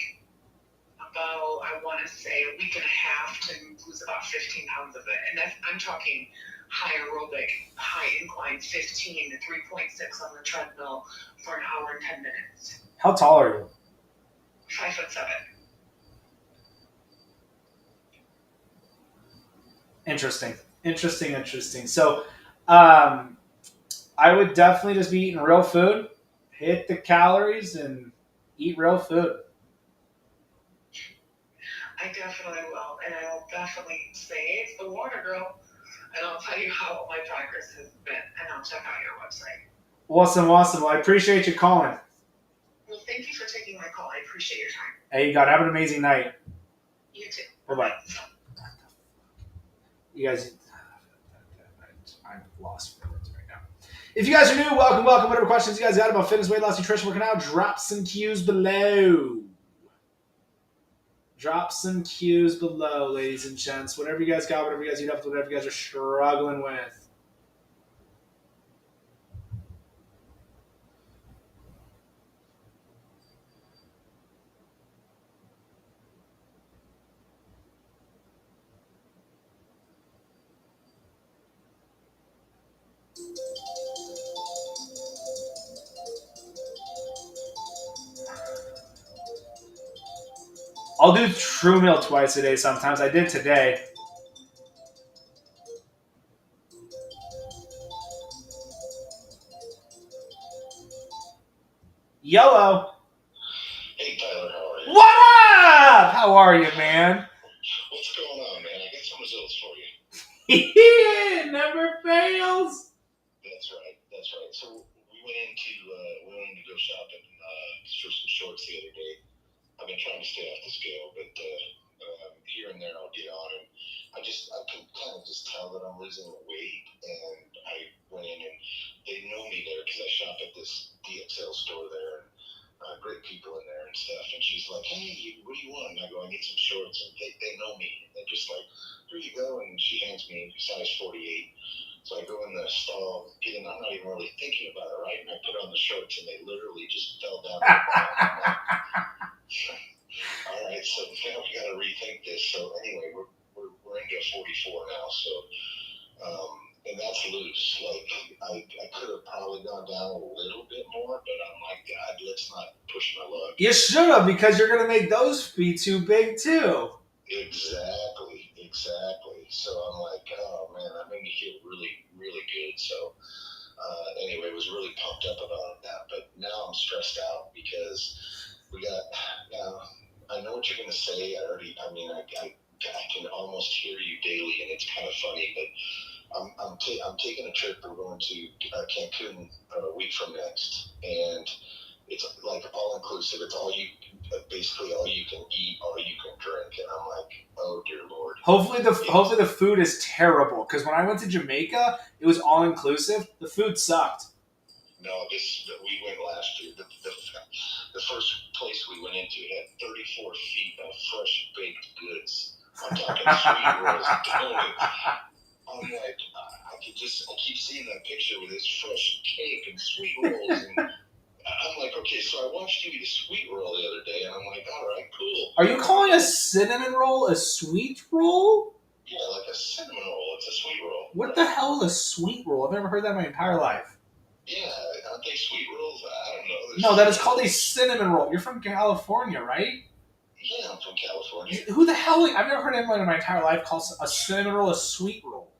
about, I want to say, a week and a half to lose about 15 pounds of it. And I'm talking high aerobic, high incline, 15 to 3.6 on the treadmill for an hour and 10 minutes. How tall are you? 5'7". Interesting. So, I would definitely just be eating real food, hit the calories, and eat real food. I definitely will, and I will definitely say it's the water girl, and I'll tell you how my progress has been, and I'll check out your website. Awesome. Well, I appreciate you calling. Well, thank you for taking my call. I appreciate your time. Hey, you got have an amazing night. You too. Bye-bye. You guys, I'm lost for words right now. If you guys are new, welcome. Whatever questions you guys got about fitness, weight loss, nutrition, working out, drop some cues below. Ladies and gents. Whatever you guys got, whatever you guys need help with, whatever you guys are struggling with. I'll do True Meal twice a day sometimes. I did today. Yellow. Hey Tyler, how are you? What up? How are you, man? What's going on, man? I got some results for you. It never fails. That's right. That's right. So we went into go shopping for some shorts the other day. I've been trying to stay off the scale, but here and there I'll get on, and I can kind of just tell that I'm losing weight. And I went in, and they know me there because I shop at this DXL store there, and great people in there and stuff. And she's like, "Hey, what do you want?" And I go, "I need some shorts." And they know me, and they're just like, "Here you go." And she hands me size 48. So I go in the stall, get in. I'm not even really thinking about it, right? And I put on the shorts, and they literally just fell down. All right, so now we got to rethink this. So anyway, we're into 44 now. So and that's loose. Like I could have probably gone down a little bit more, but I'm like, God, let's not push my luck. You should have, because you're gonna make those be too big too. Exactly. So I'm like, oh man, that made me feel really, really good. So anyway, was really pumped up about that. But now I'm stressed out because we got now. I know what you're gonna say. I can almost hear you daily, and it's kind of funny. But I'm taking a trip. We're going to Cancun a week from next, and it's like all inclusive. It's basically all you can eat, all you can drink, and I'm like, oh dear Lord. Hopefully the food is terrible, because when I went to Jamaica, it was all inclusive. The food sucked. No, we went last year. The first place we went into had 34 feet of fresh baked goods. I'm talking sweet rolls and donuts. I'm like, I keep seeing that picture with this fresh cake and sweet rolls, and I'm like, okay, so I watched you eat a sweet roll the other day, and I'm like, all right, cool. Are you calling a cinnamon roll a sweet roll? Yeah, like a cinnamon roll. It's a sweet roll. What the hell is a sweet roll? I've never heard that in my entire life. Yeah, aren't they sweet rolls? I don't know. No, that is called a cinnamon roll. You're from California, right? Yeah, I'm from California. Who the hell? I've never heard anyone in my entire life call a cinnamon roll a sweet roll.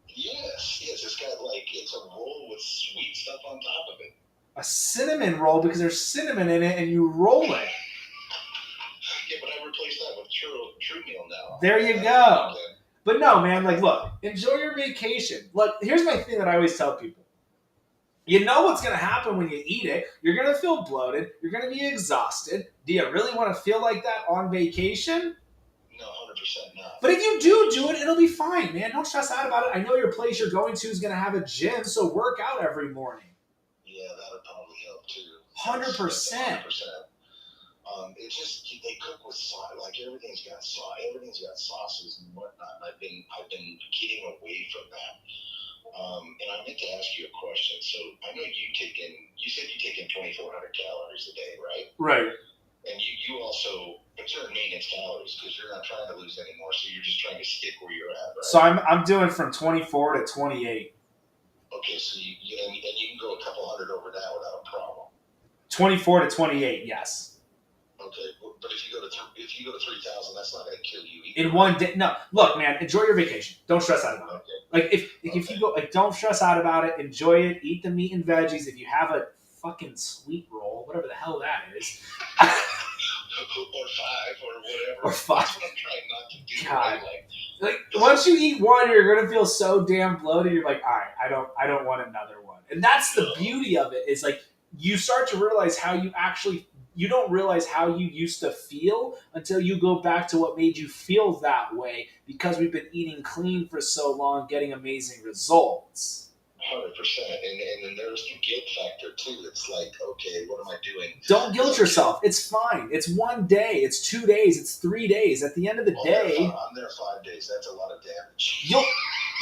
Yes. It's got it's a roll with sweet stuff on top of it. A cinnamon roll because there's cinnamon in it and you roll it. Yeah, but I replaced that with True Meal now. There you go. But no, man, look, enjoy your vacation. Look, here's my thing that I always tell people. You know what's going to happen when you eat it. You're going to feel bloated. You're going to be exhausted. Do you really want to feel like that on vacation? No, 100% not. But if you do it, it'll be fine, man. Don't stress out about it. I know your place you're going to is going to have a gym, so work out every morning. Yeah, that would probably help too. 100%. 100%. It's just they cook with sauce. Like everything's got sauces and whatnot. And I've been getting away from that. And I meant to ask you a question. So I know you said you take in 2,400 calories a day, right? Right. And you also consider maintenance calories because you're not trying to lose any more. So you're just trying to stick where you're at, right? So I'm doing from 24 to 28. Okay, so you can go a couple hundred over that without a problem. 24 to 28, yes. Okay, but if you go to 3,000, that's not going to kill you either. In one day, no. Look, man, enjoy your vacation. Don't stress out about it. Like if you go, don't stress out about it. Enjoy it. Eat the meat and veggies. If you have a fucking sweet roll, whatever the hell that is, or 5 or whatever. Or 5. That's what I'm trying not to do. God. Right? like once you eat one, you're gonna feel so damn bloated. You're like, all right, I don't want another one. And that's the beauty of it. Is like you start to realize how you don't realize how you used to feel until you go back to what made you feel that way, because we've been eating clean for so long, getting amazing results. 100%. And then there's the guilt factor too. It's like, okay, what am I doing? Don't guilt yourself. It's fine. It's one day. It's 2 days. It's 3 days. At the end of the day, I'm there 5 days. That's a lot of damage.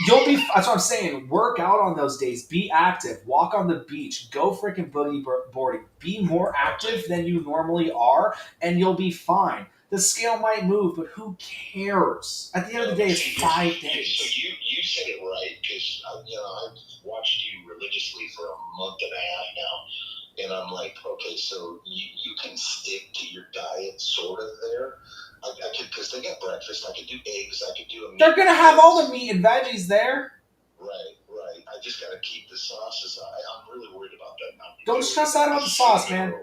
You'll be. That's what I'm saying. Work out on those days. Be active. Walk on the beach. Go freaking boogie boarding. Be more active than you normally are, and you'll be fine. The scale might move, but who cares? At the end of the day, it's 5 days. So you said it right, because I've watched you religiously for a month and a half now, and I'm like, okay, so you can stick to your diet sort of there, I could, because they got breakfast. I could do eggs. I could do a meat. They're gonna have all the meat and veggies there. Right. I just got to keep the sauces. I'm really worried about that. Don't stress out about the sauce, man.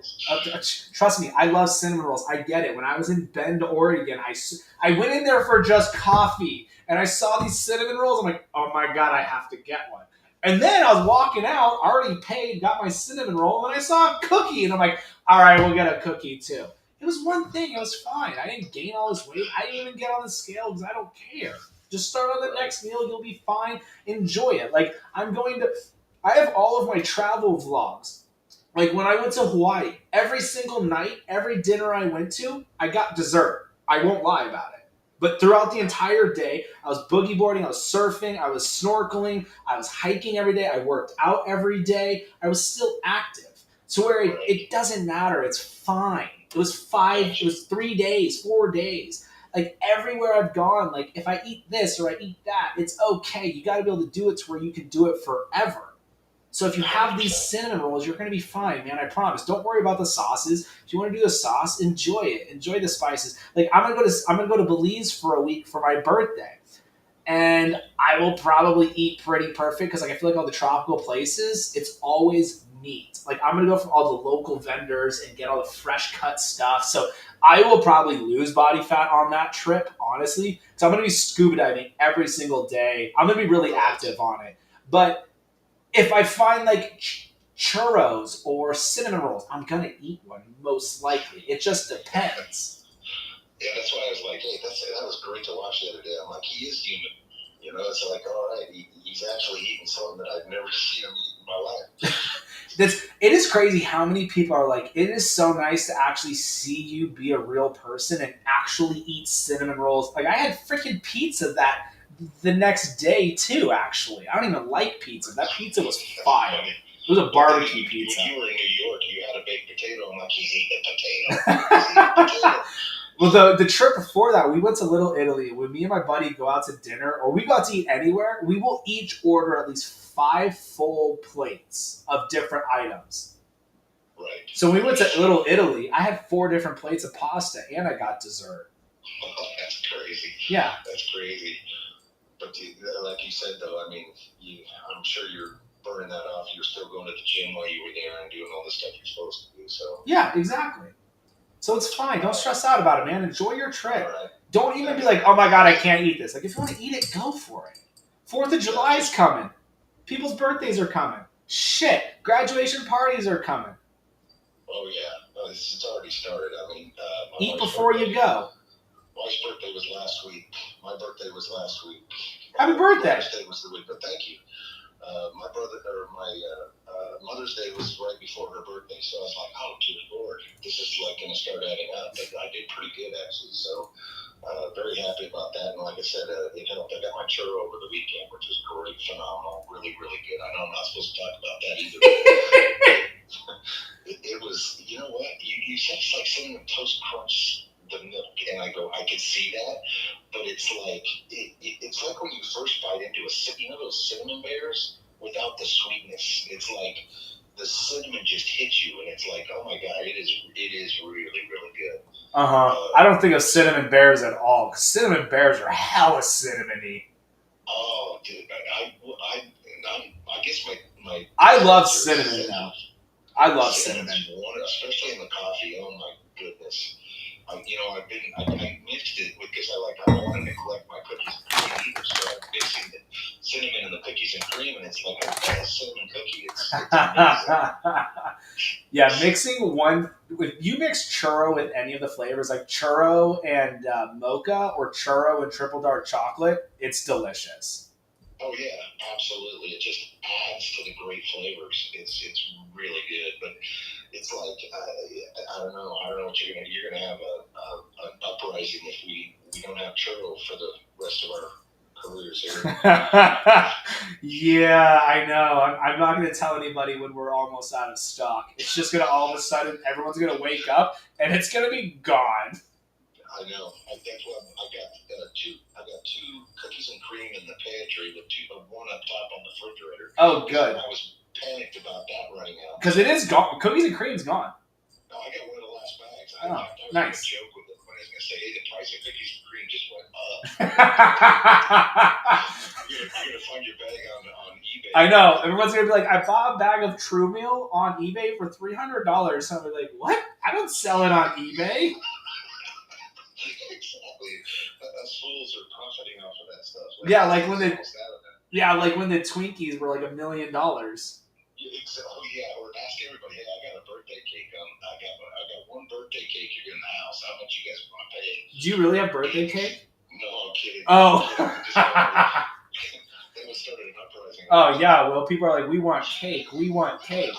Trust me, I love cinnamon rolls. I get it. When I was in Bend, Oregon, I went in there for just coffee, and I saw these cinnamon rolls. I'm like, oh my god, I have to get one. And then I was walking out, already paid, got my cinnamon roll, and I saw a cookie, and I'm like, all right, we'll get a cookie too. It was one thing. It was fine. I didn't gain all this weight. I didn't even get on the scale because I don't care. Just start on the next meal. You'll be fine. Enjoy it. Like, I have all of my travel vlogs. Like, when I went to Hawaii, every single night, every dinner I went to, I got dessert. I won't lie about it. But throughout the entire day, I was boogie boarding, I was surfing, I was snorkeling, I was hiking every day, I worked out every day. I was still active. So where it doesn't matter. It's fine. It was 3 days, 4 days. Like, everywhere I've gone, like, if I eat this or I eat that, it's okay. You got to be able to do it to where you can do it forever. So if you have these cinnamon rolls, you're going to be fine, man. I promise. Don't worry about the sauces. If you want to do the sauce, enjoy it. Enjoy the spices. Like, I'm gonna go to Belize for a week for my birthday, and I will probably eat pretty perfect because, like, I feel like all the tropical places, it's always neat. Like, I'm gonna go for all the local vendors and get all the fresh cut stuff. So I will probably lose body fat on that trip, honestly. So I'm gonna be scuba diving every single day. I'm gonna be really active on it, but if I find like churros or cinnamon rolls, I'm gonna eat one most likely. It just depends. Yeah, that's why I was like, hey, that was great to watch the other day. I'm like, he is human. You know, it's like, all right, he's actually eating something that I've never seen him eat in my life. It is crazy how many people are like, it is so nice to actually see you be a real person and actually eat cinnamon rolls. Like, I had freaking pizza the next day too, actually. I don't even like pizza. That pizza was fire. It was a barbecue pizza. When you were in New York, you had a baked potato. I'm like, he's eating a potato. Well, the trip before that, we went to Little Italy. When me and my buddy go out to dinner, or we go out to eat anywhere, we will each order at least 5 full plates of different items. Right. So when we went to Little Italy, I had 4 different plates of pasta, and I got dessert. Oh, that's crazy. Yeah. That's crazy. But like you said, though, I mean, I'm sure you're burning that off. You're still going to the gym while you were there and doing all the stuff you're supposed to do. So Yeah, exactly. So it's fine. Don't stress out about it, man. Enjoy your trip. Right. Don't even be like, oh my god, I can't eat this. Like, if you want to eat it, go for it. 4th of July is coming. People's birthdays are coming. Shit. Graduation parties are coming. Oh, yeah. It's already started. I mean, Eat before you go. My birthday was last week. My birthday was last week. Happy birthday. Mother's Day was the week, but thank you. My Mother's Day was right before her birthday, so I was like, oh, dear Lord, this is like going to start adding up. But I did pretty good, actually, so very happy about that. And like I said, it helped. I got my churro over the weekend, which was great, phenomenal, really, really good. I know I'm not supposed to talk about that either. It was, you know what? You said it's like saying Toast Crunch the milk, and I could see that, but it's like it's like when you first bite into those cinnamon bears without the sweetness. It's like the cinnamon just hits you, and it's like, oh my god, it is really, really good. I don't think of cinnamon bears at all, because cinnamon bears are hella cinnamony. Oh, dude, I guess my I love cinnamon now. I love cinnamon. Especially in the coffee. Oh my goodness. I mixed it because I don't want to neglect my cookies and cream either. So I'm mixing the cinnamon and the cookies and cream, and it's like a cinnamon cookie. It's amazing. Yeah, mixing one. If you mix churro with any of the flavors, like churro and mocha or churro and triple dark chocolate, it's delicious. Oh yeah, absolutely. It just adds to the great flavors. It's really good, but it's like I don't know. I don't know what you're gonna have an uprising if we don't have churro for the rest of our careers here. Yeah, I know. I'm not gonna tell anybody when we're almost out of stock. It's just gonna all of a sudden everyone's gonna wake up and it's gonna be gone. I know. I think I got two cookies and cream in the pantry with one up top on the refrigerator. Oh, good. I was panicked about that running out. Because it is gone. Cookies and cream's gone. No, I got one of the last bags. Oh, I was nice. gonna joke with it when I was gonna say, hey, the price of cookies and cream just went up. You're gonna find your bag on eBay. I know. Everyone's gonna be like, I bought a bag of True Meal on eBay for $300. So I'm like, what? I don't sell it on eBay. Exactly. Us fools are profiting off of that stuff. Yeah, like when they- almost out of that. Yeah, like when the Twinkies were like $1 million. Oh yeah, or ask everybody. Hey, I got a birthday cake. I got one birthday cake here in the house. How much you guys want to pay? Do you really have birthday cake? No, I'm kidding. Oh. They would start an uprising. Oh yeah. Well, people are like, we want cake. We want cake.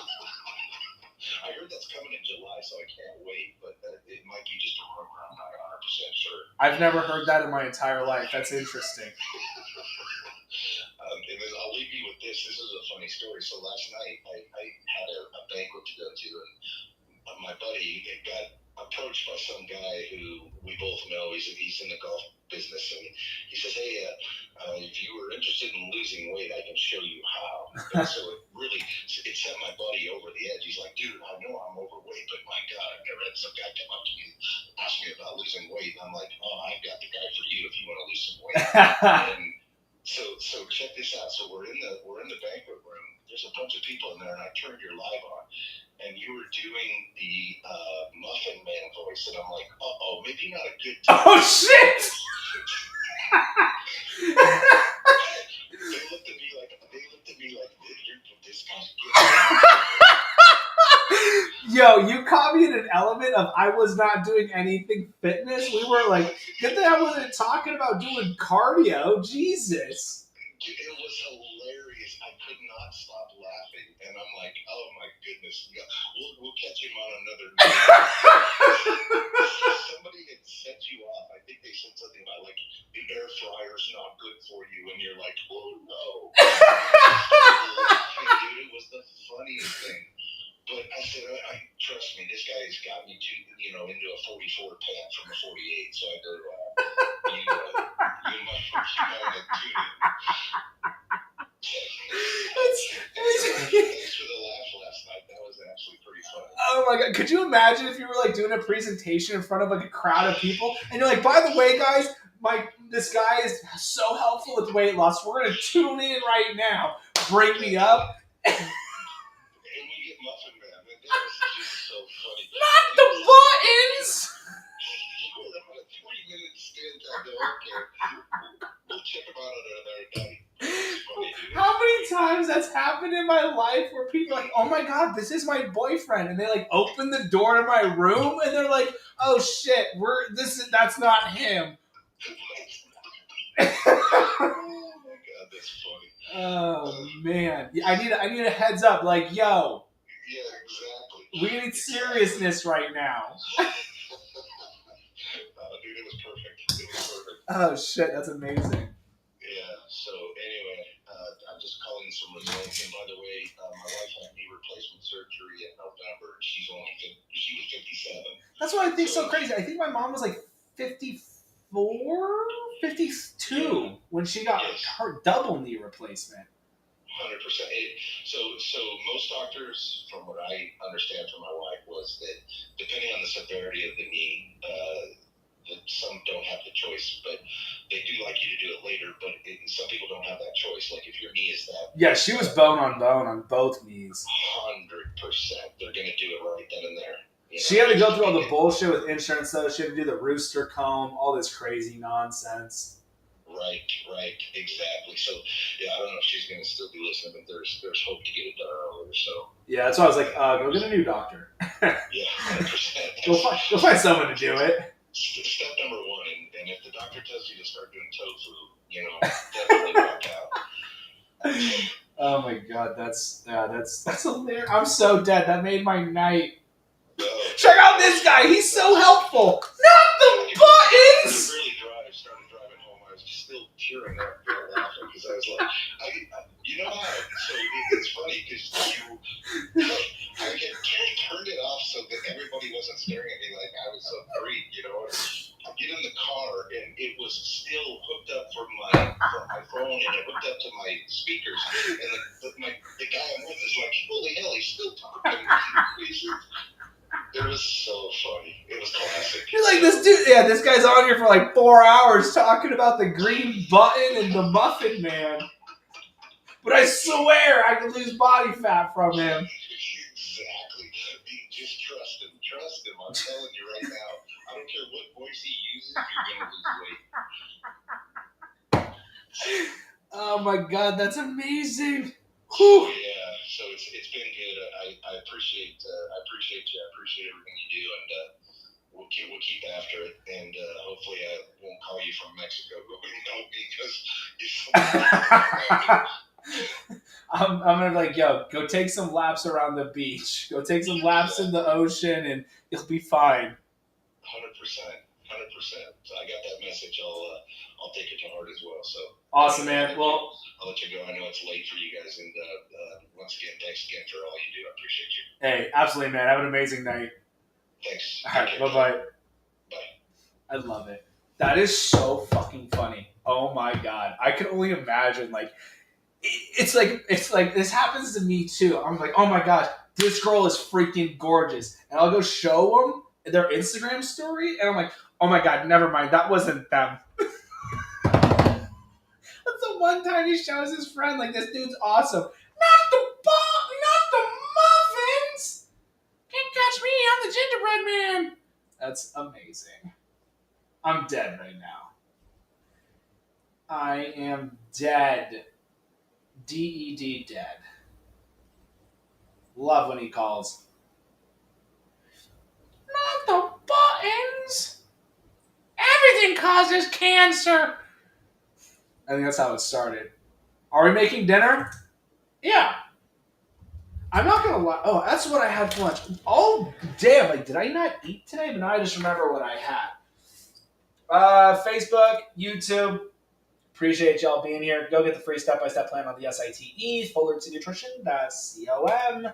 I heard that's coming in July, so I can't wait. But it might be just a rumor. I'm not 100% sure. I've never heard that in my entire life. That's interesting. And then I'll leave you with this. This is a funny story. So last night I had a banquet to go to, and my buddy got approached by some guy who we both know. He's in the golf business, and he says, "Hey, if you were interested in losing weight, I can show you how." And so it sent my buddy over the edge. He's like, "Dude, I know I'm overweight, but my God, I've never had some guy come up to me and ask me about losing weight." And I'm like, "Oh, I've got the guy for you if you want to lose some weight." And so check this out. So we're in the banquet room. There's a bunch of people in there, and I turned your live on, and you were doing the Muffin Man voice, and I'm like, uh-oh, maybe not a good time. Oh shit! They looked at me like this guy's good. Yo, you caught me in an element of I was not doing anything fitness. We were like, good thing I wasn't talking about doing cardio. Jesus. Dude, it was hilarious. I could not stop laughing, and I'm like, oh my goodness, yeah, we'll catch him on another night. Somebody had set you off. I think they said something about like the air fryer's not good for you, and you're like, oh no. Dude, it was the funniest thing. But I said, trust me, this guy has got me into a 44 pant from a 48. So I go, you might want to tune in. Thanks for the laugh last night. That was actually pretty funny. Oh my god, could you imagine if you were like doing a presentation in front of like a crowd of people and you're like, by the way guys, this guy is so helpful with weight loss. We're gonna tune in right now. Bring me up. And we get Muffin Man. That was just so funny. Not the buttons! Well, I'm on a 3-minute stint. I go, okay, we'll check him out another night. It's funny, dude. How many times that's happened in my life where people are like, oh my god, this is my boyfriend, and they like open the door to my room and they're like, oh shit, that's not him. Oh my god, that's funny. Oh man, I need a heads up. Like, yo, Yeah, exactly. we need seriousness right now. Dude, it was perfect. It was perfect. Oh shit, that's amazing. Yeah, so anyway, I'm just calling some results. And by the way, my wife had knee replacement surgery in November. She was 57. That's what I think so crazy. I think my mom was like 54, 52 when she got her double knee replacement. 100%. So most doctors, from what I understand from my wife, was that depending on the severity of the knee, that some don't have the choice, but they do like you to do it later. But some people don't have that choice. Like if your knee is that, Yeah, she was bone on bone on both knees. 100%, they're gonna do it right then and there. You know? She had to go through all the bullshit with insurance, though. She had to do the rooster comb, all this crazy nonsense. Right, exactly. So, yeah, I don't know if she's going to still be listening, but there's hope to get it done earlier. So, Yeah, that's why I was like, go get a new doctor. yeah, 100%. Go find someone to do it. Step number one, and if the doctor tells you to start doing tofu, definitely walk out. Oh my god, that's hilarious. I'm so dead. That made my night. Check out this guy. He's so helpful. Not the buttons. Really started driving home. I was still tearing up, laughing because I was like, you know how? So it's funny because I turned it off so that everybody wasn't staring at me like I was some freak, I get in the car and it was still hooked up from my phone and it hooked up to my speakers and the guy I'm with is like, holy hell, he's still talking. It was so funny. It was classic. You're like, this dude, yeah, this guy's on here for like 4 hours talking about the green button and the Muffin Man. But I swear I could lose body fat from him. Exactly. Just trust him. Trust him. I'm telling you right now. I don't care what voice he uses, you're gonna lose weight. Oh my god, that's amazing. So, Whew. yeah, so it's been good. I appreciate you. I appreciate everything you do, and we'll keep after it. And hopefully, I won't call you from Mexico going no because I'm gonna be like, yo, go take some laps around the beach. Go take some laps in the ocean and you'll be fine. 100%. So I got that message. I'll take it to heart as well. So Awesome, man. Well, I'll let you go. I know it's late for you guys, and once again, thanks again for all you do. I appreciate you. hey, absolutely, man. Have an amazing night. Thanks. All right, bye-bye. Bye. I love it. That is so fucking funny. Oh my god. I can only imagine, like, it's like this happens to me too. I'm like, oh my gosh, this girl is freaking gorgeous. And I'll go show them their Instagram story, and I'm like, oh my god, never mind, that wasn't them. That's the one time he shows his friend, like, this dude's awesome. Not the muffins! Can't catch me, I'm the gingerbread man! That's amazing. I'm dead right now. I am dead. DED dead. Love when he calls. Not the buttons! Everything causes cancer! I think that's how it started. Are we making dinner? Yeah. I'm not gonna lie. Oh, that's what I had for lunch. Oh, damn. Like, did I not eat today? But now I just remember what I had. Facebook, YouTube. Appreciate y'all being here. Go get the free step-by-step plan on the SITE, Fullerton Nutrition. That's COM.